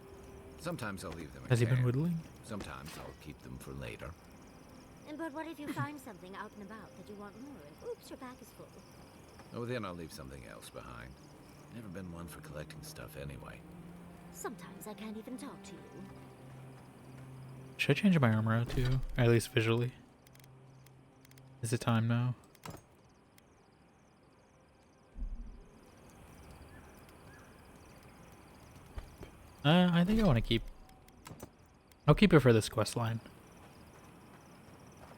Sometimes I'll leave them in Has he been camp. whittling? Sometimes I'll keep them for later. But what if you find something out and about that you want more and oops, your back is full? Oh, then I'll leave something else behind. Never been one for collecting stuff anyway. Sometimes I can't even talk to you. Should I change my armor out too? Or at least visually. Is it time now? I think I want to keep... I'll keep it for this quest line.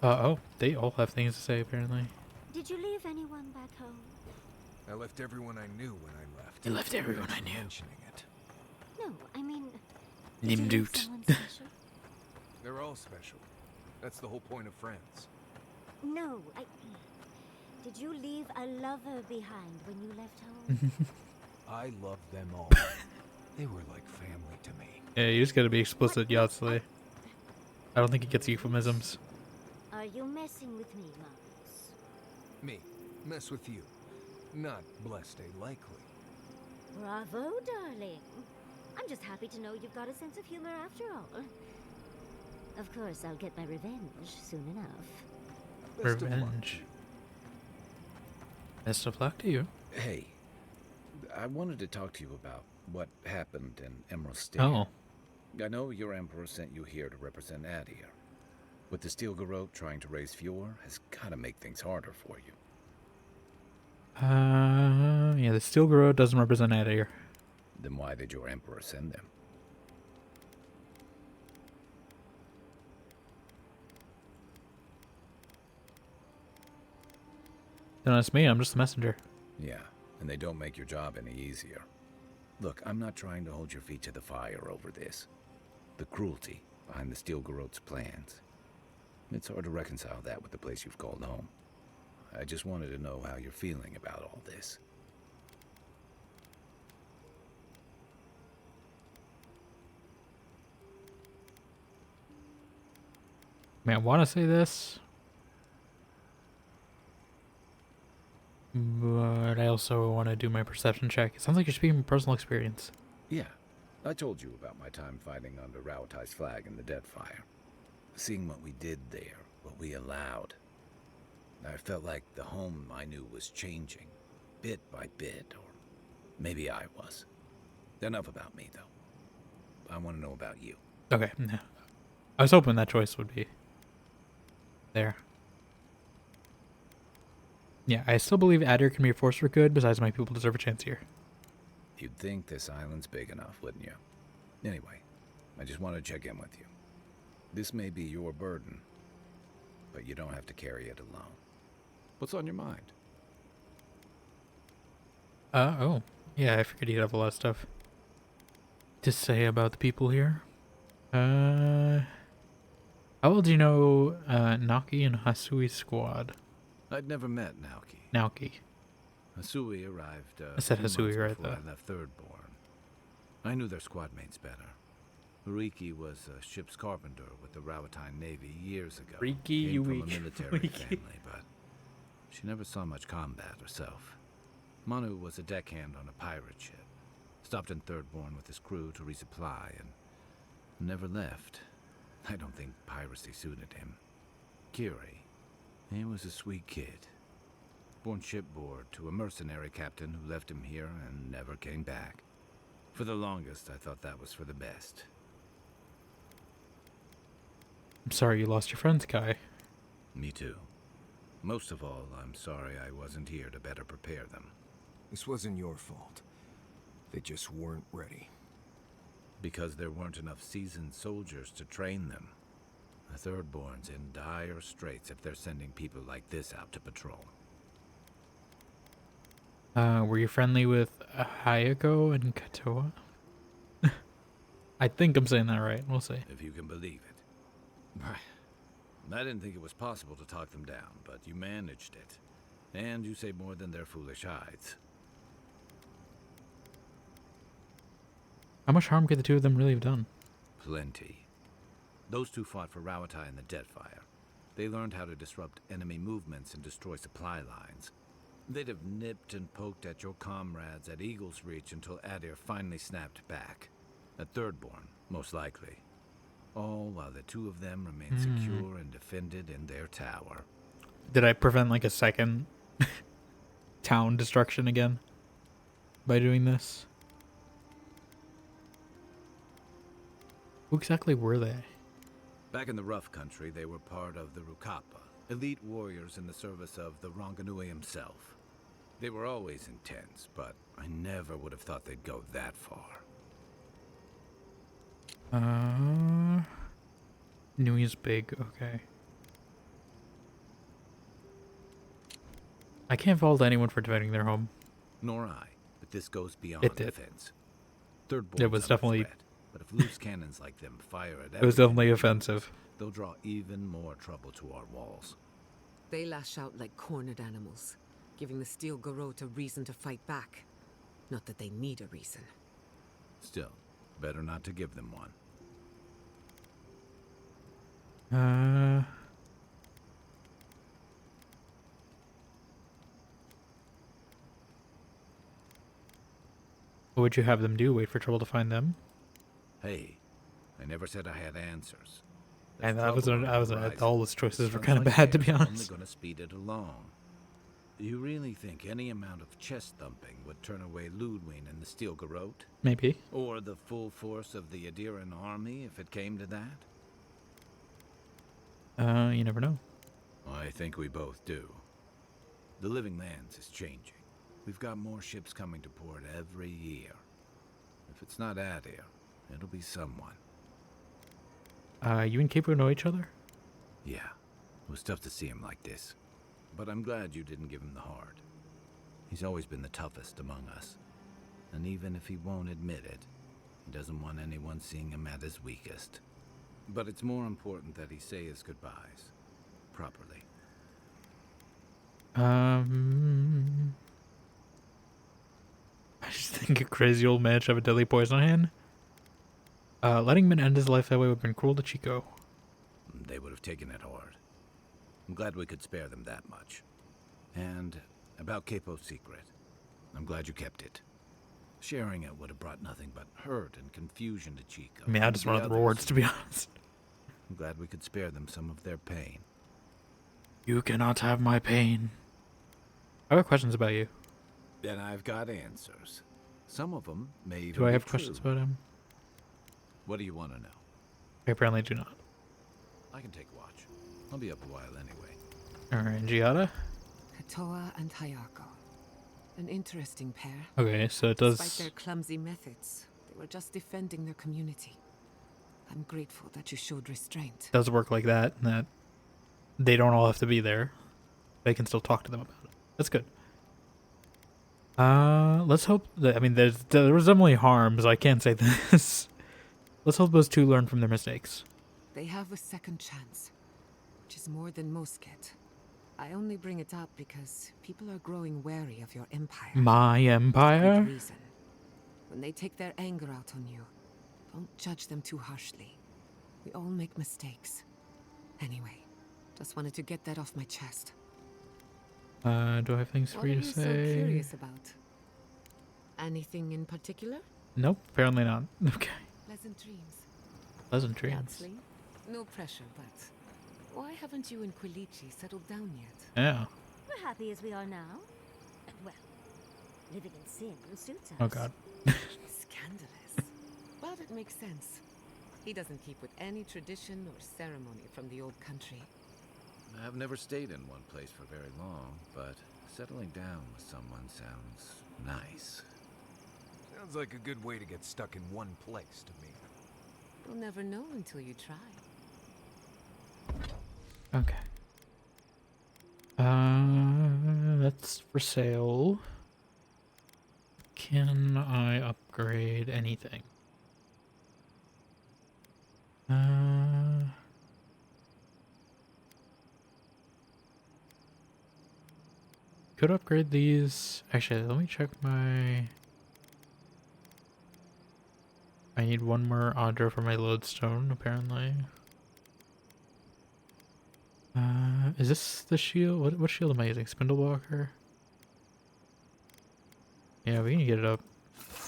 Oh, they all have things to say apparently. Did you leave anyone back home? I left everyone I knew when I left. You left everyone I knew. Mentioning it. No, I mean... did you leave Nimdut. someone special? They're all special. That's the whole point of friends. No, did you leave a lover behind when you left home? I loved them all. They were like family to me. Yeah, you just gotta be explicit, Yatsley. I don't think it gets euphemisms. Are you messing with me, Miles? Me? Mess with you. Not blessed a likely. Bravo, darling. I'm just happy to know you've got a sense of humor after all. Of course, I'll get my revenge soon enough. Best of luck. Revenge. Best of luck to you. Hey, I wanted to talk to you about what happened in Emerald State. Oh. I know your emperor sent you here to represent Adir. With the Steel Garrote trying to raise Fjord has got to make things harder for you. Yeah, the Steel Garrote doesn't represent Adir. Then why did your emperor send them? Don't ask me, I'm just the messenger. Yeah, and they don't make your job any easier. Look, I'm not trying to hold your feet to the fire over this. The cruelty behind the Steel Garrote's plans. It's hard to reconcile that with the place you've called home. I just wanted to know how you're feeling about all this. I mean, I want to say this, but I also want to do my perception check. It sounds like you're speaking from personal experience. Yeah, I told you about my time fighting under Rauatai's flag in the Deadfire. Seeing what we did there, what we allowed. I felt like the home I knew was changing, bit by bit, or maybe I was. Enough about me, though. I want to know about you. Okay, no. I was hoping that choice would be there. Yeah, I still believe Adir can be a force for good, besides my people deserve a chance here. You'd think this island's big enough, wouldn't you? Anyway, I just want to check in with you. This may be your burden, but you don't have to carry it alone. What's on your mind? Oh. Yeah, I figured he'd have a lot of stuff to say about the people here. How well do you know Naki and Hasui's squad? I'd never met Naoki. Naoki. Hasui arrived I said few Hasui months right before there. I left Thirdborn. I knew their squad mates better. Riki was a ship's carpenter with the Rauatai Navy years ago. Riki, Came you from a weak. military Riki. family, but she never saw much combat herself. Manu was a deckhand on a pirate ship. Stopped in Thirdborn with his crew to resupply and never left. I don't think piracy suited him. Kiri, he was a sweet kid. Born shipboard to a mercenary captain who left him here and never came back. For the longest, I thought that was for the best. I'm sorry you lost your friends, Kai. Me too. Most of all, I'm sorry I wasn't here to better prepare them. This wasn't your fault. They just weren't ready. Because there weren't enough seasoned soldiers to train them. The Thirdborn's in dire straits if they're sending people like this out to patrol. Were you friendly with Hayako and Katoa? I think I'm saying that right. We'll see. If you can believe it. I didn't think it was possible to talk them down, but you managed it. And you say more than their foolish hides. How much harm could the two of them really have done? Plenty. Those two fought for Rawatai in the Deadfire. They learned how to disrupt enemy movements and destroy supply lines. They'd have nipped and poked at your comrades at Eagle's Reach until Adir finally snapped back. At Thirdborn, most likely. All while the two of them remained secure and defended in their tower. Did I prevent like a second town destruction again by doing this? Who exactly were they? Back in the rough country, they were part of the Rukapa, elite warriors in the service of the Ranganui himself. They were always intense, but I never would have thought they'd go that far. Nui is big, okay. I can't fault anyone for defending their home. Nor I, but this goes beyond It did. defense. Thirdborn's It was under definitely... threat, but if loose cannons like them fire at It was everything, definitely offensive. they'll draw even more trouble to our walls. They lash out like cornered animals, giving the Steel Garrote a reason to fight back. Not that they need a reason. Still, better not to give them one. What would you have them do? Wait for trouble to find them? Hey, I never said I had answers. And There's all those choices were Sounds kind of like bad, to they're be only honest. gonna speed it along. You really think any amount of chest thumping would turn away Ludwig and the Steel Garrote? Maybe. Or the full force of the Adiran army, if it came to that? You never know. I think we both do. The Living Lands is changing. We've got more ships coming to port every year. If it's not Adir, it'll be someone. You and Capo know each other? Yeah, it was tough to see him like this. But I'm glad you didn't give him the hard. He's always been the toughest among us. And even if he won't admit it, he doesn't want anyone seeing him at his weakest. But it's more important that he say his goodbyes. Properly. I just think a crazy old man should have a deadly poison on hand. Letting him end his life that way would have been cruel to Chico. They would have taken it hard. I'm glad we could spare them that much. And about Capo's secret, I'm glad you kept it. Sharing it would have brought nothing but hurt and confusion to Chico. I mean, I and just the wanted the others. rewards, to be honest. I'm glad we could spare them some of their pain. You cannot have my pain. I have questions about you. And I've got answers. Some of them may even Do I be have true. questions about him? What do you want to know? I apparently do not. I can take watch. I'll be up a while anyway. Alright, Giada? Katoa and Hayako. An interesting pair. Okay, so it does... Despite their clumsy methods, they were just defending their community. I'm grateful that you showed restraint. does work like that they don't all have to be there. They can still talk to them about it. That's good. Let's hope that, I mean, there was definitely harm, so I can't say this. Let's hope those two learn from their mistakes. They have a second chance, which is more than most get. I only bring it up because people are growing wary of your empire. My For empire? good reason. When they take their anger out on you, don't judge them too harshly. We all make mistakes. Anyway, just wanted to get that off my chest. Do I have things What for are you you to so say? curious about? Anything in particular? Nope, apparently not. Okay. Pleasant dreams. Pleasant dreams. Yardsley? No pressure, but why haven't you and Quilici settled down yet? Yeah. We're happy as we are now. Well, living in sin suits us. Oh god. Scandalous. But it makes sense. He doesn't keep with any tradition or ceremony from the old country. I've never stayed in one place for very long, but settling down with someone sounds nice. Sounds like a good way to get stuck in one place to me. You'll never know until you try. Okay. That's for sale. Can I upgrade anything? Could upgrade these. Actually, let me check my... I need one more Audra for my lodestone, apparently. Is this the shield? What shield am I using? Spindlewalker? Yeah, we can get it up,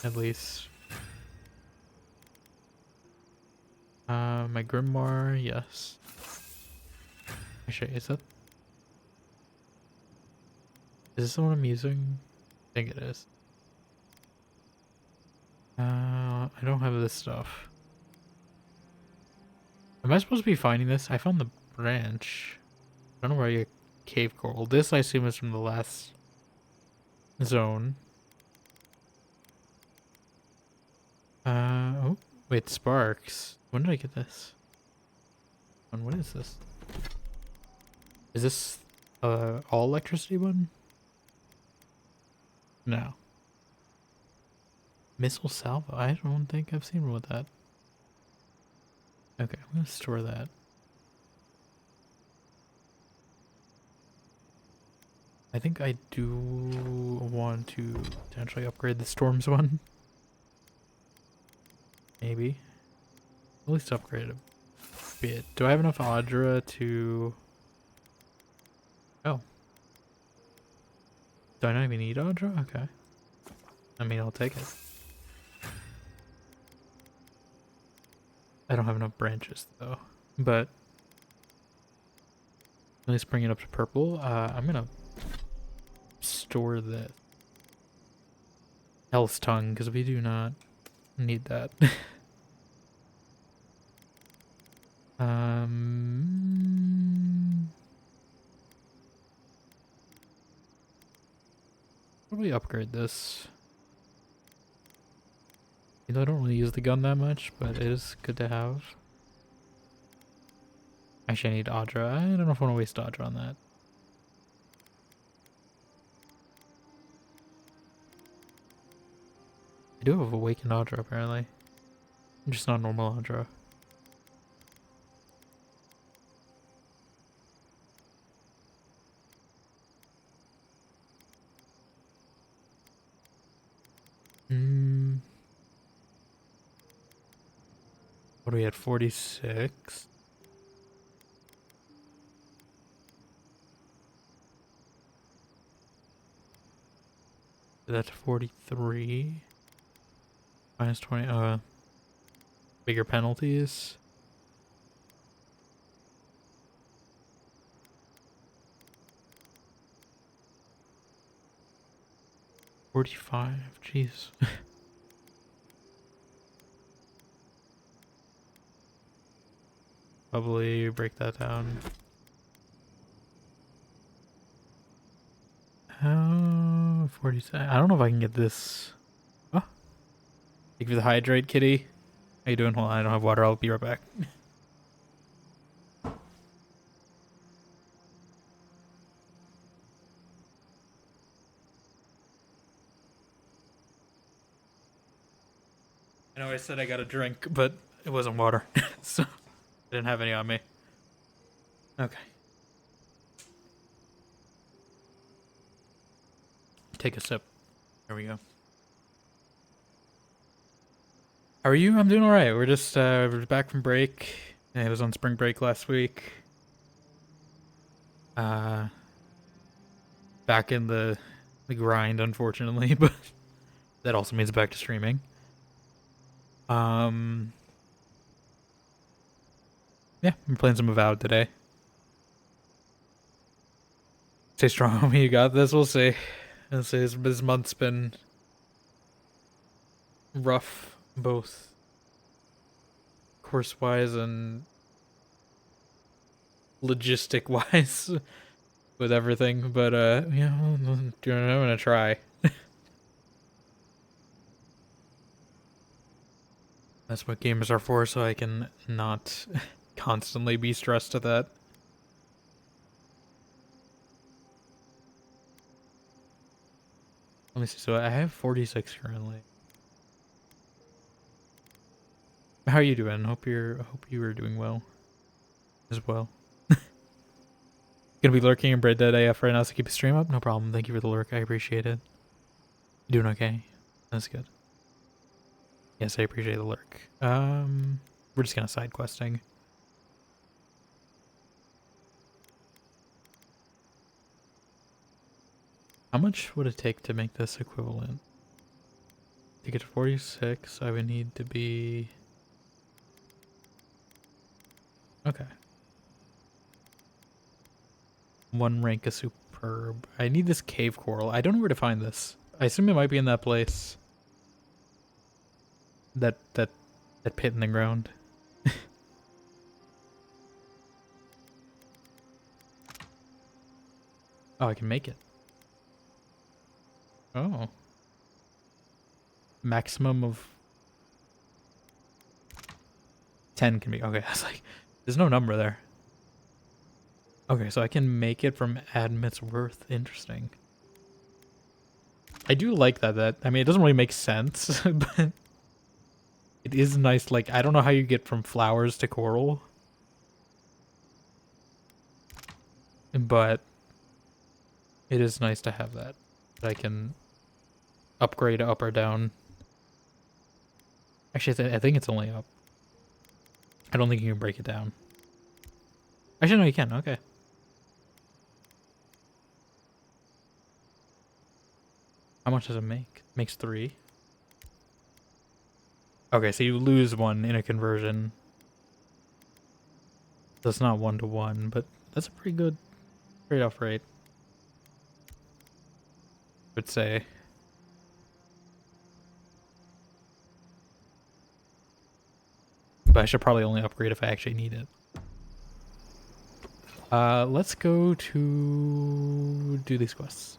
at least. My grimoire, yes. Actually, is this the one I'm using? I think it is. I don't have this stuff. Am I supposed to be finding this? I found the branch. I don't know where I get cave coral. This I assume is from the last zone. Oh, wait, sparks. When did I get this? And what is this? Is this all electricity one? No. Missile salvo? I don't think I've seen one with that. Okay, I'm gonna store that. I think I do want to potentially upgrade the storms one. Maybe. At least upgrade it a bit. Do I have enough Audra to... Oh. Do I not even need Audra? Okay. I mean, I'll take it. I don't have enough branches, though. But... at least bring it up to purple. I'm gonna... store this. Hell's Tongue, because we do not need that. Probably upgrade this. You know, I don't really use the gun that much, but it is good to have. Actually, I need Audra. I don't know if I want to waste Audra on that. I do have Awakened Audra, apparently. Just not normal Audra. What are we at? 46? That's 43. Minus 20. Bigger penalties. $45. Jeez. Probably break that down. 47. I don't know if I can get this. Oh. Thank you for the hydrate, kitty. How you doing? Hold on, I don't have water. I'll be right back. I know I said I got a drink, but it wasn't water, so I didn't have any on me. Okay. Take a sip. There we go. How are you? I'm doing alright. We're just we're back from break. I was on spring break last week. Back in the grind, unfortunately, but that also means back to streaming. Yeah, I'm playing some AVOWED today. Stay strong, homie. You got this. We'll see. I'll say this month's been rough, both course-wise and logistic-wise with everything. But yeah, I'm gonna try. That's what gamers are for, so I can not constantly be stressed at that. Let me see. So I have 46 currently. How are you doing? Hope you are doing well as well. Gonna be lurking in Bread Dead AF right now, so keep the stream up. No problem. Thank you for the lurk. I appreciate it. You doing okay? That's good. Yes, I appreciate the lurk. We're just kind of side questing. How much would it take to make this equivalent? To get to 46, I would need to be... Okay. 1 rank of superb. I need this cave coral. I don't know where to find this. I assume it might be in that place. That pit in the ground. Oh, I can make it. Oh. Maximum of 10 can be. Okay, I was like, there's no number there. Okay, so I can make it from Admit's Worth. Interesting. I do like that. I mean, it doesn't really make sense, but it is nice. Like, I don't know how you get from flowers to coral, but it is nice to have that. I can upgrade up or down. Actually, I think it's only up. I don't think you can break it down. Actually, no, you can. Okay. How much does it make? It makes 3. Okay, so you lose 1 in a conversion. That's not 1-to-1, but that's a pretty good trade-off rate, I would say. But I should probably only upgrade if I actually need it. Let's go to do these quests.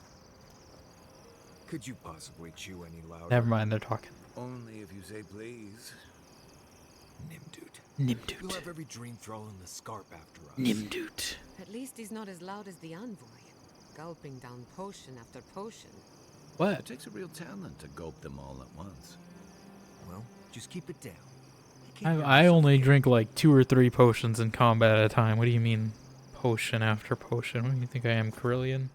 Could you possibly chew any louder? Never mind, they're talking. Only if you say please. Nimdude. Nimdude. We'll have every dream thrall in the Scarp after us. Nimdude. At least he's not as loud as the envoy, gulping down potion after potion. What? It takes a real talent to gulp them all at once. Well, just keep it down. I only drink like 2 or 3 potions in combat at a time. What do you mean, potion after potion? What do you think I am, Carillion?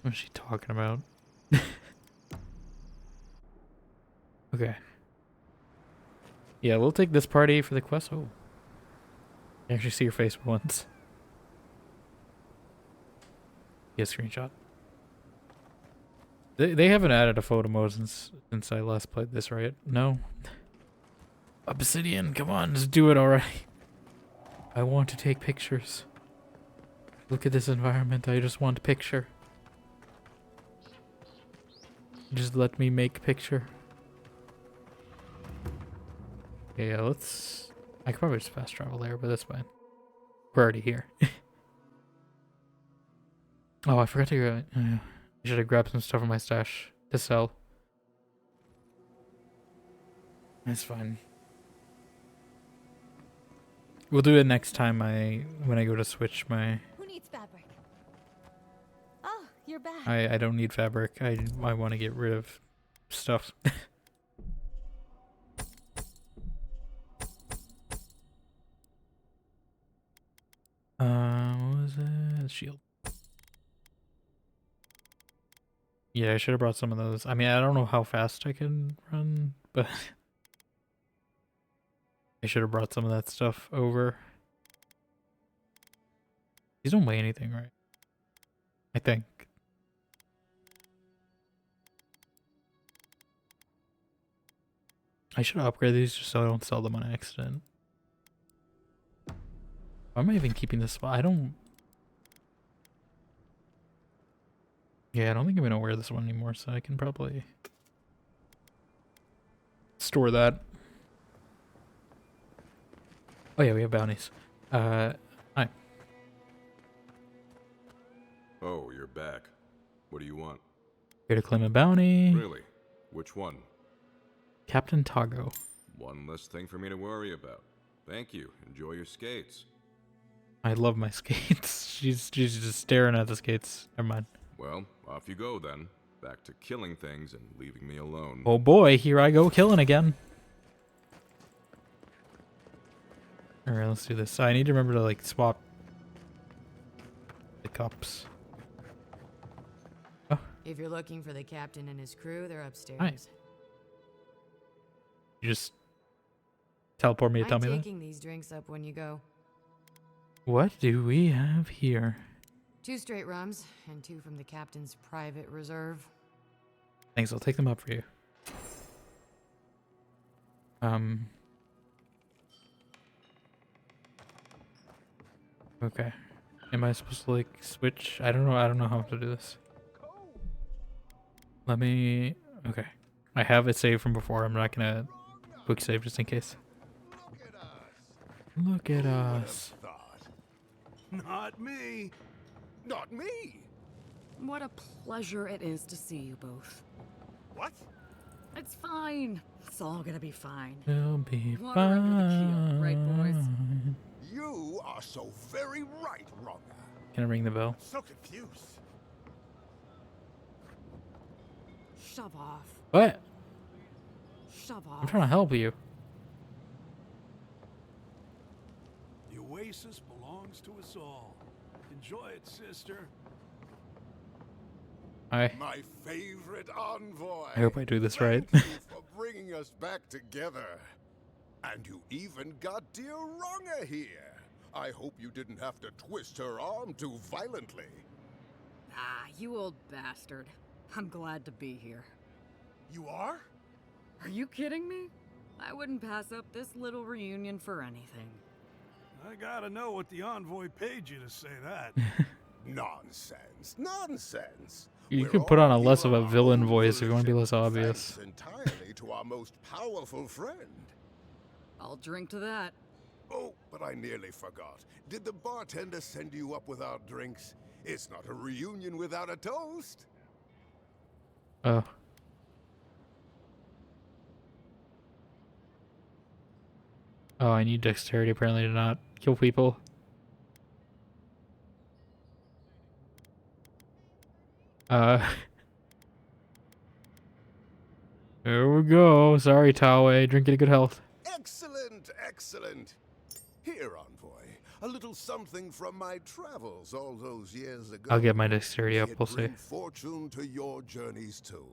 What is she talking about? Okay. Yeah, we'll take this party for the quest. Oh. I actually see your face once. Yeah, screenshot. They haven't added a photo mode since I last played this, right? No? Obsidian, come on, just do it already. I want to take pictures. Look at this environment, I just want a picture. Just let me make a picture. Yeah, let's... I could probably just fast travel there, but that's fine. We're already here. Oh, I forgot to grab... I should have grabbed some stuff from my stash to sell. That's fine. We'll do it next time when I go to switch my... Who needs fabric? Oh, you're back. I don't need fabric. I want to get rid of stuff. What was it? Shield. Yeah, I should have brought some of those. I mean, I don't know how fast I can run, but I should have brought some of that stuff over. These don't weigh anything, right? I think. I should upgrade these just so I don't sell them on accident. Why am I even keeping this spot? I don't... Yeah, I don't think I'm gonna wear this one anymore, so I can probably store that. Oh yeah, we have bounties. Hi. Oh, you're back. What do you want? Here to claim a bounty. Really? Which one? Captain Tago. One less thing for me to worry about. Thank you. Enjoy your skates. I love my skates. She's just staring at the skates. Never mind. Well, off you go then. Back to killing things and leaving me alone. Oh boy, here I go killing again. Alright, let's do this. I need to remember to like swap the cups. Oh, If you're looking for the captain and his crew, they're upstairs. Hi. You just teleport me to tell I'm me that? taking these drinks up when you go. What do we have here? 2 straight rums, and 2 from the captain's private reserve. Thanks, I'll take them up for you. Okay. Am I supposed to like switch? I don't know how to do this. Let me, okay. I have it saved from before. I'm not gonna quick save just in case. Look at us. Not me. Not me! What a pleasure it is to see you both. What? It's fine. It's all gonna be fine. It'll be Water under the keel, right, boys? fine. You are so very right, Ronga. Can I ring the bell? I'm so confused. Shove off. What? Shove off. I'm trying to help you. The oasis belongs to us all. Enjoy it, sister. Hi. My favorite envoy. I hope I do this right. Thank you for bringing us back together. And you even got dear Ronga here. I hope you didn't have to twist her arm too violently. Ah, you old bastard. I'm glad to be here. You are? Are you kidding me? I wouldn't pass up this little reunion for anything. I gotta know what the envoy paid you to say that. Nonsense. Nonsense. You could put on a less of a villain voice if you want to be less obvious. Thanks entirely to our most powerful friend. I'll drink to that. Oh, but I nearly forgot. Did the bartender send you up without drinks? It's not a reunion without a toast. Oh. Oh, I need dexterity apparently to not kill people. There we go. Sorry, Tawe. Drink it to good health. Excellent, excellent. Here, envoy, a little something from my travels all those years ago. I'll get my dexterity up, May it we'll see. bring fortune to your journeys too.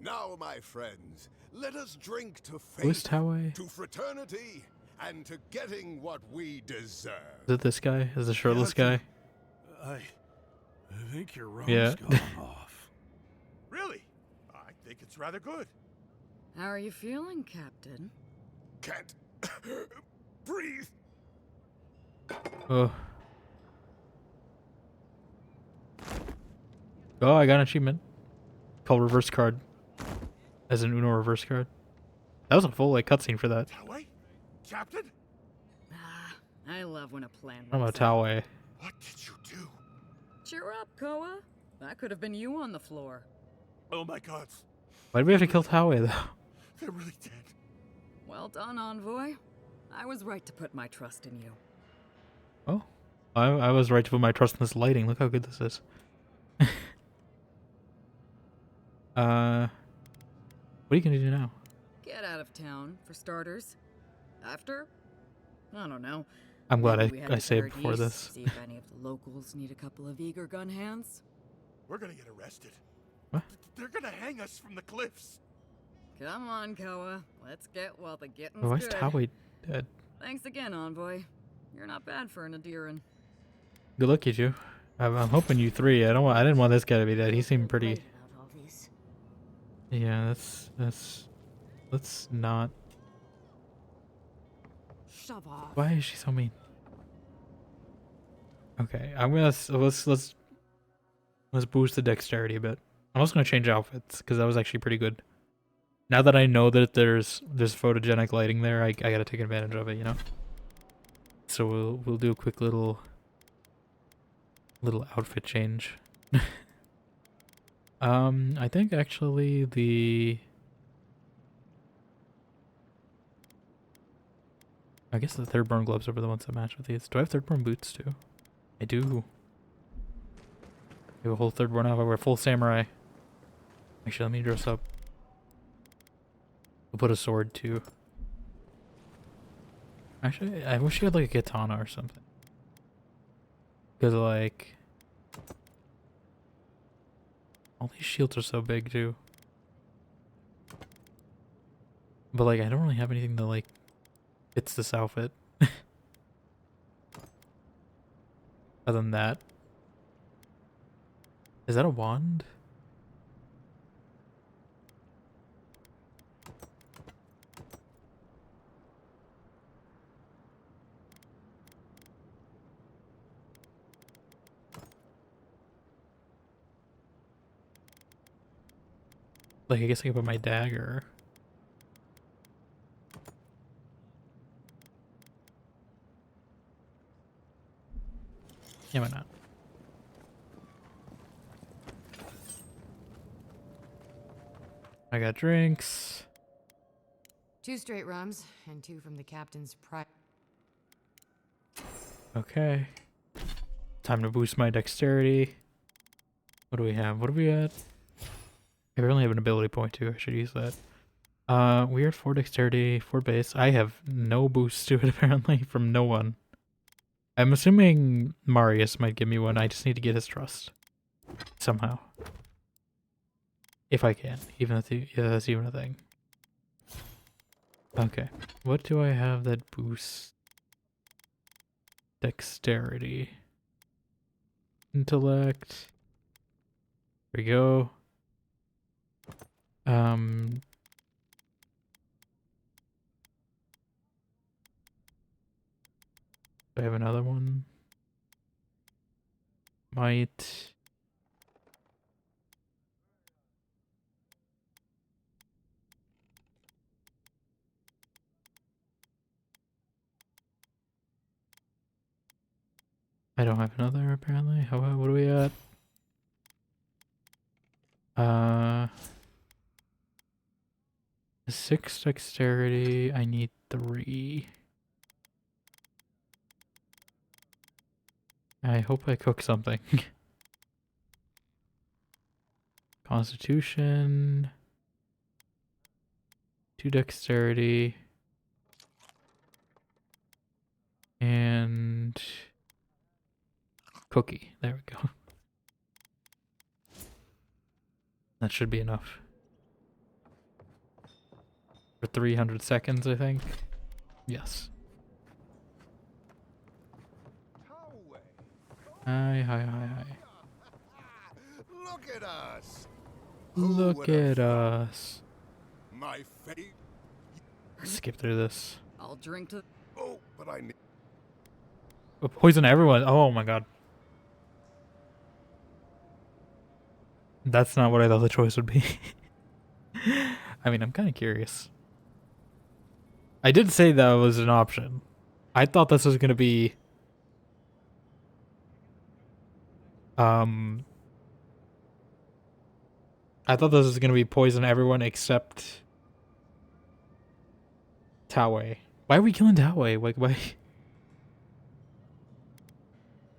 Now, my friends, let us drink to Who's faith, Tawe? to fraternity, and to getting what we deserve. Is it this guy? Is the shirtless guy? I think your rum's Yeah. gone off. Really? I think it's rather good. How are you feeling, Captain? Can't breathe. Oh. Oh, I got an achievement. Called reverse card. As an Uno reverse card. That was a full like cutscene for that. Tawe? Captain? Ah, I love when a plan I'm a works out. Tawe. What did you do? Cheer up, Koa. That could have been you on the floor. Oh my gods. Why did we have to kill Tawe though? They're really dead. Well done, Envoy. I was right to put my trust in you. Oh. I was right to put my trust in this lighting. Look how good this is. What are you gonna do now? Get out of town, for starters. After? I don't know. I'm glad Maybe we head I to saved before Paradise, this. See if any of the locals need a couple of eager gun hands. We're gonna get arrested. What? They're gonna hang us from the cliffs. Come on, Koa. Let's get while the getting's Oh, why is good. Tawe dead? Thanks again, Envoy. You're not bad for an Adiran. Good luck, you two. I'm hoping you three. I didn't want this guy to be dead. He seemed pretty. Yeah, let's not. Shove off. Why is she so mean? Okay, I'm gonna let's boost the dexterity a bit. I'm also gonna change outfits because that was actually pretty good. Now that I know that there's photogenic lighting there, I gotta take advantage of it, you know. So we'll do a quick little outfit change. I think actually I guess the Thirdborn gloves are the ones that match with these. Do I have Thirdborn boots too? I do. I have a whole Thirdborn outfit. We're full samurai. Actually, let me dress up. We'll put a sword too. Actually, I wish you had like a katana or something. Because like... All these shields are so big too. But like I don't really have anything that like fits this outfit. Other than that. Is that a wand? Like, I guess I can put my dagger. Yeah, why not? I got drinks. 2 straight rums, and 2 from the captain's pride. Okay. Time to boost my dexterity. What do we have? What do we at? I only have an ability point too. I should use that. We are 4 dexterity, 4 base. I have no boost to it apparently from no one. I'm assuming Marius might give me one. I just need to get his trust. Somehow. If I can. Even if that's even a thing. Okay. What do I have that boosts dexterity? Intellect. There we go. Do I have another one? Might. I don't have another apparently. What are we at? 6 dexterity. I need 3. I hope I cook something. Constitution. 2 dexterity. And cookie. There we go. That should be enough. For 300 seconds, I think. Yes. Hi. Look at us. Look at us. My fate. Skip through this. I'll drink to. Oh, but I need. Poison everyone. Oh my god. That's not what I thought the choice would be. I mean, I'm kind of curious. I did say that was an option. I thought this was going to be... I thought this was going to be poison everyone except... Tawe. Why are we killing Tawe? Like, why...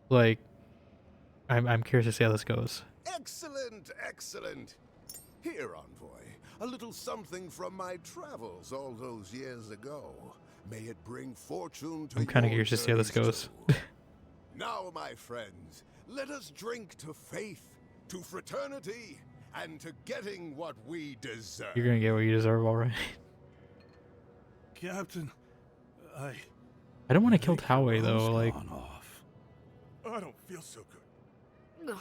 Like... I'm curious to see how this goes. Excellent. Here, envoy, a little something from my travels all those years ago. May it bring fortune to I'm kind of your curious to see how this goes. Now, my friends, let us drink to faith, to fraternity, and to getting what we deserve. You're gonna get what you deserve, alright. Captain, I don't want to kill Tawe though, like... I don't feel so good.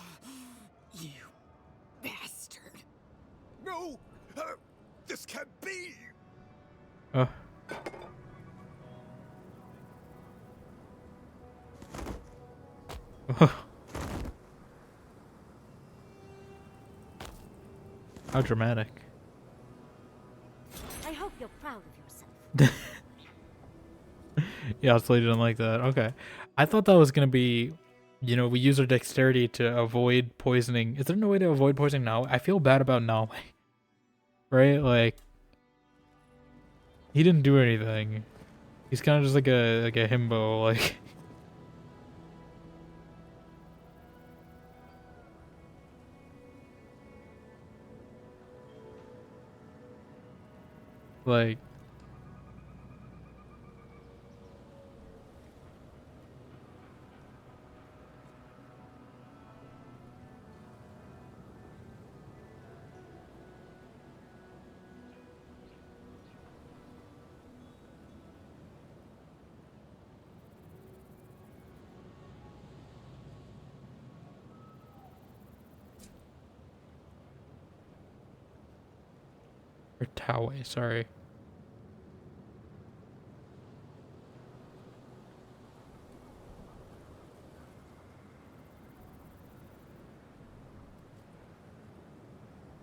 You bastard. No! This can't be! How dramatic. I hope you're proud of yourself. Yeah, Slade didn't like that. Okay. I thought that was gonna be, you know, we use our dexterity to avoid poisoning. Is there no way to avoid poisoning now? I feel bad about now. Right? Like, he didn't do anything. He's kind of just like a himbo, like... Like... Or Taue, sorry.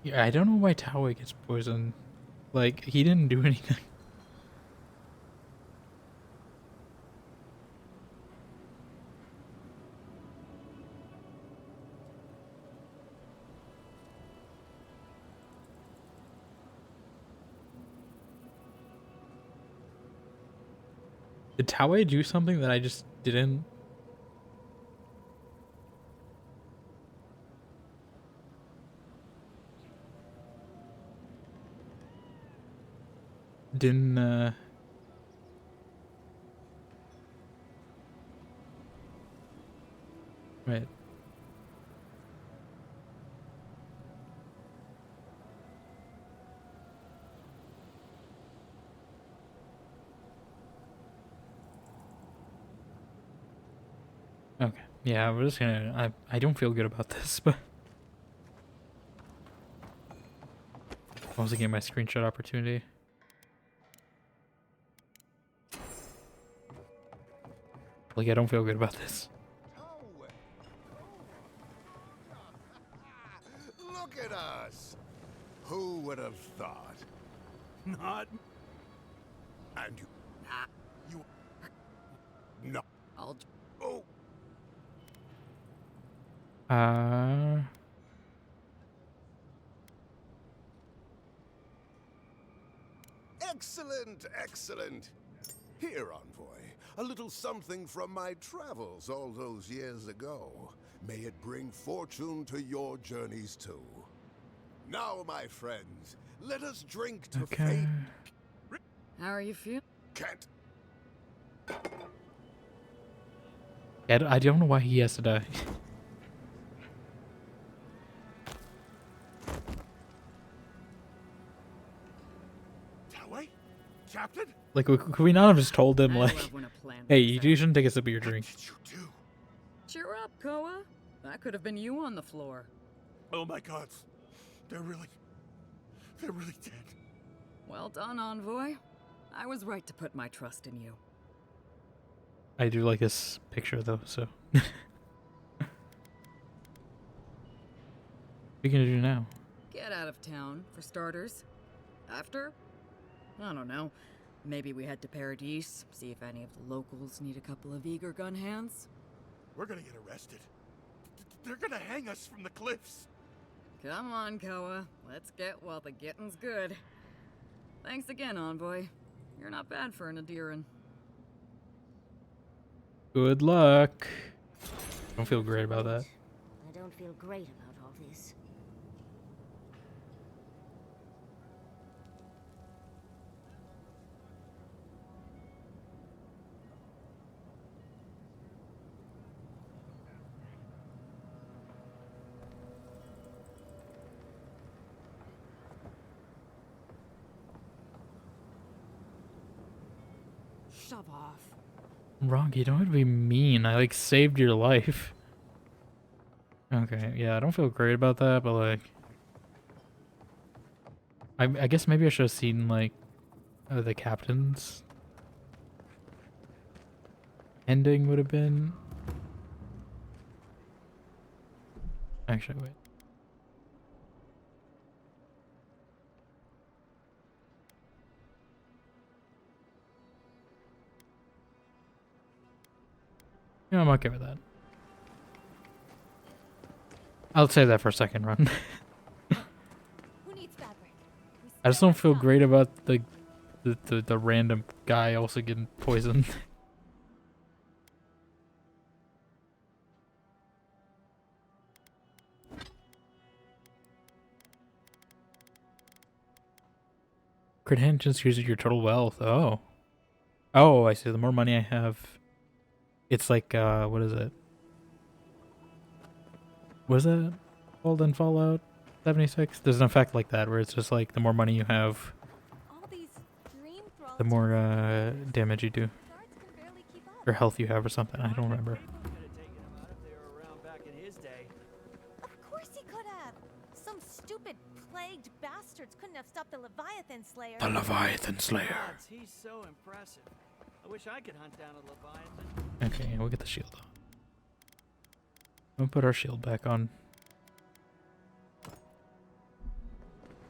Yeah, I don't know why Taue gets poisoned. Like, he didn't do anything. Did Taue do something that I just didn't? Didn't, wait. Okay. Yeah, we're just gonna. I don't feel good about this, but I was getting my screenshot opportunity. Like, I don't feel good about this. Look at us! Who would have thought? Not. And you. You. No. I'll. Oh. Excellent, excellent. Here, envoy, a little something from my travels all those years ago. May it bring fortune to your journeys too. Now, my friends, let us drink to fate. How are you feeling? Can't. I don't know why he has to die. Taue? Captain? Like, could we not have just told him, like, hey, you shouldn't take a sip of your drink? Cheer up, Koa. That could have been you on the floor. Oh my gods. They're really dead. Well done, Envoy. I was right to put my trust in you. I do like this picture, though, so. What are you gonna do now? Get out of town, for starters. After? I don't know. Maybe we head to Paradis, see if any of the locals need a couple of eager gun hands. We're gonna get arrested. They're gonna hang us from the cliffs. Come on, Koa. Let's get while the getting's good. Thanks again, Envoy. You're not bad for an Adiran. Good luck. Don't feel great about that. I don't feel great about all this. Shove off. Wrong, you don't have to be mean. I, like, saved your life. Okay, yeah, I don't feel great about that, but, like... I guess maybe I should have seen, like, the captain's ending would have been... Actually, wait. Yeah, I'm okay with that. I'll save that for a second run. I just don't feel great about the random guy also getting poisoned. Crit hand just uses your total wealth. Oh. Oh, I see. The more money I have, it's like, what is it? What is that called in Fallout 76? There's an effect like that where it's just like the more money you have, the more damage you do. Or health you have or something. I don't remember. Of course he could have. Some stupid, plagued bastards couldn't have stopped the Leviathan Slayer. The Leviathan Slayer. Gods, he's so impressive. I wish I could hunt down a Leviathan. Okay, we'll get the shield on. We'll put our shield back on.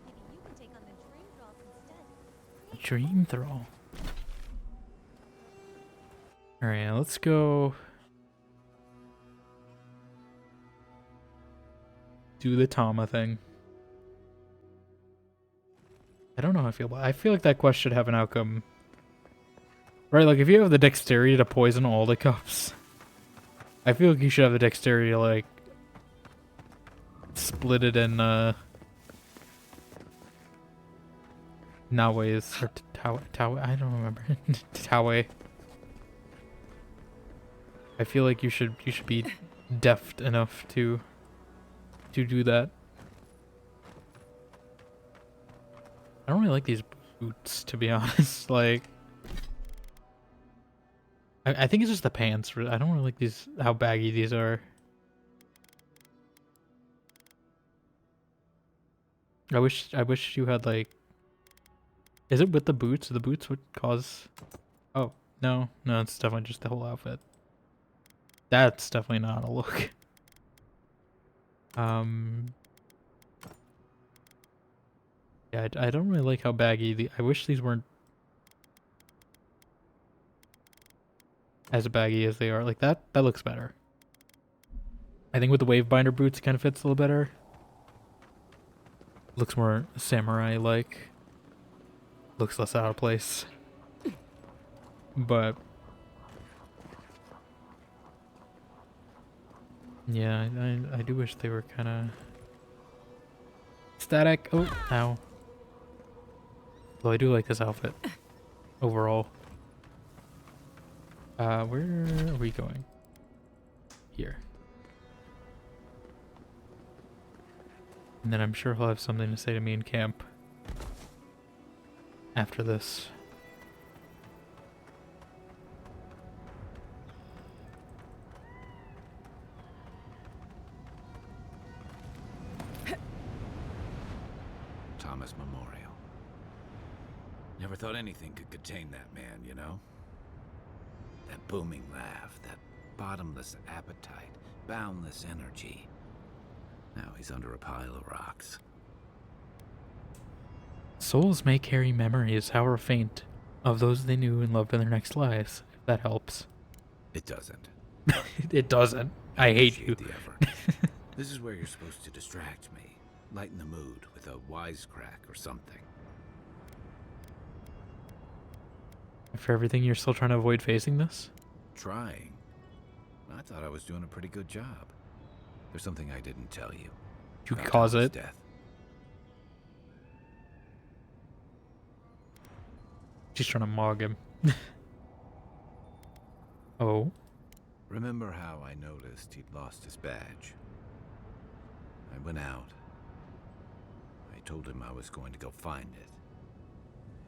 Maybe you can take on the dream thralls instead. Dream Thrall. Alright, let's go do the Tama thing. I don't know how I feel about it. I feel like that quest should have an outcome. Right, like if you have the dexterity to poison all the cups, I feel like you should have the dexterity to like split it in Nawe's or Tawe, I don't remember. Tawe. I feel like you should be deft enough to do that. I don't really like these boots, to be honest. Like, I think it's just the pants. I don't really like these, how baggy these are. I wish you had like. Is it with the boots? The boots would cause. Oh no, it's definitely just the whole outfit. That's definitely not a look. Yeah, I don't really like how baggy I wish these weren't as baggy as they are. Like that looks better. I think with the Wavebinder boots it kind of fits a little better. Looks more samurai-like. Looks less out of place. But yeah, I do wish they were kind of static. Oh, ow. Though I do like this outfit overall. Where are we going? Here. And then I'm sure he'll have something to say to me in camp after this. Thomas Memorial. Never thought anything could contain that man, you know? That booming laugh, that bottomless appetite, boundless energy. Now he's under a pile of rocks. Souls may carry memories, however faint, of those they knew and loved in their next lives, if that helps. It doesn't. It doesn't. I hate you. The effort. This is where you're supposed to distract me, lighten the mood with a wisecrack or something. For everything, you're still trying to avoid facing this? Trying? I thought I was doing a pretty good job. There's something I didn't tell you. You cause it. Death. She's trying to mog him. Oh? Remember how I noticed he'd lost his badge? I went out. I told him I was going to go find it.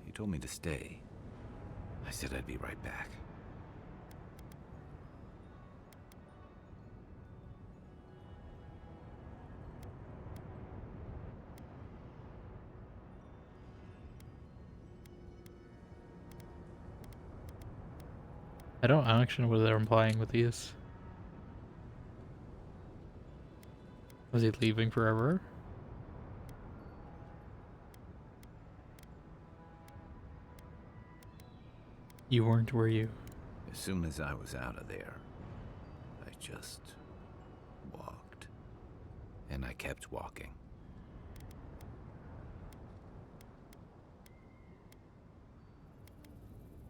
He told me to stay. I said I'd be right back. I don't actually know what they're implying with these. Was he leaving forever? You weren't, were you? As soon as I was out of there, I just walked. And I kept walking.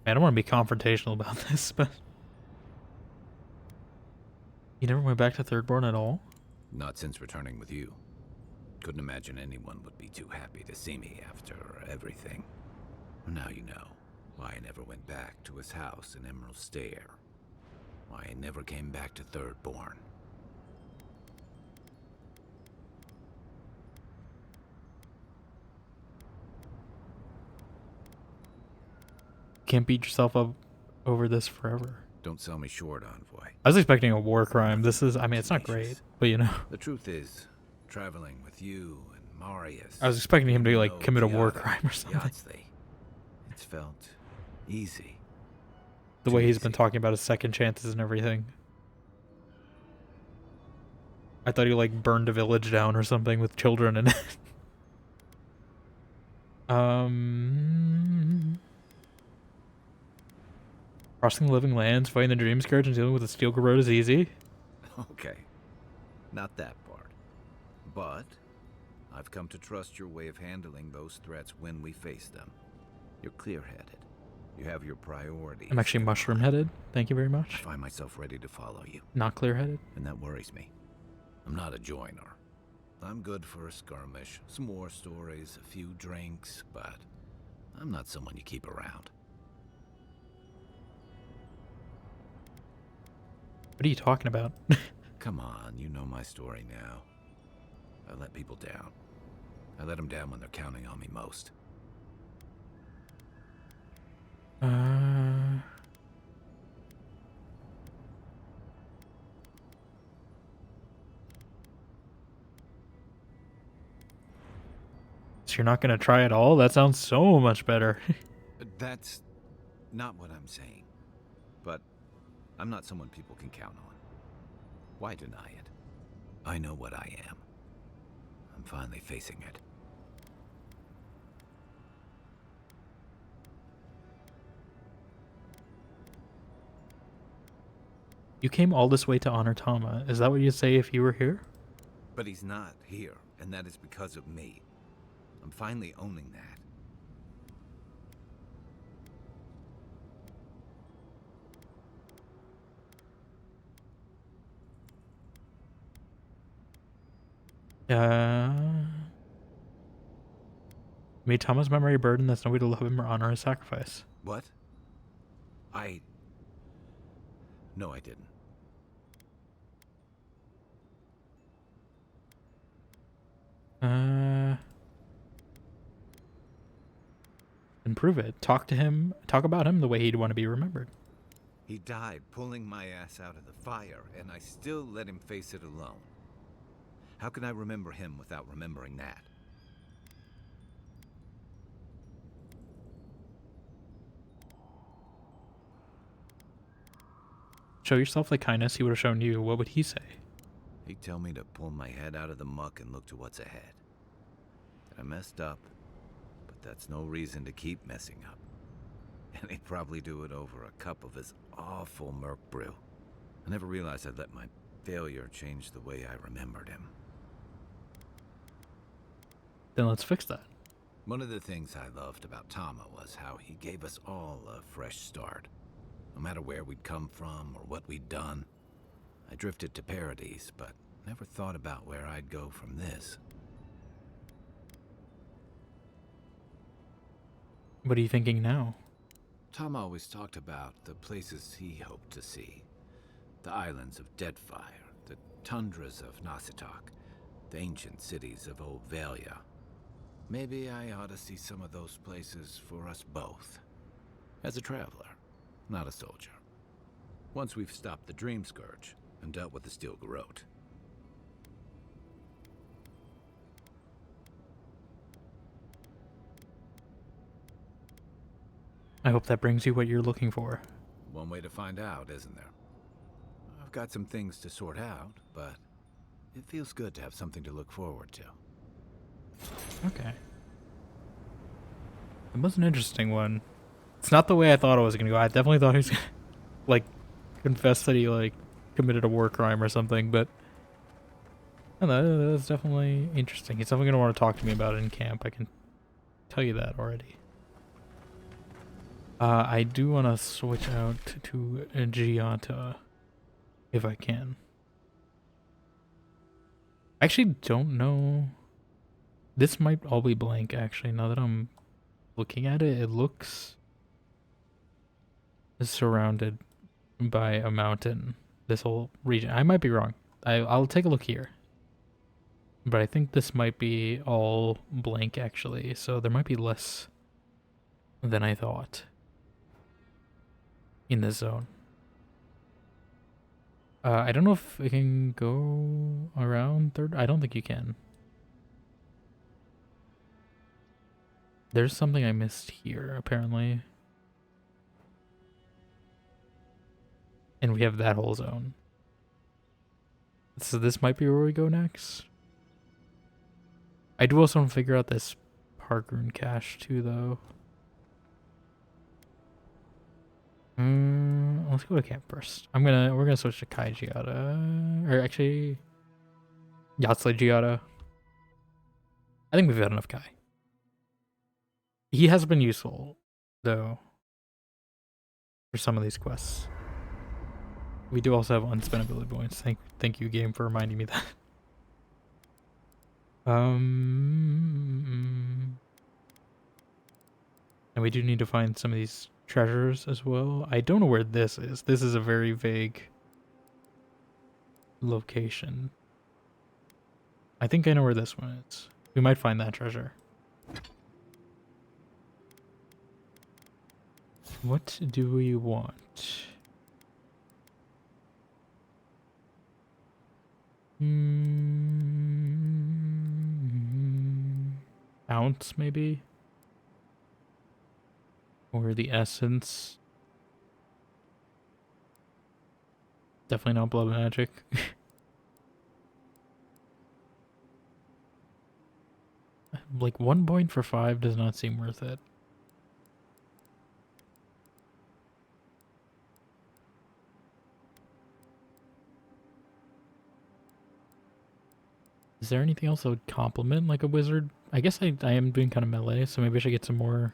I don't want to be confrontational about this, but... You never went back to Thirdborn at all? Not since returning with you. Couldn't imagine anyone would be too happy to see me after everything. Now you know why I never went back to his house in Emerald Stair. Why I never came back to Thirdborn. Can't beat yourself up over this forever. Don't sell me short, Envoy. I was expecting a war crime. This is, I mean, it's not great, but you know. The truth is, traveling with you and Marius. I was expecting him to like no commit a war Giada, crime or something. Yardsley. It's felt easy. The way he's been talking about his second chances and everything. I thought he like burned a village down or something with children in it. Crossing the living lands, fighting the dream scourge, and dealing with the steel garrote is easy. Okay. Not that part. But I've come to trust your way of handling those threats when we face them. You're clear-headed. You have your priorities. I'm actually mushroom-headed. Thank you very much. I find myself ready to follow you. Not clear-headed. And that worries me. I'm not a joiner. I'm good for a skirmish, some war stories, a few drinks, but I'm not someone you keep around. What are you talking about? Come on, you know my story now. I let people down. I let them down when they're counting on me most. So you're not gonna try at all? That sounds so much better. That's not what I'm saying. But I'm not someone people can count on. Why deny it? I know what I am. I'm finally facing it. You came all this way to honor Tama. Is that what you'd say if you were here? But he's not here, and that is because of me. I'm finally owning that. Made Tama's memory a burden that's no way to love him or honor his sacrifice. What? No, I didn't. And prove it. Talk to him. Talk about him the way he'd want to be remembered. He died pulling my ass out of the fire, and I still let him face it alone. How can I remember him without remembering that? Show yourself the kindness he would have shown you. What would he say? He'd tell me to pull my head out of the muck and look to what's ahead. That I messed up, but that's no reason to keep messing up. And he'd probably do it over a cup of his awful merc brew. I never realized I'd let my failure change the way I remembered him. Then let's fix that. One of the things I loved about Tama was how he gave us all a fresh start. No matter where we'd come from or what we'd done. I drifted to Paradise, but never thought about where I'd go from this. What are you thinking now? Tom always talked about the places he hoped to see. The islands of Deadfire, the tundras of Nasitok, the ancient cities of Old Valia. Maybe I ought to see some of those places for us both. As a traveler, not a soldier. Once we've stopped the Dream Scourge and dealt with the Steel Garrote. I hope that brings you what you're looking for. One way to find out, isn't there? I've got some things to sort out, but it feels good to have something to look forward to. Okay. It was an interesting one. It's not the way I thought it was going to go. I definitely thought he was going to, like, confess that he, like, committed a war crime or something, but I don't know, that was definitely interesting. He's definitely going to want to talk to me about it in camp. I can tell you that already. I do want to switch out to Giata, if I can. I actually don't know. This might all be blank, actually, now that I'm looking at it. It looks surrounded by a mountain, this whole region. I might be wrong. I'll take a look here. But I think this might be all blank, actually, so there might be less than I thought in this zone. I don't know if it can go around third. I don't think you can. There's something I missed here, apparently. And we have that whole zone. So this might be where we go next. I do also want to figure out this park rune cache too, though. Let's go to camp first. We're gonna switch to Kai Giada, or actually, Yatsle Giada. I think we've got enough Kai. He has been useful, though, for some of these quests. We do also have unspendability points. Thank you, game, for reminding me that. And we do need to find some of these treasures as well. I don't know where this is. This is a very vague location. I think I know where this one is. We might find that treasure. What do we want? Ounce, maybe? Or the essence? Definitely not blood magic. Like 1 point for 5 does not seem worth it. Is there anything else that would complement like a wizard? I guess I am doing kind of melee, so maybe I should get some more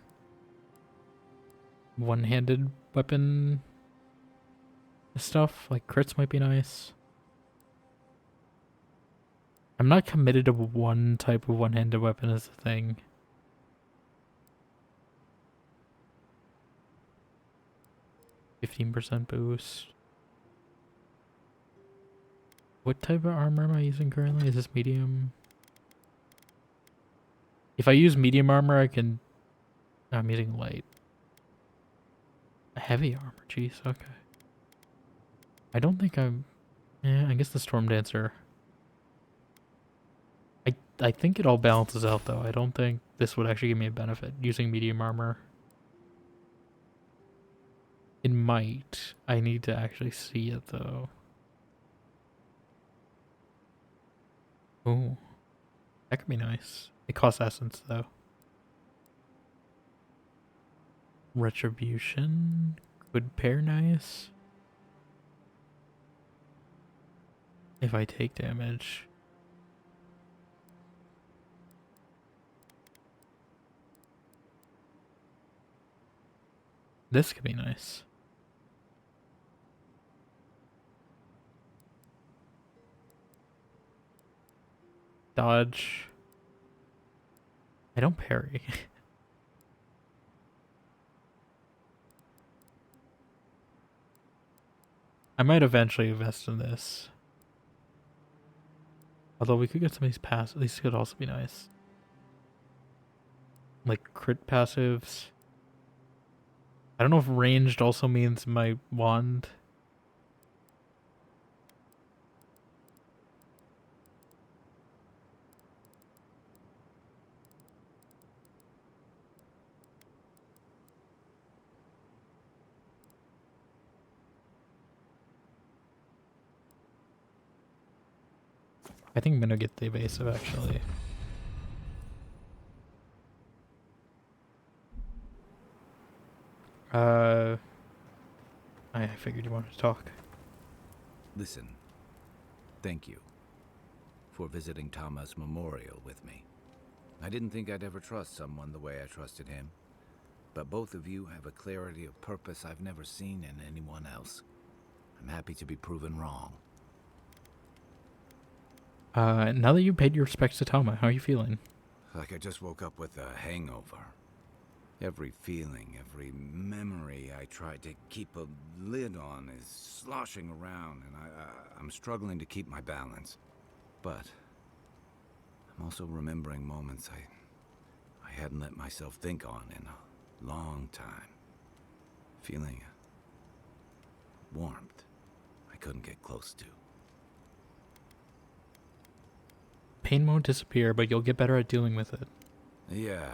one-handed weapon stuff. Like crits might be nice. I'm not committed to one type of one-handed weapon as a thing. %15 boost. What type of armor am I using currently? Is this medium? If I use medium armor, I can... I'm using light. Heavy armor, jeez, okay. I don't think I'm... Yeah, I guess the Storm Dancer. I think it all balances out, though. I don't think this would actually give me a benefit, using medium armor. It might. I need to actually see it, though. Ooh. That could be nice. It costs essence, though. Retribution could pair nice. If I take damage. This could be nice. Dodge. I don't parry. I might eventually invest in this. Although we could get some of these passives. These could also be nice. Like crit passives. I don't know if ranged also means my wand. I think I'm gonna get the evasive actually. I figured you wanted to talk. Listen, thank you for visiting Tama's memorial with me. I didn't think I'd ever trust someone the way I trusted him, but both of you have a clarity of purpose I've never seen in anyone else. I'm happy to be proven wrong. Now that you paid your respects to Tama, how are you feeling? Like I just woke up with a hangover. Every feeling, every memory I tried to keep a lid on is sloshing around, and I'm struggling to keep my balance. But I'm also remembering moments I hadn't let myself think on in a long time. Feeling warmth I couldn't get close to. Pain won't disappear, but you'll get better at dealing with it. Yeah.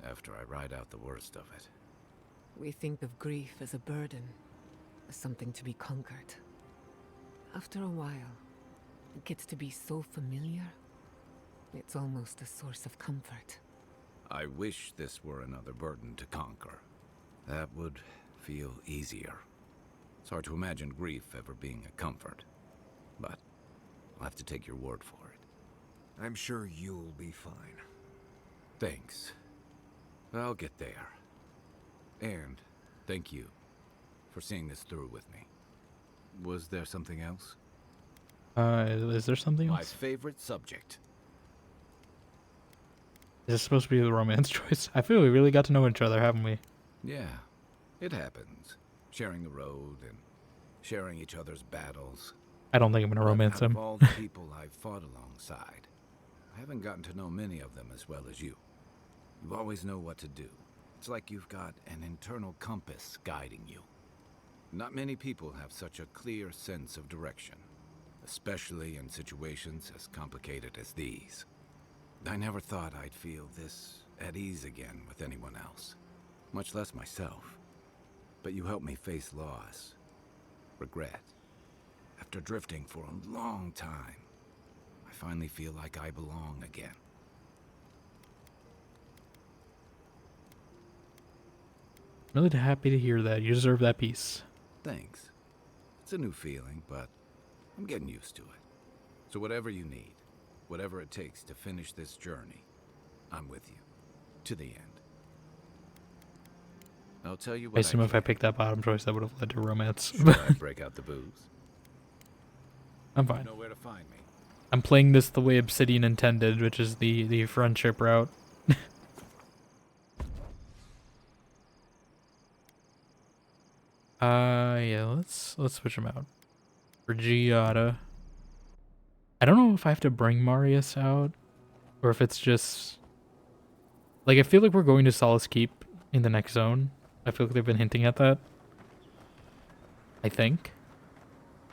after I ride out the worst of it. We think of grief as a burden, as something to be conquered. After a while, it gets to be so familiar, it's almost a source of comfort. I wish this were another burden to conquer. That would feel easier. It's hard to imagine grief ever being a comfort, but I'll have to take your word for it. I'm sure you'll be fine. Thanks. I'll get there. And thank you for seeing this through with me. Was there something else? Is there something My else? favorite subject. Is this supposed to be the romance choice? I feel we really got to know each other, haven't we? Yeah, it happens. Sharing the road and sharing each other's battles. I don't think I'm gonna romance Out him. of all the people I've fought alongside, I haven't gotten to know many of them as well as you. You always know what to do. It's like you've got an internal compass guiding you. Not many people have such a clear sense of direction, especially in situations as complicated as these. I never thought I'd feel this at ease again with anyone else, much less myself. But you helped me face loss, regret. After drifting for a long time, I finally feel like I belong again. Really happy to hear that. You deserve that peace. Thanks. It's a new feeling, but I'm getting used to it. So whatever you need, whatever it takes to finish this journey, I'm with you. To the end. I'll tell you I what assume if I picked that bottom choice, that would have led to romance. Should I break out the booze? I'm fine. You know where to find me. I'm playing this the way Obsidian intended, which is the friendship route. Yeah, let's switch them out. For Giada. I don't know if I have to bring Marius out, or if it's just... Like, I feel like we're going to Solace Keep in the next zone. I feel like they've been hinting at that. I think.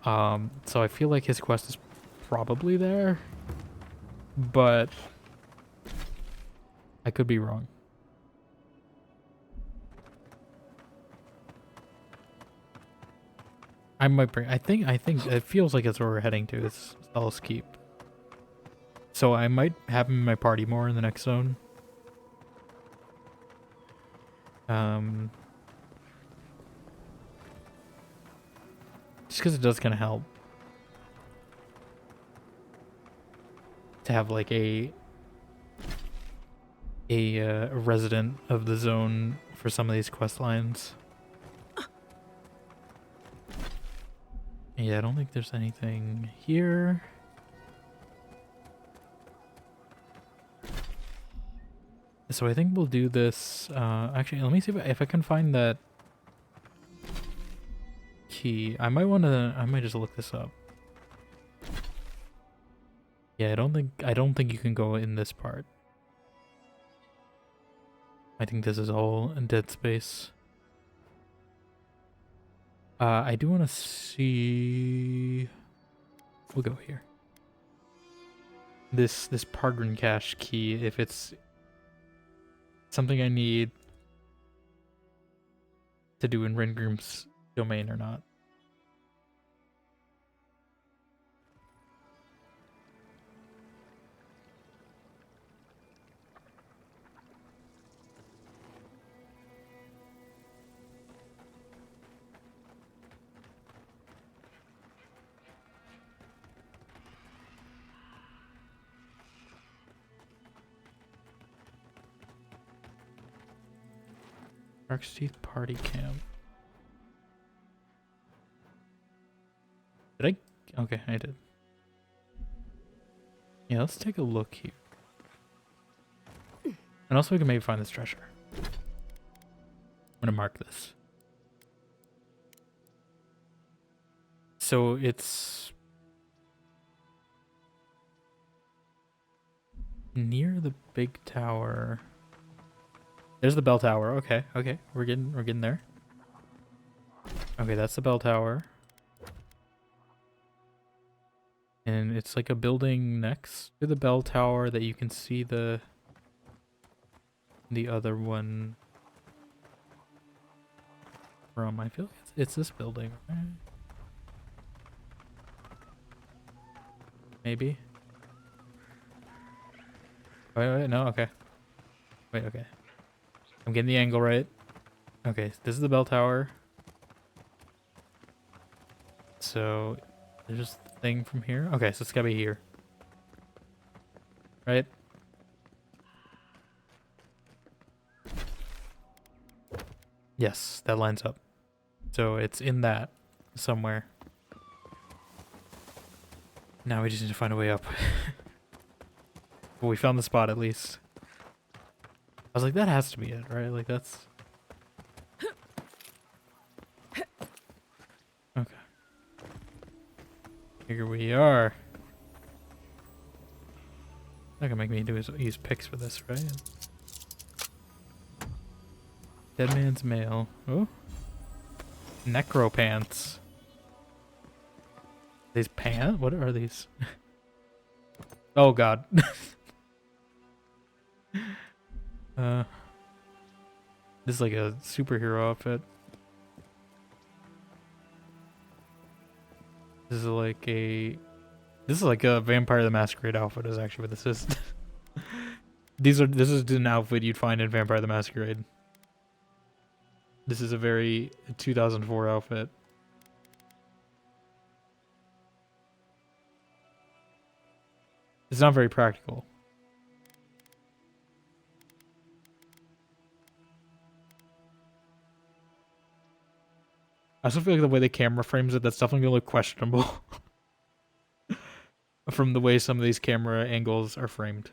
So I feel like his quest is probably there. But... I could be wrong. I might bring... I think it feels like it's where we're heading to. It's Solace Keep. So I might have him in my party more in the next zone. Just because it does kind of help to have like a resident of the zone for some of these quest lines. Yeah, I don't think there's anything here. So I think we'll do this. Actually, let me see if I can find that key. I might just look this up. Yeah, I don't think you can go in this part. I think this is all in dead space. I do want to see. We'll go here. This Pargrin cache key, if it's something I need to do in Ringrim's domain or not. Dark's Teeth Party Camp. Did I? Okay, I did. Yeah, let's take a look here. And also we can maybe find this treasure. I'm gonna mark this. So it's near the big tower. There's the bell tower. Okay, okay. We're getting there. Okay, that's the bell tower. And it's like a building next to the bell tower that you can see the the other one from? I feel like it's this building, right? Maybe. Wait, no, okay. Wait, okay. I'm getting the angle right. Okay, this is the bell tower. So, there's just a thing from here. Okay, so it's gotta be here. Right? Yes, that lines up. So it's in that somewhere. Now we just need to find a way up. Well, we found the spot at least. I was like, that has to be it, right? Like, that's... Okay. Here we are. Not gonna make me use picks for this, right? Dead man's mail. Oh. Necro pants. These pants? What are these? Oh god. This is like a superhero outfit. This is like a Vampire the Masquerade outfit is actually what this is. This is an outfit you'd find in Vampire the Masquerade. This is a very 2004 outfit. It's not very practical. I also feel like the way the camera frames it, that's definitely gonna look questionable. From the way some of these camera angles are framed.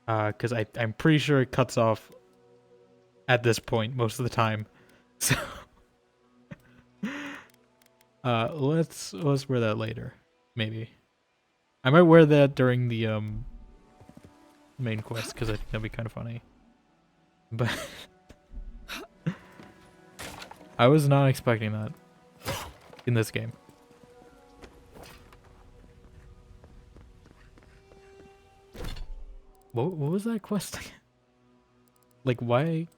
Because I'm pretty sure it cuts off at this point most of the time. So let's wear that later. Maybe. I might wear that during the main quest because I think that'd be kind of funny. But I was not expecting that in this game. What was that quest again? Like, why?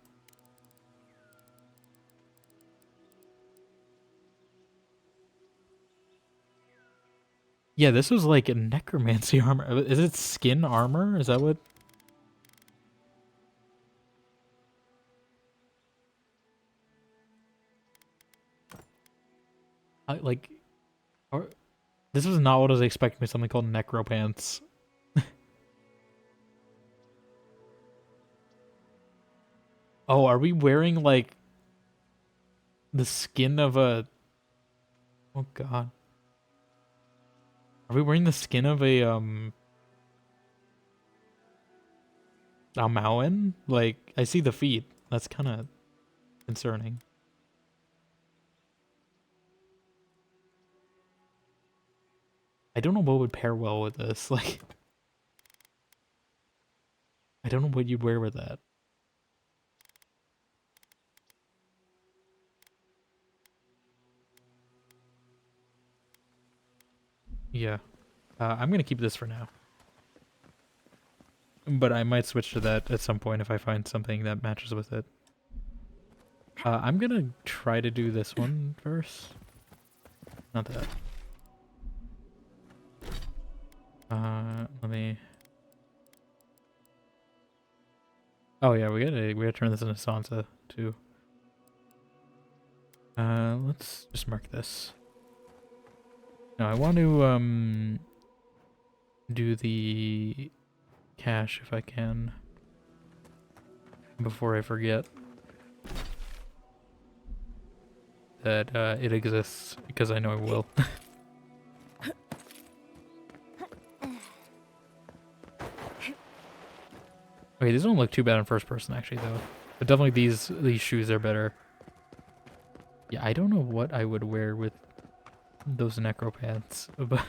Yeah, this was like a necromancy armor. Is it skin armor? Is that what? This is not what I was expecting. Something called necro pants. Oh, are we wearing like the skin of a? Oh god. Are we wearing the skin of a Maoan? Like, I see the feet. That's kind of concerning. I don't know what would pair well with this. Like, I don't know what you'd wear with that. Yeah. I'm gonna keep this for now. But I might switch to that at some point if I find something that matches with it. I'm gonna try to do this one first. Not that. Let me... Oh yeah, we gotta turn this into Sansa too. Let's just mark this. Now I want to do the cache if I can before I forget that it exists, because I know I will. Okay, these don't look too bad in first person actually though. But definitely these shoes are better. Yeah, I don't know what I would wear with those necro pants, but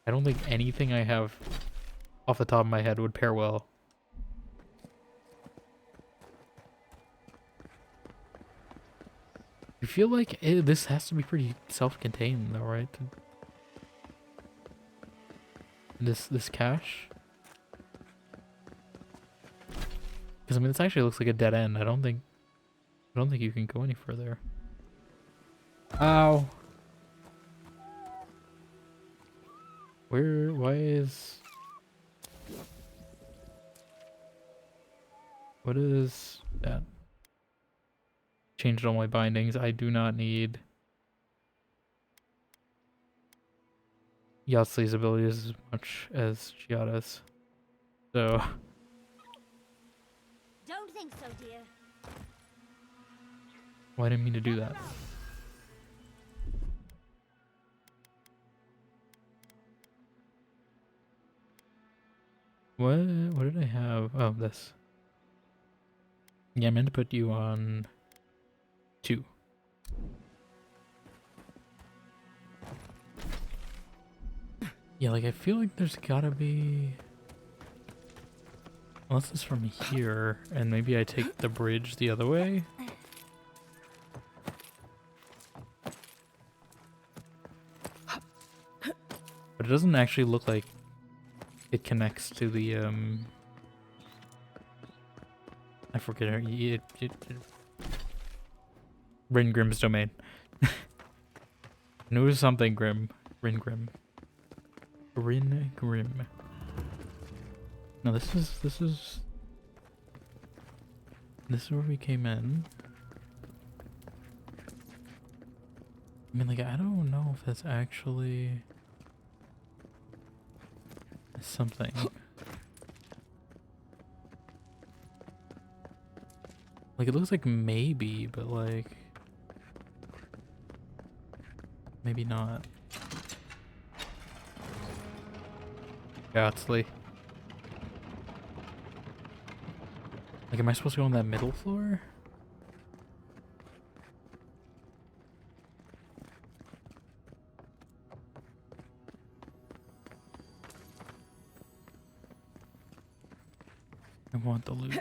I don't think anything I have off the top of my head would pair well. I feel like this has to be pretty self-contained though, right? This cache? Because I mean, this actually looks like a dead end. I don't think you can go any further. Ow. Why is... What is that? Changed all my bindings. I do not need Yatsley's abilities as much as Giada's. So... Don't think so, dear. Well, I didn't mean to do that. What did I have? Oh, this. Yeah, I meant to put you on 2. Yeah, like I feel like there's gotta be... Unless it's from here, and maybe I take the bridge the other way. But it doesn't actually look like it connects to the, I forget it. Rin Grimm's domain. I knew it was something Grim. Rin Grimm. Rin Grimm. No, this is where we came in. I mean, like, I don't know if that's actually something. Like, it looks like maybe, but like maybe not. Yatsley. Like, am I supposed to go on that middle floor? I want the loot.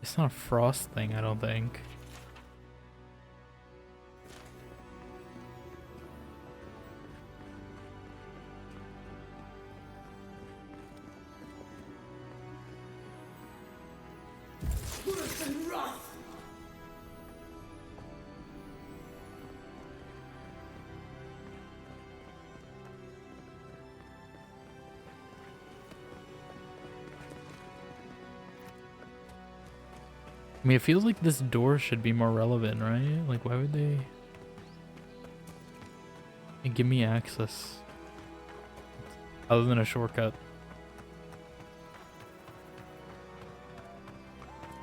It's not a frost thing, I don't think. I mean, it feels like this door should be more relevant, right? Like, why would they give me access other than a shortcut?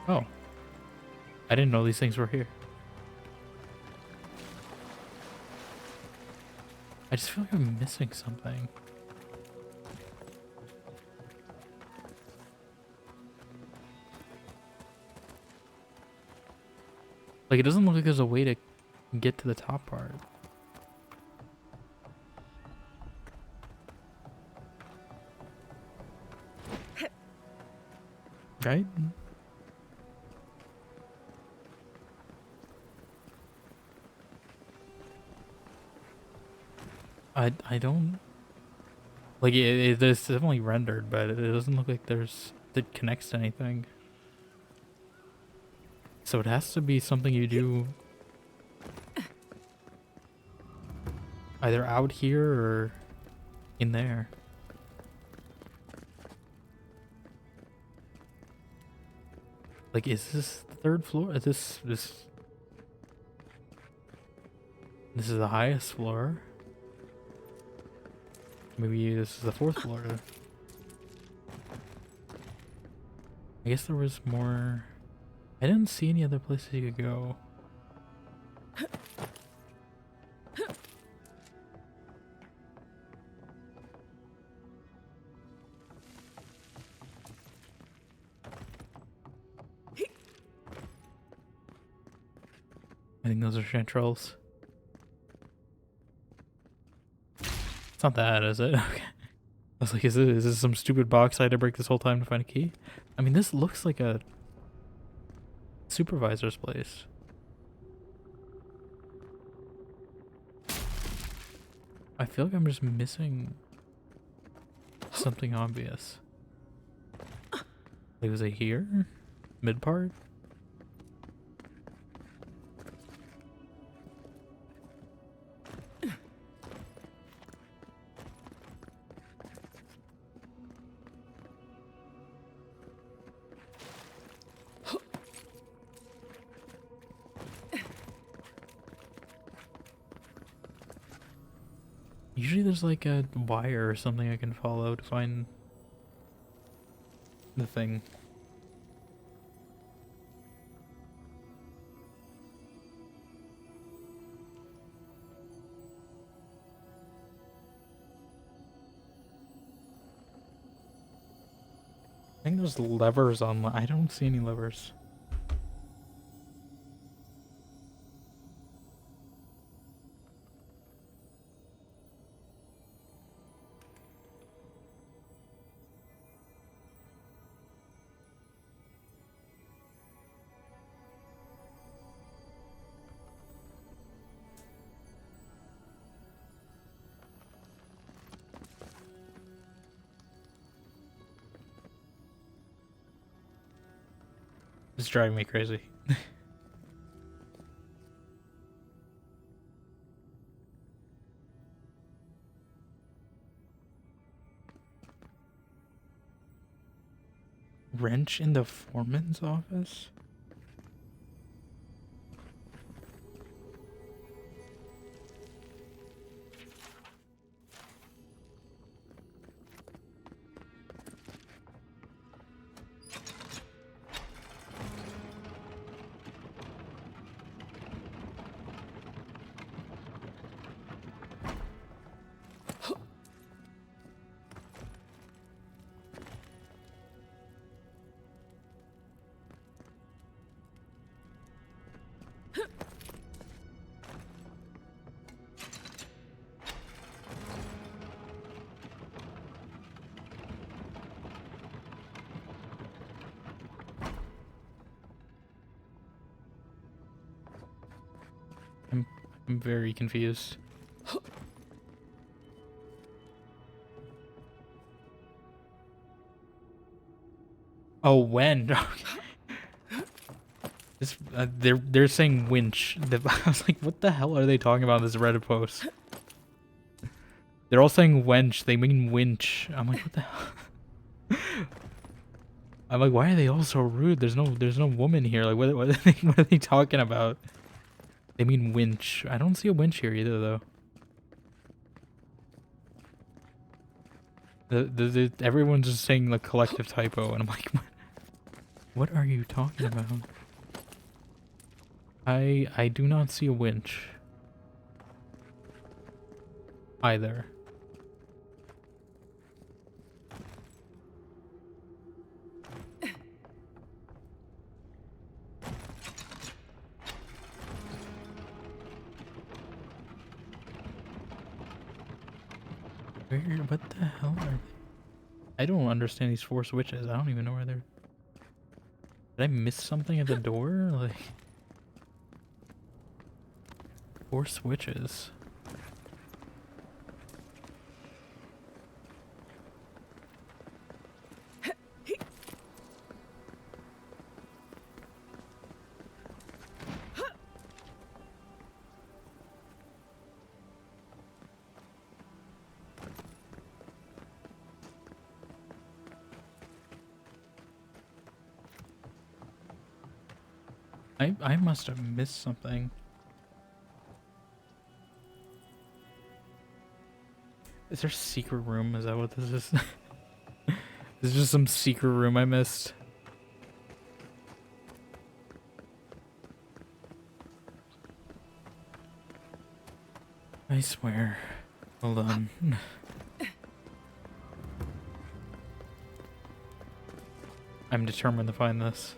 Oh. I didn't know these things were here. I just feel like I'm missing something. Like, it doesn't look like there's a way to get to the top part. Right? I don't... Like, it's definitely rendered, but it doesn't look like it connects to anything. So it has to be something you do either out here or in there. Like, is this the 3rd floor? Is this is the highest floor? Maybe this is the 4th floor. I guess there was more. I didn't see any other places you could go. I think those are chanterelles. It's not that, is it? Okay. I was like, is this some stupid box I had to break this whole time to find a key? I mean, this looks like a Supervisor's place. I feel like I'm just missing something obvious. Like, was it here? Mid part? Usually there's like a wire or something I can follow to find the thing. I think there's levers on. I don't see any levers. It's driving me crazy. Wrench in the foreman's office? I'm very confused. Oh, when? This, they're saying winch. I was like, what the hell are they talking about in this Reddit post? They're all saying wench. They mean winch. I'm like, what the hell? I'm like, why are they all so rude? There's no woman here. Like, what are they talking about? They mean winch. I don't see a winch here either, though. Everyone's just saying the collective typo, and I'm like, what are you talking about? I do not see a winch either. What the hell are they? I don't understand these 4 switches. I don't even know where they're... Did I miss something at the door? Like... 4 switches. I must have missed something. Is there a secret room? Is that what this is? This is just some secret room I missed. I swear. Hold on. I'm determined to find this.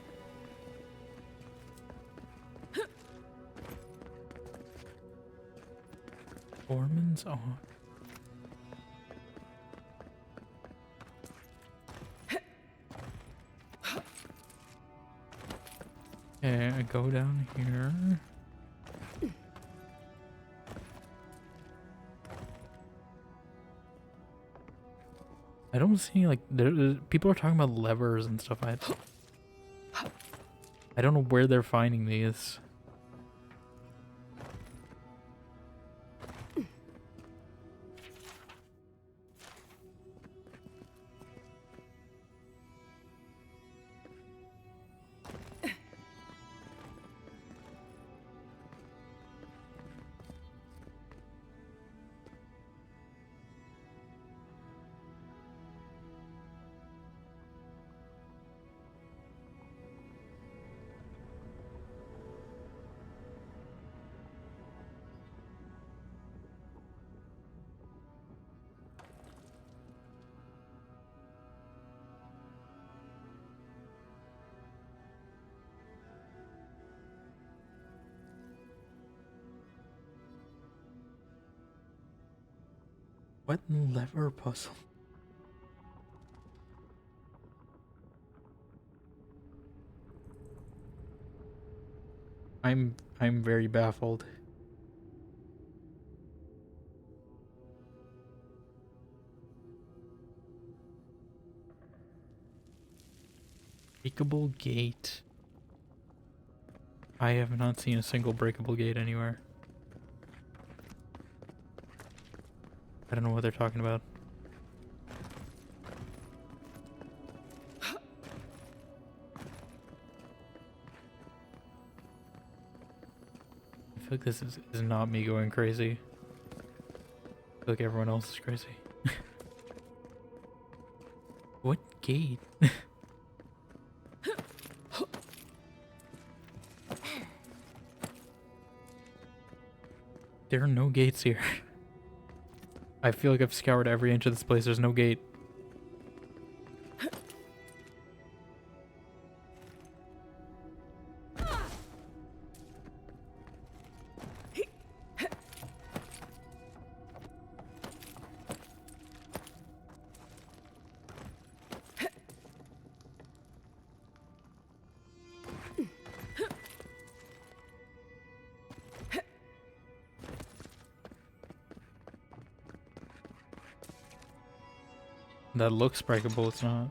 Foreman's off. Okay, I go down here. I don't see like people are talking about levers and stuff. I don't know where they're finding these. What lever puzzle? I'm very baffled. Breakable gate. I have not seen a single breakable gate anywhere. I don't know what they're talking about. I feel like this is not me going crazy. I feel like everyone else is crazy. What gate? There are no gates here. I feel like I've scoured every inch of this place. There's no gate. That looks breakable, it's not.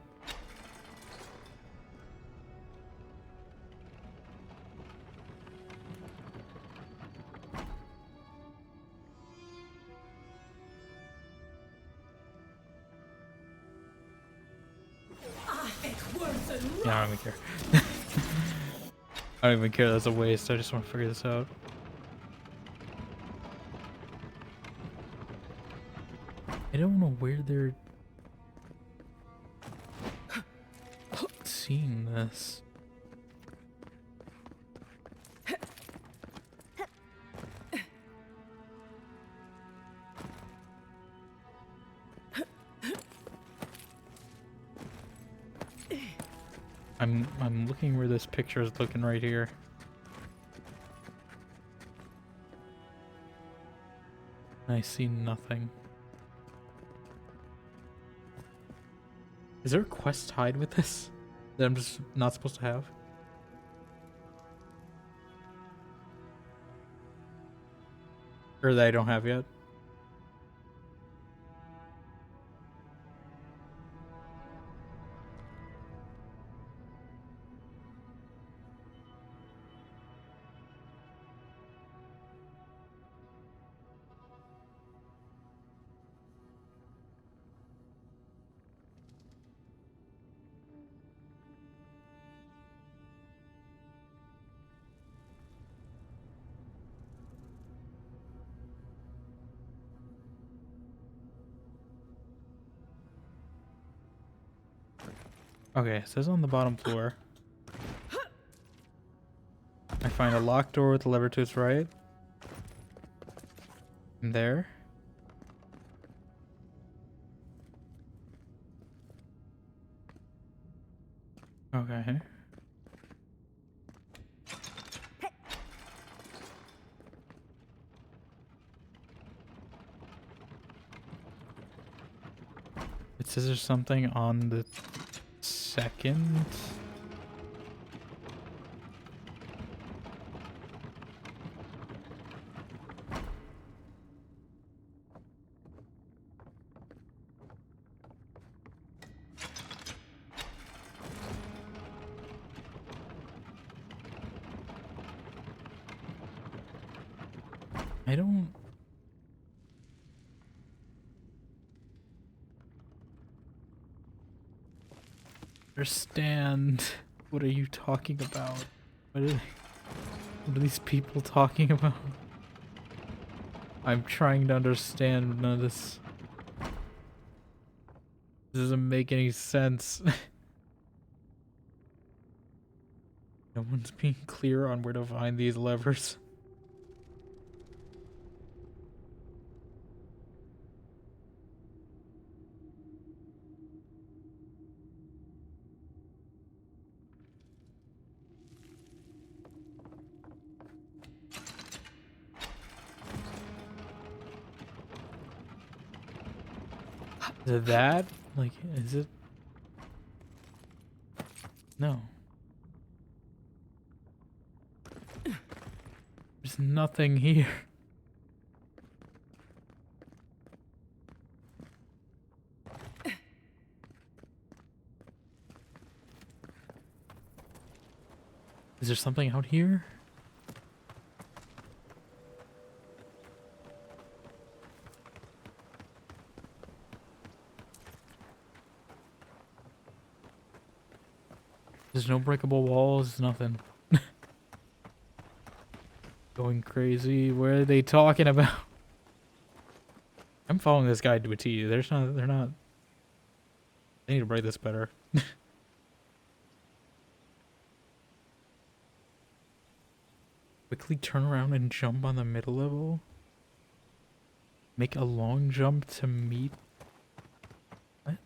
Yeah, I don't even care. I don't even care, that's a waste. I just want to figure this out. I don't know where they're seeing this. I'm looking where this picture is looking right here. I see nothing. Is there a quest tied with this that I'm just not supposed to have? Or that I don't have yet? Okay, it says on the bottom floor. I find a locked door with a lever to its right. And there. Okay. It says there's something on the second I don't understand. What are you talking about? What are these people talking about? I'm trying to understand none of this. This doesn't make any sense. No one's being clear on where to find these levers. Is it that? Like, is it? No. There's nothing here. Is there something out here? There's no breakable walls, nothing. Going crazy. What are they talking about? I'm following this guide to a T. They're not. They need to write this better. Quickly turn around and jump on the middle level. Make a long jump to meet. What?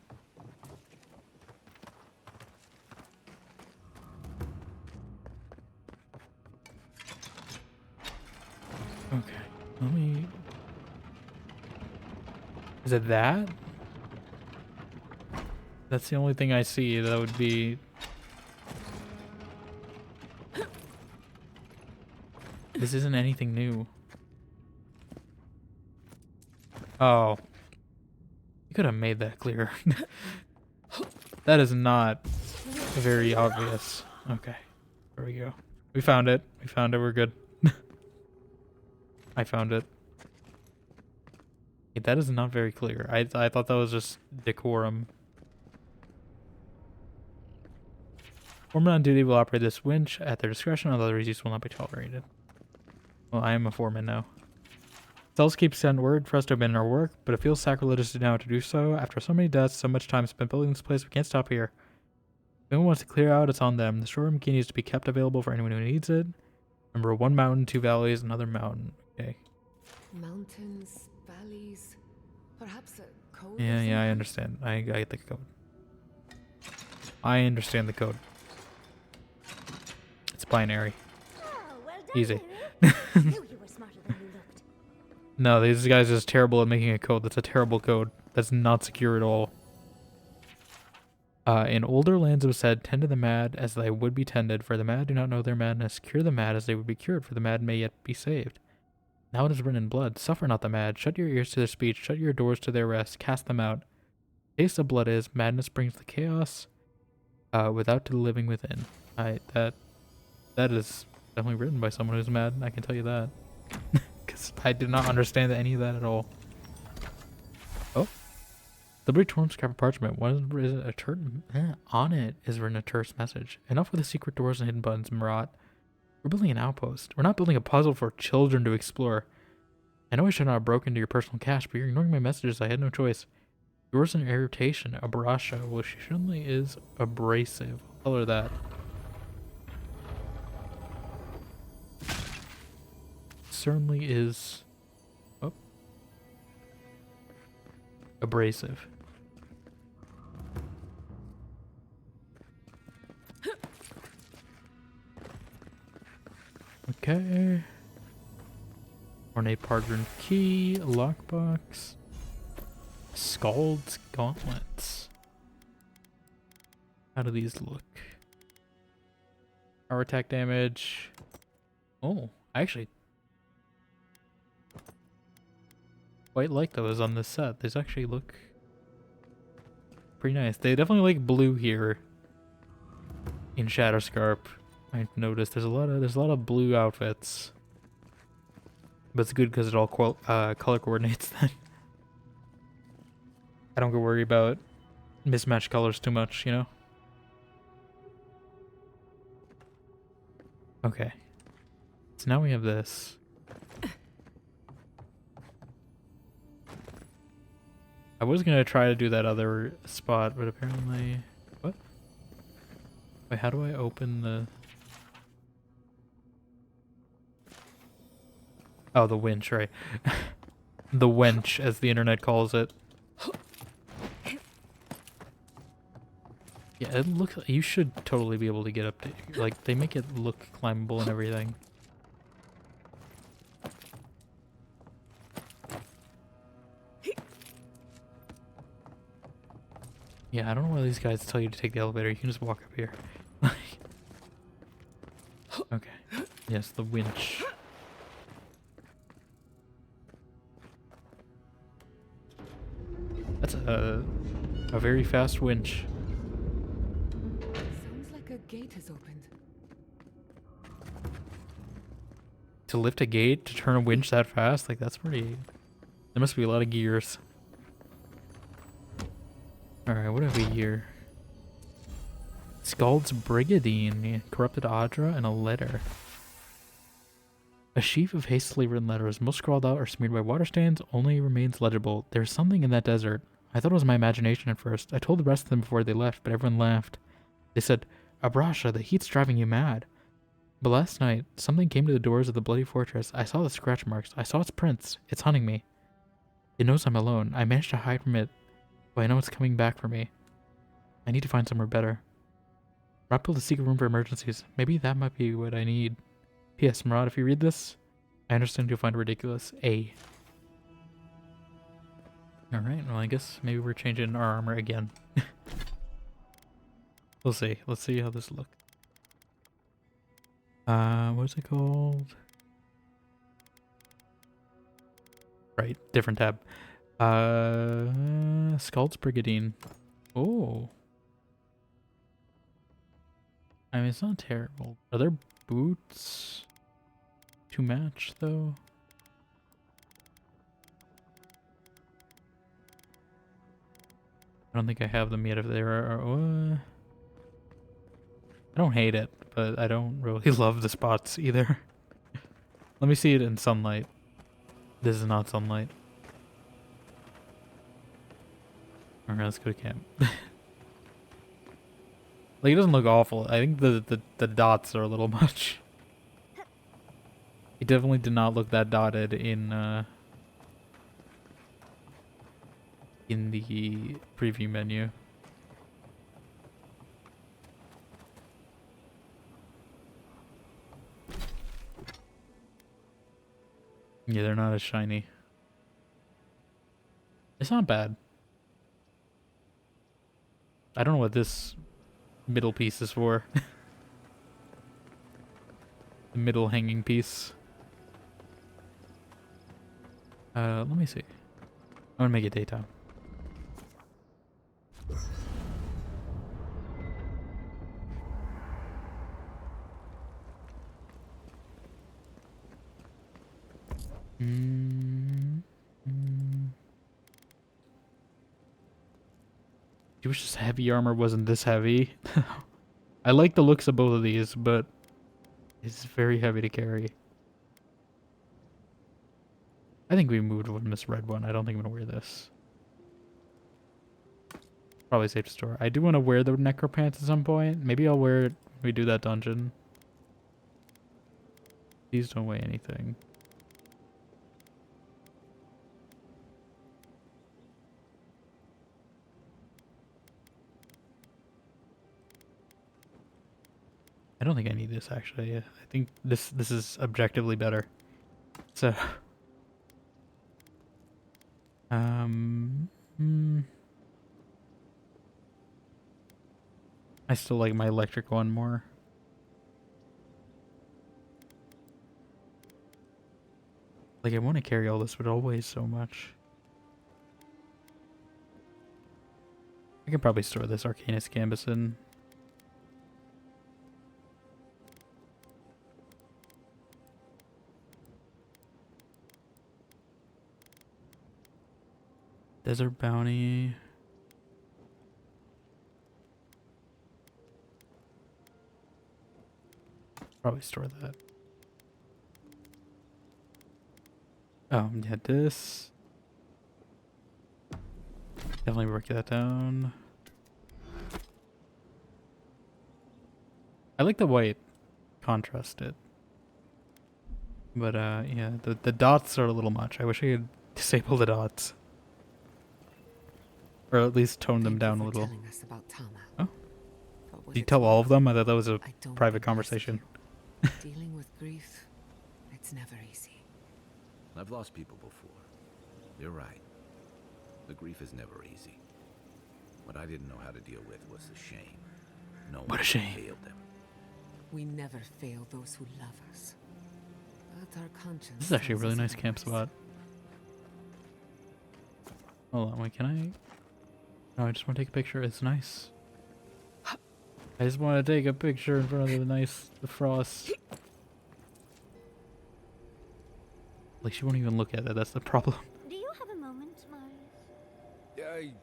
Okay, let me... Is it that? That's the only thing I see that would be... This isn't anything new. Oh. You could have made that clearer. That is not very obvious. Okay. There we go. We found it. We found it. We're good. I found it. Hey, that is not very clear. I thought that was just decorum. Foreman on duty will operate this winch at their discretion, although the use will not be tolerated. Well, I am a foreman now. Cells keep sending word for us to abandon our work, but it feels sacrilegious now to do so. After so many deaths, so much time spent building this place, we can't stop here. If anyone wants to clear out, it's on them. The storeroom key needs to be kept available for anyone who needs it. Remember, 1 mountain, 2 valleys, another mountain. Okay. Mountains, valleys, perhaps a code. Yeah, I understand. I get the code. I understand the code. It's binary. Easy. No, these guys are just terrible at making a code. That's a terrible code. That's not secure at all. In older lands it was said, tend to the mad as they would be tended, for the mad do not know their madness. Cure the mad as they would be cured, for the mad may yet be saved. Now it is written in blood. Suffer not the mad. Shut your ears to their speech. Shut your doors to their rest. Cast them out. Taste of blood is, madness brings the chaos, without to the living within. That is definitely written by someone who's mad, I can tell you that. Because I did not understand any of that at all. Oh. Liberty torn scrap of parchment. What is it? A terse... On it is written a terse message. Enough with the secret doors and hidden buttons, Marat. We're building an outpost. We're not building a puzzle for children to explore. I know I should not have broken into your personal cache, but you're ignoring my messages. I had no choice. Yours an irritation, abrasha. Well, she certainly is abrasive. I'll tell her that. Certainly is abrasive. Okay. Ornate Parchment key, lockbox, Scald's gauntlets. How do these look? Power attack damage. Oh, I actually quite like those on this set. These actually look pretty nice. They definitely like blue here in Shadowscarp. I noticed there's a lot of blue outfits. But it's good because it all color coordinates then. I don't go worry about mismatched colors too much, you know? Okay. So now we have this. I was gonna try to do that other spot, but apparently... What? Wait, how do I open the... Oh, the winch, right. The wench, as the internet calls it. Yeah, it looks... You should totally be able to get up to... Like, they make it look climbable and everything. Yeah, I don't know why these guys tell you to take the elevator. You can just walk up here. Okay. Yes, the winch. That's a very fast winch. Sounds like a gate has opened. To lift a gate, to turn a winch that fast? Like, that's pretty... There must be a lot of gears. Alright, what have we here? Scald's Brigadine, corrupted Audra, and a letter. A sheaf of hastily written letters, most scrawled out or smeared by water stains, only remains legible. There's something in that desert. I thought it was my imagination at first. I told the rest of them before they left, but everyone laughed. They said, Abrasha, the heat's driving you mad. But last night, something came to the doors of the bloody fortress. I saw the scratch marks. I saw its prints. It's hunting me. It knows I'm alone. I managed to hide from it, but I know it's coming back for me. I need to find somewhere better. Murad built a secret room for emergencies. Maybe that might be what I need. P.S. Murad, if you read this, I understand you'll find it ridiculous. A. Alright, well I guess maybe we're changing our armor again. We'll see. Let's see how this looks. What's it called? Right, different tab. Scald's Brigadine. Oh. I mean, it's not terrible. Are there boots to match, though? I don't think I have them yet. If there are... I don't hate it, but I don't really love the spots either. Let me see it in sunlight. This is not sunlight. Alright, let's go to camp. Like, it doesn't look awful. I think the dots are a little much. It definitely did not look that dotted in the preview menu. Yeah, they're not as shiny. It's not bad. I don't know what this middle piece is for. The middle hanging piece. Let me see. I'm gonna make it daytime. I wish this heavy armor wasn't this heavy. I like the looks of both of these, but it's very heavy to carry. I think we moved from this red one. I don't think I'm gonna wear this. Probably safe to store. I do want to wear the necro pants at some point. Maybe I'll wear it when we do that dungeon. These don't weigh anything. I don't think I need this actually. I think this is objectively better. So I still like my electric one more. Like, I want to carry all this, but it weighs so much. I can probably store this Arcanus Gambus in. Desert bounty. Probably store that. Yeah, this. Definitely work that down. I like the white contrasted. But yeah, the dots are a little much. I wish I could disable the dots. Or at least tone them down a little. Oh? Did you tell all of them? I thought that was a private conversation. Dealing with grief, it's never easy. I've lost people before. You're right. The grief is never easy. What I didn't know how to deal with was the shame. No What a shame. failed them. We never fail those who love us. But our conscience. This is actually a really tells us nice camp otherwise. spot. Hold on, wait, can I? No, I just want to take a picture. It's nice. I just want to take a picture in front of the frost. Like, she won't even look at it. That's the problem. Do you have a moment, Marius?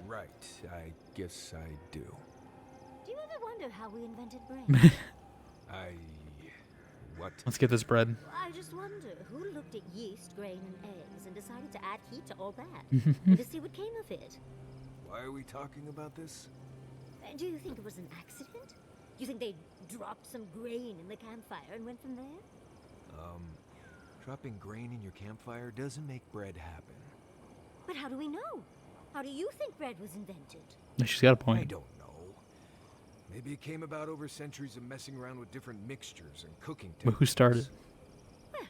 Right. I guess I do. Do you ever wonder how we invented bread? What? Let's get this bread. I just wonder who looked at yeast, grain, and eggs and decided to add heat to all that, and to see what came of it. Why are we talking about this? Do you think it was an accident? You think they dropped some grain in the campfire and went from there? Dropping grain in your campfire doesn't make bread happen. But how do we know? How do you think bread was invented? She's got a I point. don't know. Maybe it came about over centuries of messing around with different mixtures and cooking But who started? Well,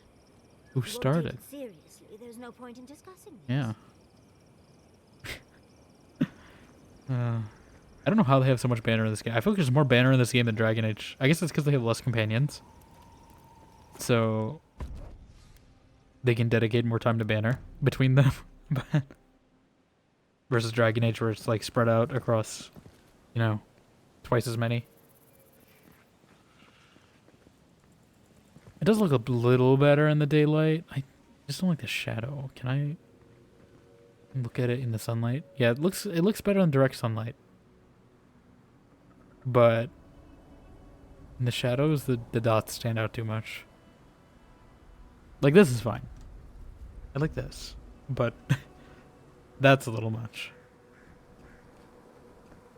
Who if you won't started? take it seriously, there's no point in discussing this. Yeah. I don't know how they have so much banner in this game. I feel like there's more banner in this game than Dragon Age. I guess it's because they have less companions. So they can dedicate more time to banner between them. But versus Dragon Age where it's like spread out across, you know, twice as many. It does look a little better in the daylight. I just don't like the shadow. Can I look at it in the sunlight? Yeah, it looks better in direct sunlight. But in the shadows, the dots stand out too much. Like, this is fine. I like this. But that's a little much.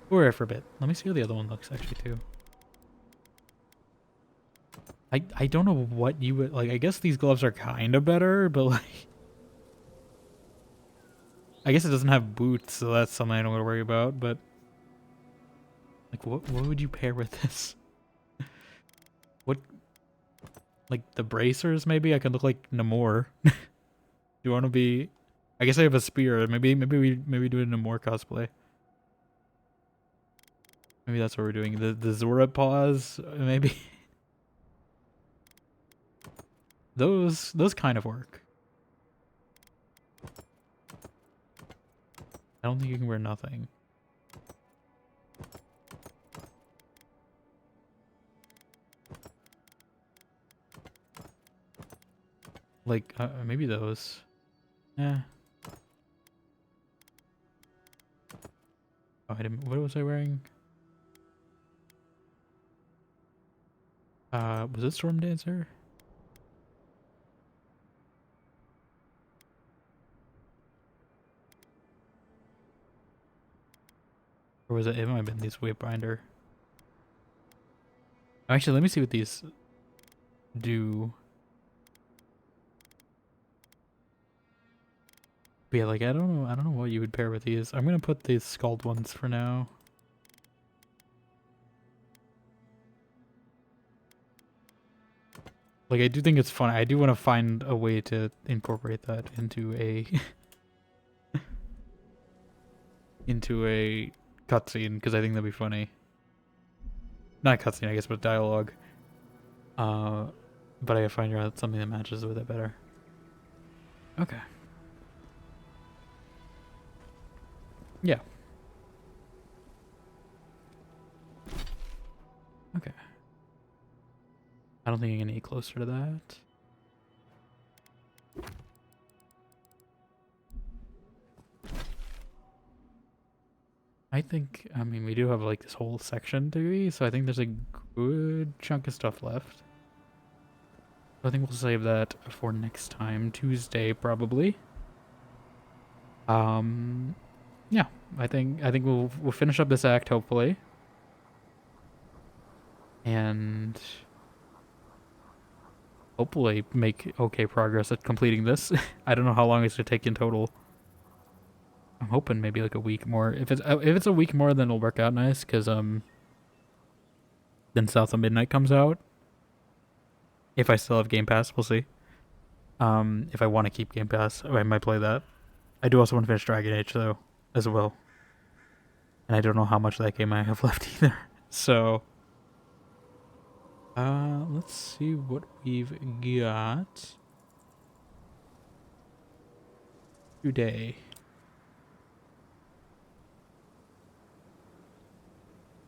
We're here for a bit. Let me see how the other one looks, actually, too. I don't know what you would... Like, I guess these gloves are kind of better, but, like... I guess it doesn't have boots, so that's something I don't gotta worry about, but... Like, what would you pair with this? What... Like, the bracers, maybe? I could look like Namor. Do you want to be... I guess I have a spear. Maybe we do a Namor cosplay. Maybe that's what we're doing. The Xaurip paws, maybe. Those kind of work. I don't think you can wear nothing. Like, maybe those. Yeah. Oh, I didn't. What was I wearing? Was it Storm Dancer? Or was it might have been these Wavebinder. Actually, let me see what these do. But yeah, like I don't know what you would pair with these. I'm gonna put these Scald ones for now. Like I do think it's fun. I do want to find a way to incorporate that into a into a cutscene because I think that'd be funny. Not a cutscene, I guess, but dialogue. But I gotta find out something that matches with it better. Okay. Yeah. Okay. I don't think I can get closer to that. I think, I mean, we do have like this whole section to be, so I think there's a good chunk of stuff left. I think we'll save that for next time, Tuesday probably. Yeah, I think we'll finish up this act hopefully, and hopefully make okay progress at completing this. I don't know how long it's gonna take in total. I'm hoping maybe like a week more. If it's a week more, then it'll work out nice, cause then South of Midnight comes out. If I still have Game Pass, we'll see. If I want to keep Game Pass, I might play that. I do also want to finish Dragon Age though, as well. And I don't know how much of that game I have left either. So, let's see what we've got today.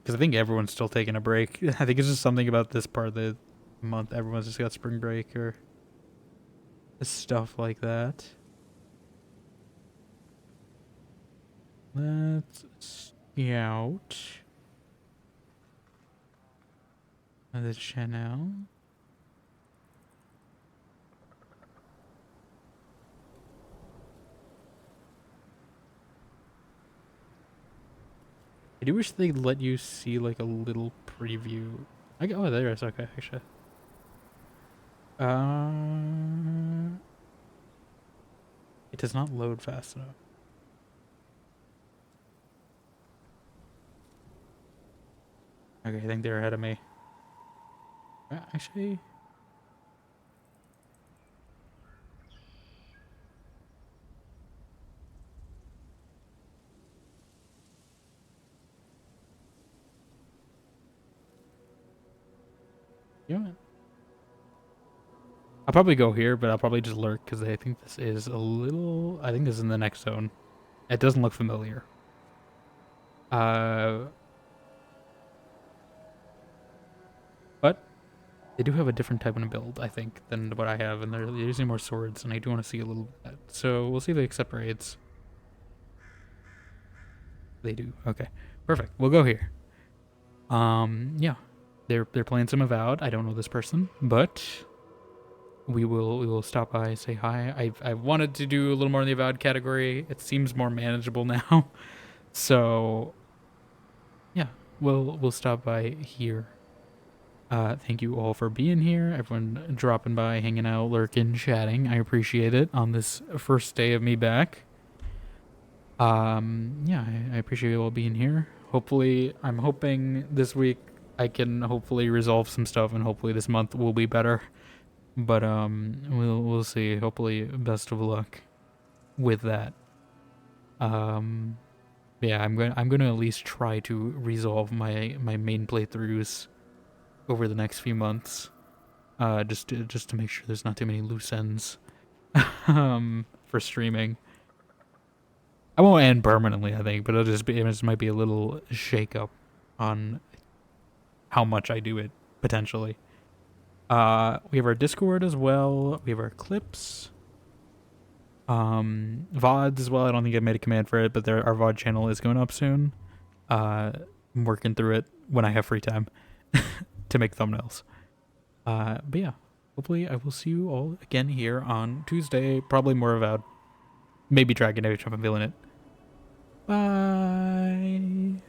Because I think everyone's still taking a break. I think it's just something about this part of the month. Everyone's just got spring break or stuff like that. Let's scout the channel. I do wish they'd let you see like a little preview. Oh, there it is. Okay, actually. It does not load fast enough. Okay, I think they're ahead of me. Actually, you know what? I'll probably go here, but I'll probably just lurk because I think this is a little. I think this is in the next zone. It doesn't look familiar. But they do have a different type of build, I think, than what I have, and they're using more swords, and I do want to see a little bit. So we'll see if they accept raids. They do. Okay, perfect. We'll go here. Yeah, they're playing some Avowed. I don't know this person, but we will stop by, say hi. I wanted to do a little more in the Avowed category. It seems more manageable now, so yeah, we'll stop by here. Thank you all for being here. Everyone dropping by, hanging out, lurking, chatting. I appreciate it on this first day of me back. Yeah, I appreciate you all being here. Hopefully, I'm hoping this week I can hopefully resolve some stuff, and hopefully this month will be better. But we'll see. Hopefully, best of luck with that. Yeah, I'm gonna at least try to resolve my main playthroughs over the next few months, just to make sure there's not too many loose ends for streaming. I won't end permanently, I think, but it just might be a little shake up on how much I do it potentially. We have our Discord as well. We have our clips, VODs as well. I don't think I made a command for it, but our VOD channel is going up soon. I'm working through it when I have free time to make thumbnails. But yeah, hopefully I will see you all again here on Tuesday. Probably more Avowed. Maybe Dragon Age if I'm feeling it. Bye.